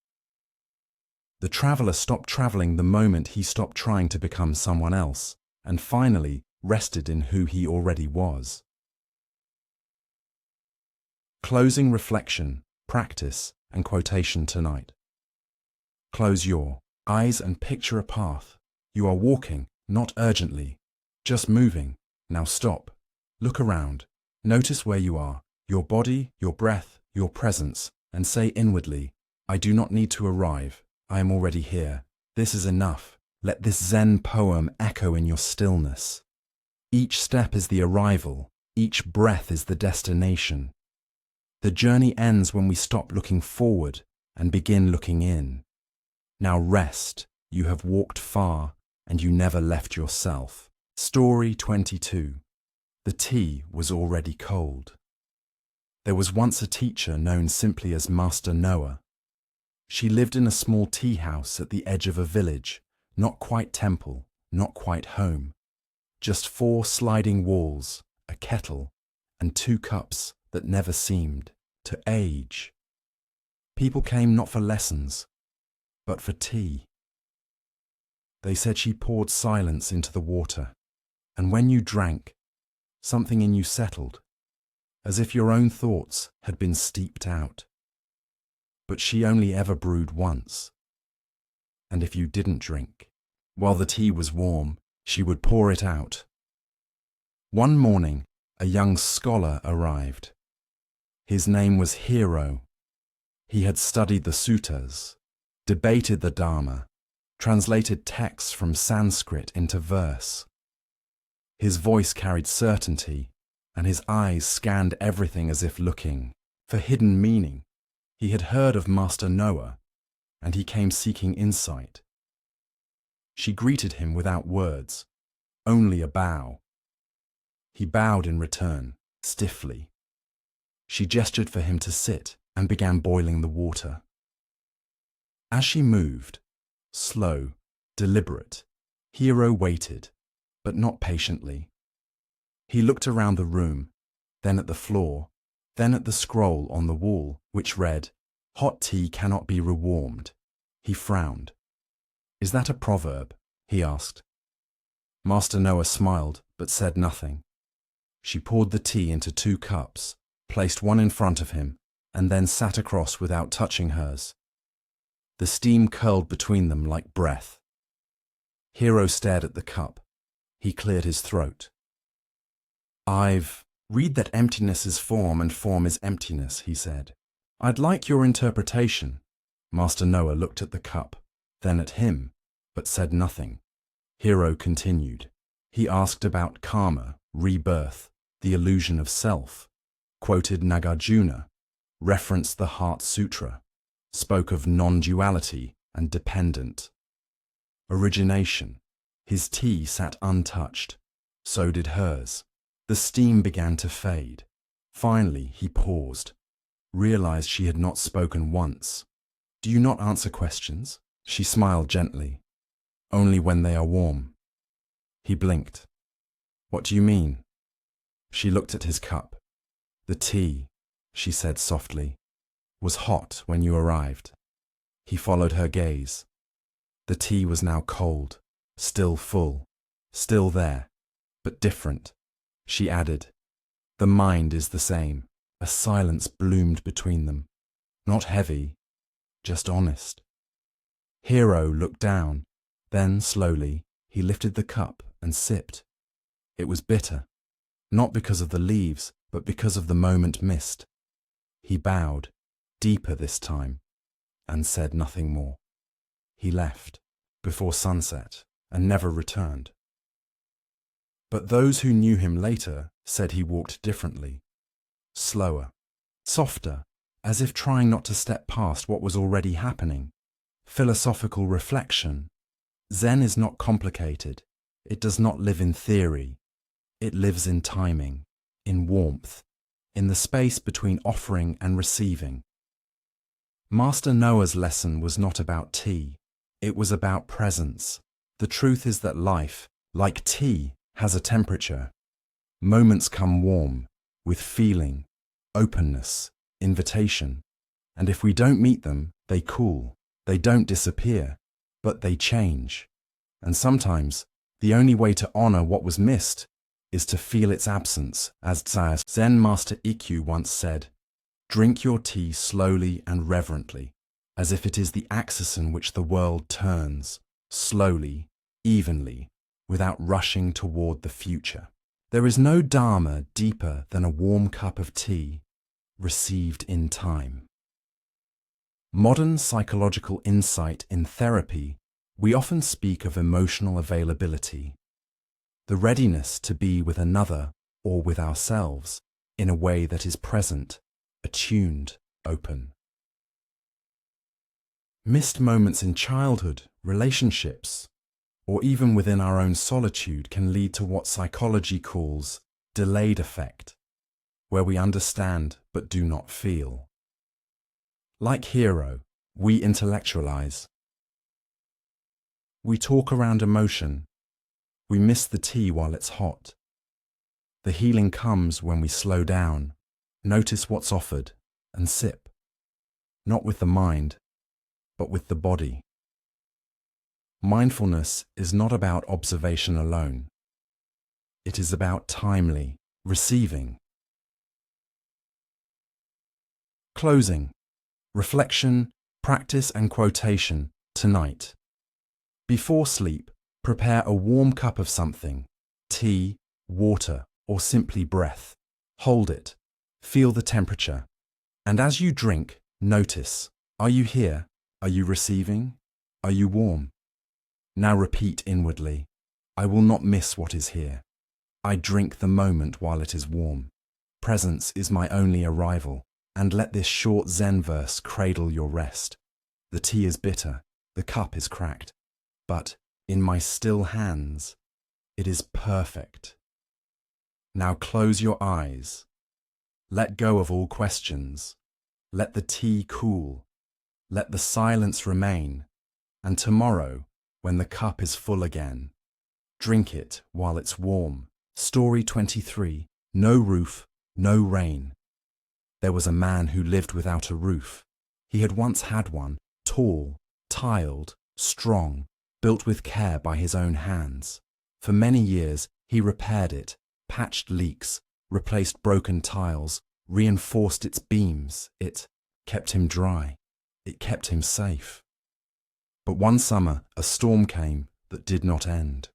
The traveller stopped travelling the moment he stopped trying to become someone else, and finally rested in who he already was. Closing reflection, practice, and quotation tonight. Close your eyes and picture a path. You are walking, not urgently, just moving. Now stop. Look around. Notice where you are, your body, your breath, your presence, and say inwardly, "I do not need to arrive. I am already here. This is enough." Let this Zen poem echo in your stillness. Each step is the arrival, each breath is the destination. The journey ends when we stop looking forward and begin looking in. Now rest, you have walked far and you never left yourself. Story 22. The tea was already cold. There was once a teacher known simply as Master Noah. She lived in a small tea house at the edge of a village, not quite temple, not quite home. Just 4 sliding walls, a kettle, and 2 cups that never seemed to age. People came not for lessons, but for tea. They said she poured silence into the water, and when you drank, something in you settled, as if your own thoughts had been steeped out. But she only ever brewed once. And if you didn't drink, while the tea was warm, she would pour it out. One morning, a young scholar arrived. His name was Hero. He had studied the suttas, debated the Dharma, translated texts from Sanskrit into verse. His voice carried certainty, and his eyes scanned everything as if looking for hidden meaning. He had heard of Master Noah, and he came seeking insight. She greeted him without words, only a bow. He bowed in return, stiffly. She gestured for him to sit and began boiling the water. As she moved, slow, deliberate, Hero waited, but not patiently. He looked around the room, then at the floor, then at the scroll on the wall, which read, "Hot tea cannot be rewarmed." He frowned. "Is that a proverb?" he asked. Master Noah smiled, but said nothing. She poured the tea into 2 cups, placed one in front of him, and then sat across without touching hers. The steam curled between them like breath. Hero stared at the cup. He cleared his throat. Read that emptiness is form and form is emptiness, he said. I'd like your interpretation. Master Noah looked at the cup, then at him, but said nothing. Hero continued. He asked about karma, rebirth, the illusion of self, quoted Nagarjuna, referenced the Heart Sutra, spoke of non-duality and dependent. Origination. His tea sat untouched. So did hers. The steam began to fade. Finally, he paused, realized she had not spoken once. Do you not answer questions? She smiled gently. Only when they are warm. He blinked. What do you mean? She looked at his cup. The tea, she said softly, was hot when you arrived. He followed her gaze. The tea was now cold, still full, still there, but different. She added, the mind is the same. A silence bloomed between them. Not heavy, just honest. Hero looked down. Then, slowly, he lifted the cup and sipped. It was bitter, not because of the leaves, but because of the moment missed. He bowed, deeper this time, and said nothing more. He left, before sunset, and never returned. But those who knew him later said he walked differently, slower, softer, as if trying not to step past what was already happening. Philosophical reflection. Zen is not complicated. It does not live in theory. It lives in timing, in warmth, in the space between offering and receiving. Master Noah's lesson was not about tea. It was about presence. The truth is that life, like tea, has a temperature. Moments come warm, with feeling, openness, invitation. And if we don't meet them, they cool. They don't disappear, but they change. And sometimes, the only way to honor what was missed is to feel its absence, as Zen Master Ikkyu once said, drink your tea slowly and reverently, as if it is the axis in which the world turns, slowly, evenly, without rushing toward the future. There is no Dharma deeper than a warm cup of tea, received in time. Modern psychological insight in therapy We often speak of emotional availability, the readiness to be with another or with ourselves in a way that is present, attuned, open. Missed moments in childhood, relationships, or even within our own solitude can lead to what psychology calls delayed affect, where we understand but do not feel. Like Hero, we intellectualize. We talk around emotion. We miss the tea while it's hot. The healing comes when we slow down, notice what's offered, and sip. Not with the mind, but with the body. Mindfulness is not about observation alone. It is about timely receiving. Closing. Reflection, practice and quotation tonight. Before sleep, prepare a warm cup of something, tea, water, or simply breath. Hold it, feel the temperature, and as you drink, notice, are you here? Are you receiving? Are you warm? Now repeat inwardly, I will not miss what is here. I drink the moment while it is warm. Presence is my only arrival, and let this short Zen verse cradle your rest. The tea is bitter, the cup is cracked, but in my still hands, it is perfect. Now close your eyes. Let go of all questions. Let the tea cool. Let the silence remain. And tomorrow, when the cup is full again, drink it while it's warm. Story 23. No roof, no rain. There was a man who lived without a roof. He had once had one, tall, tiled, strong, built with care by his own hands. For many years, he repaired it, patched leaks, replaced broken tiles, reinforced its beams. It kept him dry. It kept him safe. But one summer, a storm came that did not end.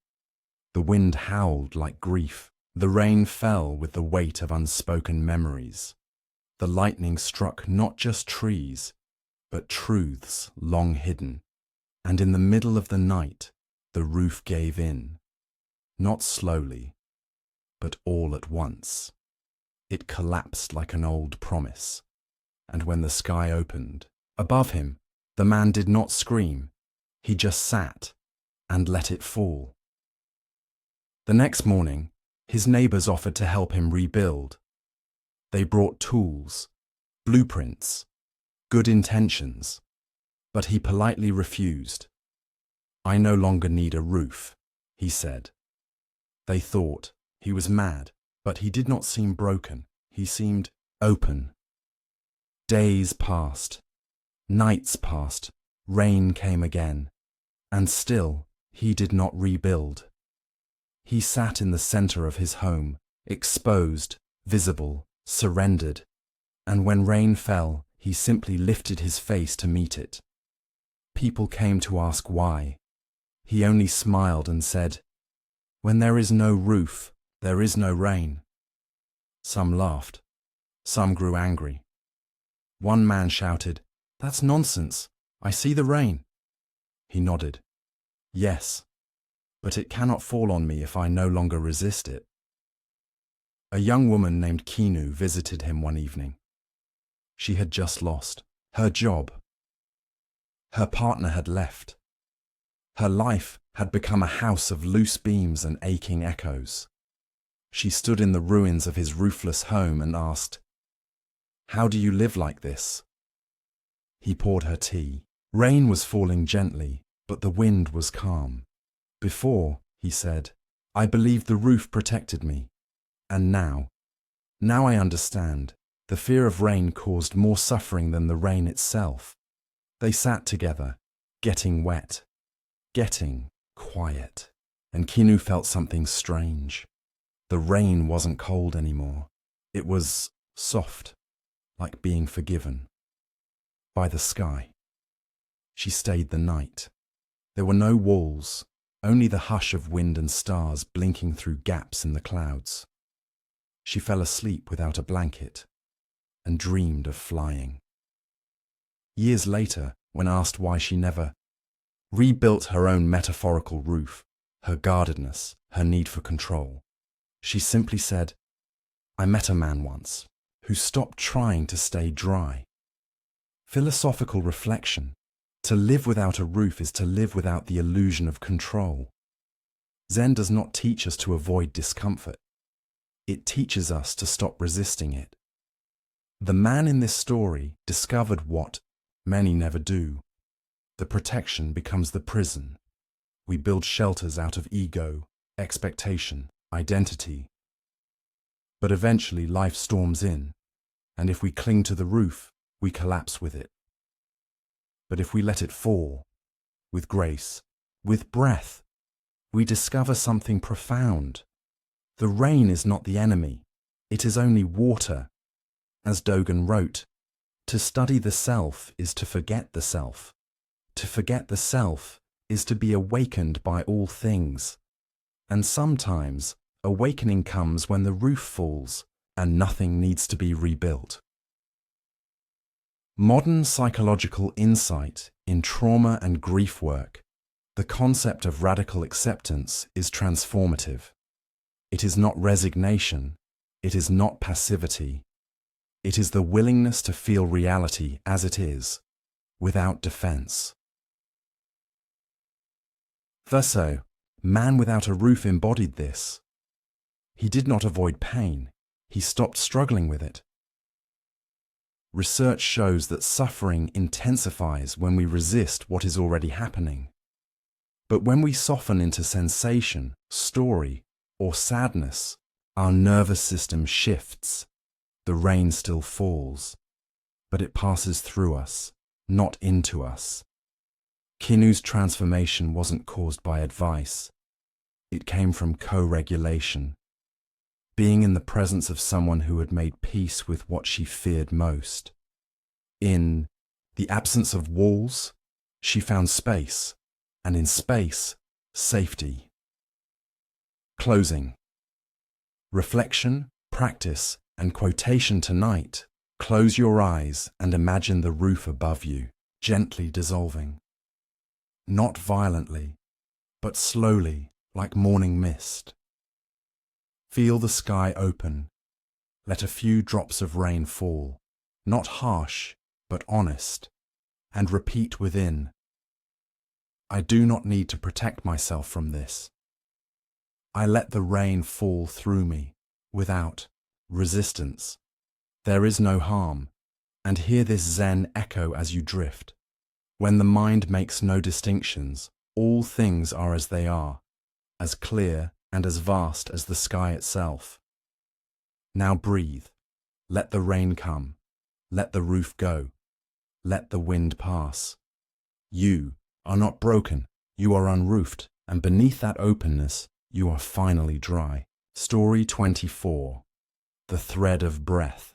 The wind howled like grief. The rain fell with the weight of unspoken memories. The lightning struck not just trees, but truths long hidden. And in the middle of the night, the roof gave in. Not slowly, but all at once. It collapsed like an old promise. And when the sky opened, above him, the man did not scream. He just sat and let it fall. The next morning, his neighbors offered to help him rebuild. They brought tools, blueprints, good intentions, but he politely refused. I no longer need a roof, he said. They thought he was mad, but he did not seem broken. He seemed open. Days passed, nights passed, rain came again, and still he did not rebuild. He sat in the center of his home, exposed, visible, surrendered, and when rain fell, he simply lifted his face to meet it. People came to ask why. He only smiled and said, "When there is no roof, there is no rain." Some laughed. Some grew angry. One man shouted, "That's nonsense. I see the rain." He nodded. "Yes, but it cannot fall on me if I no longer resist it." A young woman named Kinu visited him one evening. She had just lost her job. Her partner had left. Her life had become a house of loose beams and aching echoes. She stood in the ruins of his roofless home and asked, "How do you live like this?" He poured her tea. Rain was falling gently, but the wind was calm. Before, he said, I believed the roof protected me. And now I understand. The fear of rain caused more suffering than the rain itself. They sat together, getting wet, getting quiet, and Kinu felt something strange. The rain wasn't cold anymore. It was soft, like being forgiven. By the sky. She stayed the night. There were no walls, only the hush of wind and stars blinking through gaps in the clouds. She fell asleep without a blanket and dreamed of flying. Years later, when asked why she never rebuilt her own metaphorical roof, her guardedness, her need for control. She simply said, "I met a man once who stopped trying to stay dry." Philosophical reflection. To live without a roof is to live without the illusion of control. Zen does not teach us to avoid discomfort. It teaches us to stop resisting it. The man in this story discovered what many never do. The protection becomes the prison. We build shelters out of ego, expectation, identity. But eventually life storms in, and if we cling to the roof, we collapse with it. But if we let it fall, with grace, with breath, we discover something profound. The rain is not the enemy, it is only water. As Dogen wrote, to study the self is to forget the self. To forget the self is to be awakened by all things. And sometimes awakening comes when the roof falls and nothing needs to be rebuilt. Modern psychological insight in trauma and grief work, the concept of radical acceptance is transformative. It is not resignation, it is not passivity. It is the willingness to feel reality as it is, without defense. Thus, man without a roof embodied this. He did not avoid pain, he stopped struggling with it. Research shows that suffering intensifies when we resist what is already happening. But when we soften into sensation, story, or sadness, our nervous system shifts. The rain still falls, but it passes through us, not into us. Kinu's transformation wasn't caused by advice. It came from co-regulation, being in the presence of someone who had made peace with what she feared most. In the absence of walls, she found space, and in space, safety. Closing. Reflection, practice, and quotation tonight. Close your eyes and imagine the roof above you, gently dissolving. Not violently, but slowly, like morning mist. Feel the sky open. Let a few drops of rain fall, not harsh, but honest, and repeat within, I do not need to protect myself from this. I let the rain fall through me, without resistance. There is no harm, and hear this Zen echo as you drift. When the mind makes no distinctions, all things are as they are, as clear and as vast as the sky itself. Now breathe. Let the rain come. Let the roof go. Let the wind pass. You are not broken. You are unroofed, and beneath that openness, you are finally dry. Story 24. The thread of breath.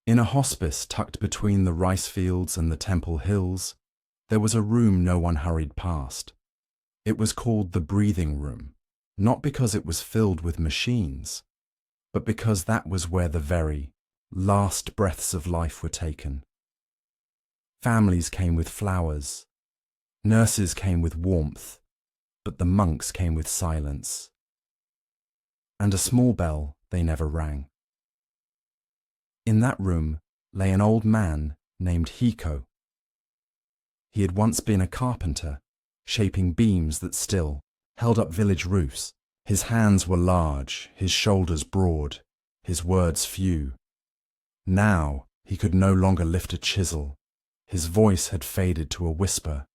In a hospice tucked between the rice fields and the temple hills, there was a room no one hurried past. It was called the breathing room, not because it was filled with machines, but because that was where the very last breaths of life were taken. Families came with flowers, nurses came with warmth, but the monks came with silence. And a small bell they never rang. In that room lay an old man named Hiko. He had once been a carpenter, shaping beams that still held up village roofs. His hands were large, his shoulders broad, his words few. Now he could no longer lift a chisel. His voice had faded to a whisper,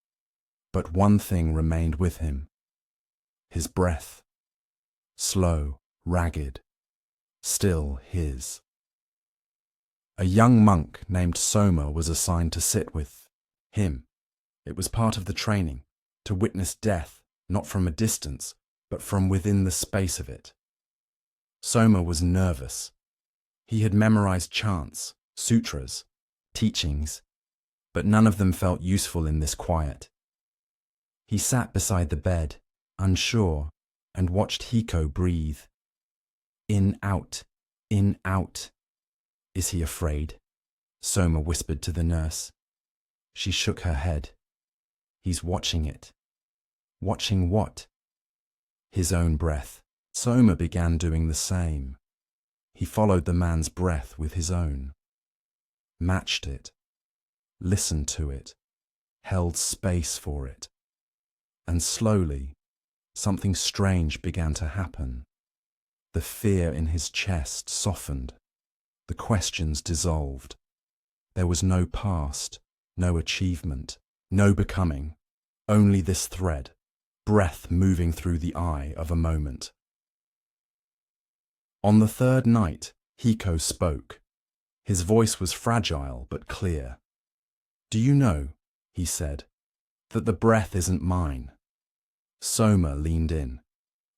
but one thing remained with him. His breath, slow, ragged, still his. A young monk named Soma was assigned to sit with him. It was part of the training, to witness death, not from a distance, but from within the space of it. Soma was nervous. He had memorized chants, sutras, teachings, but none of them felt useful in this quiet. He sat beside the bed, unsure, and watched Hiko breathe. In, out, in, out. Is he afraid? Soma whispered to the nurse. She shook her head. He's watching it. Watching what? His own breath. Soma began doing the same. He followed the man's breath with his own, matched it, listened to it, held space for it. And slowly, something strange began to happen. The fear in his chest softened. The questions dissolved. There was no past, no achievement, no becoming, only this thread, breath moving through the eye of a moment. On the third night, Hiko spoke. His voice was fragile but clear. "Do you know," he said, "that the breath isn't mine?" Soma leaned in.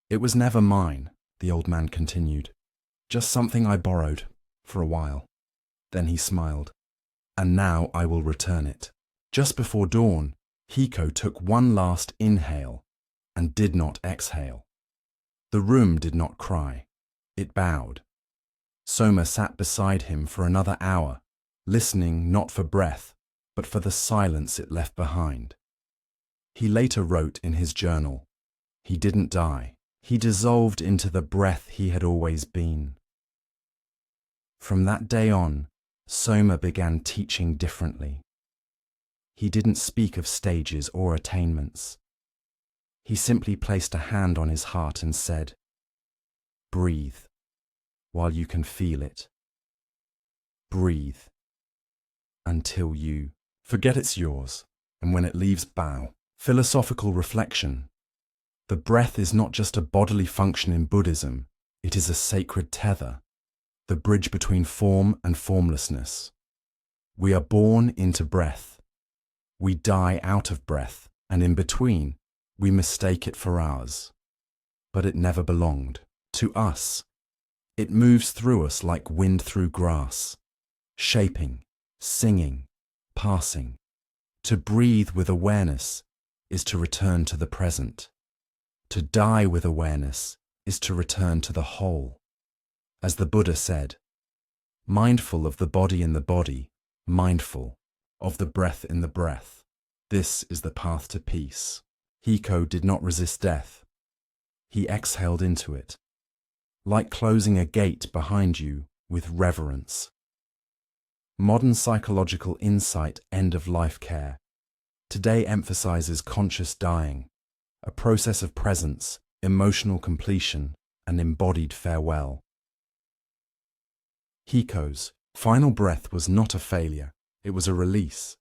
"It was never mine," the old man continued. "Just something I borrowed, for a while." Then he smiled. "And now I will return it." Just before dawn, Hiko took one last inhale and did not exhale. The room did not cry. It bowed. Soma sat beside him for another hour, listening not for breath, but for the silence it left behind. He later wrote in his journal, "He didn't die. He dissolved into the breath he had always been." From that day on, Soma began teaching differently. He didn't speak of stages or attainments. He simply placed a hand on his heart and said, "Breathe, while you can feel it. Breathe, until you forget it's yours, and when it leaves, bow." Philosophical reflection. The breath is not just a bodily function in Buddhism, it is a sacred tether, the bridge between form and formlessness. We are born into breath. We die out of breath, and in between, we mistake it for ours. But it never belonged to us. It moves through us like wind through grass, shaping, singing, passing. To breathe with awareness is to return to the present. To die with awareness is to return to the whole. As the Buddha said, "Mindful of the body in the body, mindful of the breath in the breath. This is the path to peace." Hiko did not resist death. He exhaled into it, like closing a gate behind you with reverence. Modern psychological insight end-of-life care today emphasizes conscious dying, a process of presence, emotional completion, and embodied farewell. Hiko's final breath was not a failure, it was a release.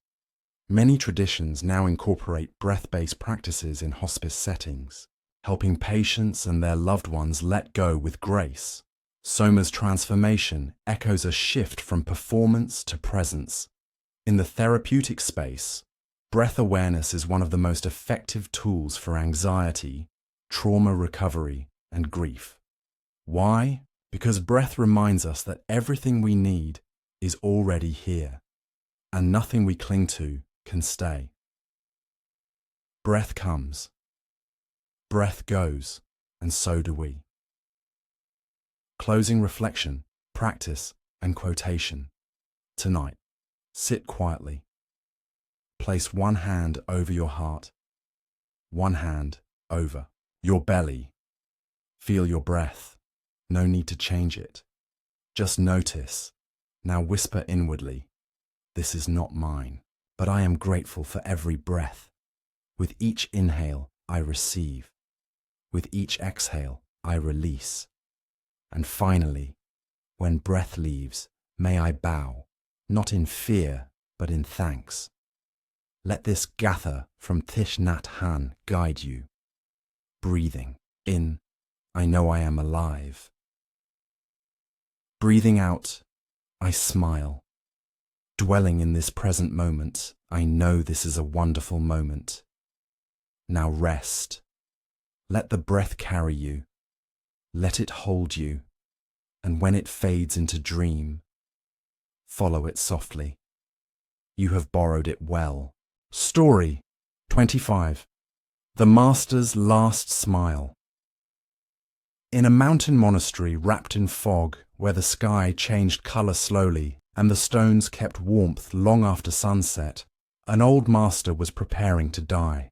Many traditions now incorporate breath-based practices in hospice settings, helping patients and their loved ones let go with grace. Soma's transformation echoes a shift from performance to presence. In the therapeutic space, breath awareness is one of the most effective tools for anxiety, trauma recovery, and grief. Why? Because breath reminds us that everything we need is already here, and nothing we cling to can stay. Breath comes, breath goes, and so do we. Closing reflection, practice, and quotation. Tonight, sit quietly. Place one hand over your heart, one hand over your belly. Feel your breath. No need to change it. Just notice. Now whisper inwardly, "This is not mine, but I am grateful for every breath. With each inhale, I receive. With each exhale, I release. And finally, when breath leaves, may I bow, not in fear, but in thanks. Let this gatha from Thich Nhat Hanh guide you. Breathing in, I know I am alive. Breathing out, I smile. Dwelling in this present moment, I know this is a wonderful moment. Now rest. Let the breath carry you. Let it hold you. And when it fades into dream, follow it softly. You have borrowed it well. Story 25. The Master's Last Smile. In a mountain monastery wrapped in fog, where the sky changed colour slowly and the stones kept warmth long after sunset, An old master was preparing to die.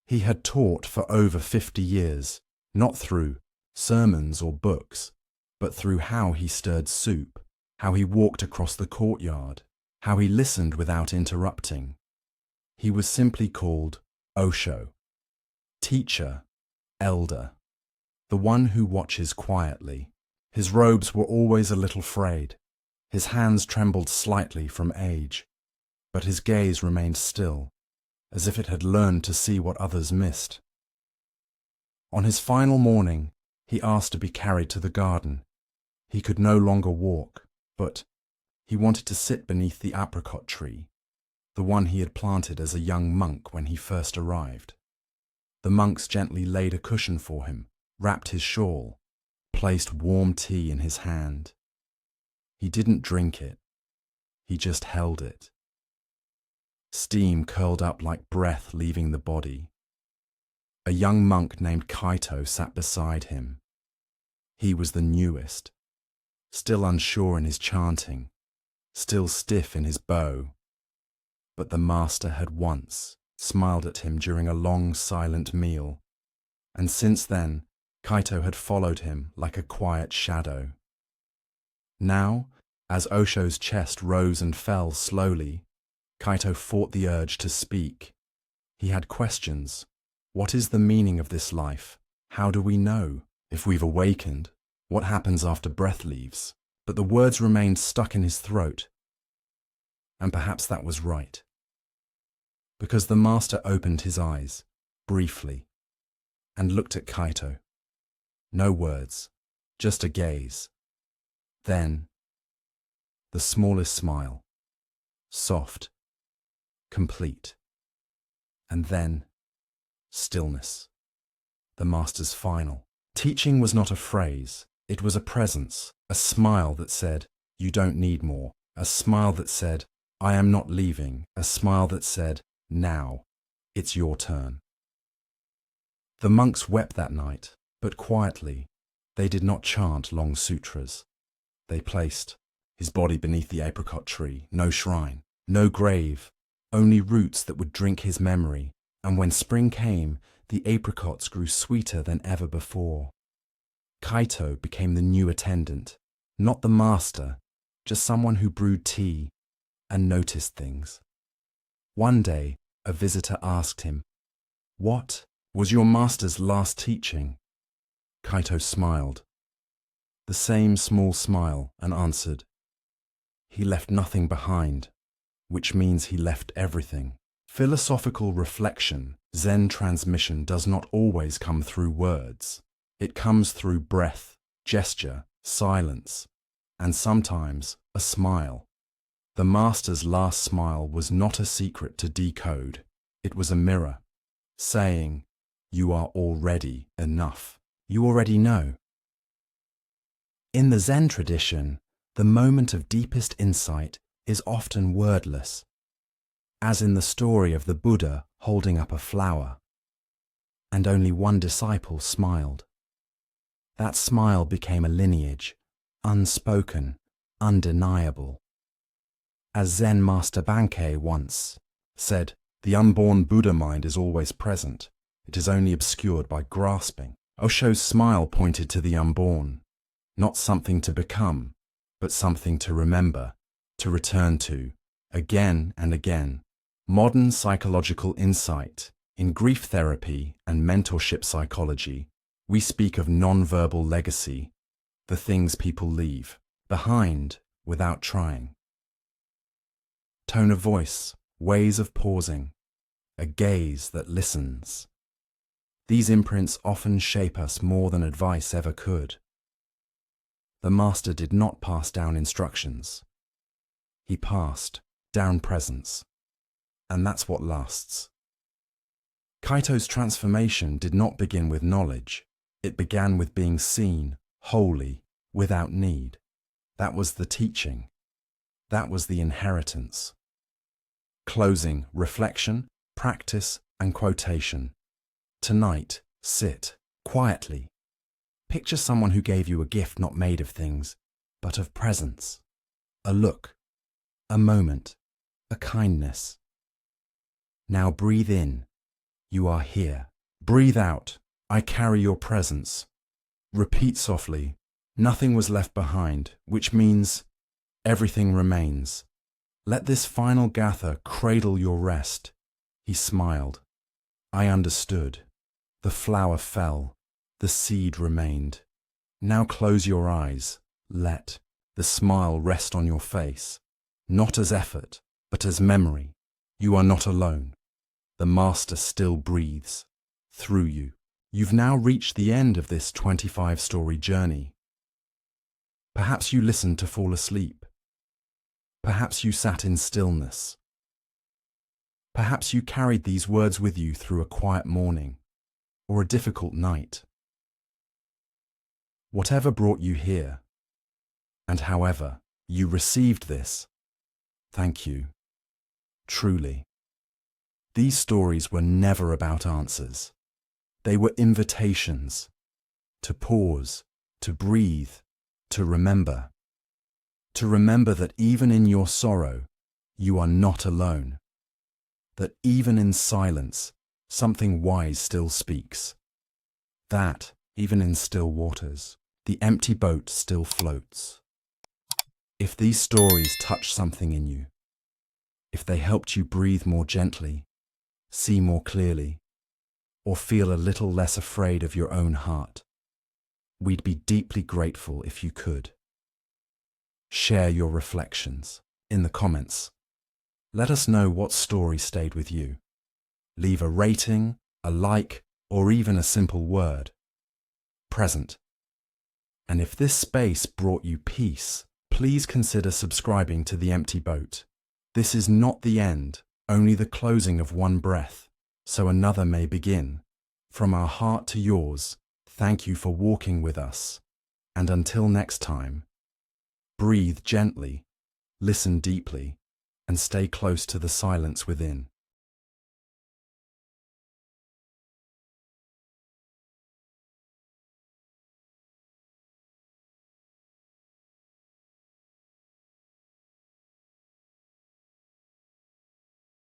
He had taught for over 50 years, not through sermons or books, but through how he stirred soup, how he walked across the courtyard, how he listened without interrupting. He was simply called Osho, teacher, elder, the one who watches quietly. His robes were always a little frayed. His hands trembled slightly from age, but his gaze remained still, as if it had learned to see what others missed. On his final morning, he asked to be carried to the garden. He could no longer walk, but he wanted to sit beneath the apricot tree, the one he had planted as a young monk when he first arrived. The monks gently laid a cushion for him, wrapped his shawl, placed warm tea in his hand. He didn't drink it. He just held it. Steam curled up like breath leaving the body. A young monk named Kaito sat beside him. He was the newest, still unsure in his chanting, still stiff in his bow. But the master had once smiled at him during a long, silent meal, and since then, Kaito had followed him like a quiet shadow. Now, as Osho's chest rose and fell slowly, Kaito fought the urge to speak. He had questions. What is the meaning of this life? How do we know? If we've awakened, what happens after breath leaves? But the words remained stuck in his throat. And perhaps that was right. Because the master opened his eyes, briefly, and looked at Kaito. No words, just a gaze. Then, the smallest smile, soft, complete. And then, stillness. The master's final. Teaching was not a phrase, it was a presence, a smile that said, "You don't need more," a smile that said, "I am not leaving," a smile that said, "Now, it's your turn." The monks wept that night, but quietly. They did not chant long sutras. They placed his body beneath the apricot tree, no shrine, no grave, only roots that would drink his memory, and when spring came, the apricots grew sweeter than ever before. Kaito became the new attendant, not the master, just someone who brewed tea and noticed things. One day, a visitor asked him, "What was your master's last teaching?" Kaito smiled, the same small smile, and answered, "He left nothing behind, which means he left everything." Philosophical reflection, Zen transmission does not always come through words. It comes through breath, gesture, silence, and sometimes a smile. The master's last smile was not a secret to decode. It was a mirror, saying, "You are already enough. You already know." In the Zen tradition, the moment of deepest insight is often wordless, as in the story of the Buddha holding up a flower, and only one disciple smiled. That smile became a lineage, unspoken, undeniable. As Zen Master Bankei once said, "The unborn Buddha mind is always present. It is only obscured by grasping." Osho's smile pointed to the unborn, not something to become, but something to remember, to return to, again and again. Modern psychological insight, in grief therapy and mentorship psychology, we speak of non-verbal legacy, the things people leave behind without trying. Tone of voice, ways of pausing, a gaze that listens. These imprints often shape us more than advice ever could. The master did not pass down instructions. He passed down presence, and that's what lasts. Kaito's transformation did not begin with knowledge. It began with being seen, wholly, without need. That was the teaching. That was the inheritance. Closing, reflection, practice, and quotation. Tonight, sit quietly. Picture someone who gave you a gift not made of things, but of presence. A look, a moment, a kindness. Now breathe in. You are here. Breathe out. I carry your presence. Repeat softly. Nothing was left behind, which means everything remains. Let this final gather cradle your rest. He smiled. I understood. The flower fell. The seed remained. Now close your eyes. Let the smile rest on your face. Not as effort, but as memory. You are not alone. The Master still breathes through you. You've now reached the end of this 25-story journey. Perhaps you listened to fall asleep. Perhaps you sat in stillness. Perhaps you carried these words with you through a quiet morning or a difficult night. Whatever brought you here, and however you received this, thank you. Truly. These stories were never about answers. They were invitations to pause, to breathe, to remember. To remember that even in your sorrow, you are not alone. That even in silence, something wise still speaks. That, even in still waters, the empty boat still floats. If these stories touch something in you, if they helped you breathe more gently, see more clearly, or feel a little less afraid of your own heart, we'd be deeply grateful if you could. Share your reflections in the comments. Let us know what story stayed with you. Leave a rating, a like, or even a simple word. Present. And if this space brought you peace, please consider subscribing to The Empty Boat. This is not the end, only the closing of one breath, so another may begin. From our heart to yours, thank you for walking with us. And until next time, breathe gently, listen deeply, and stay close to the silence within.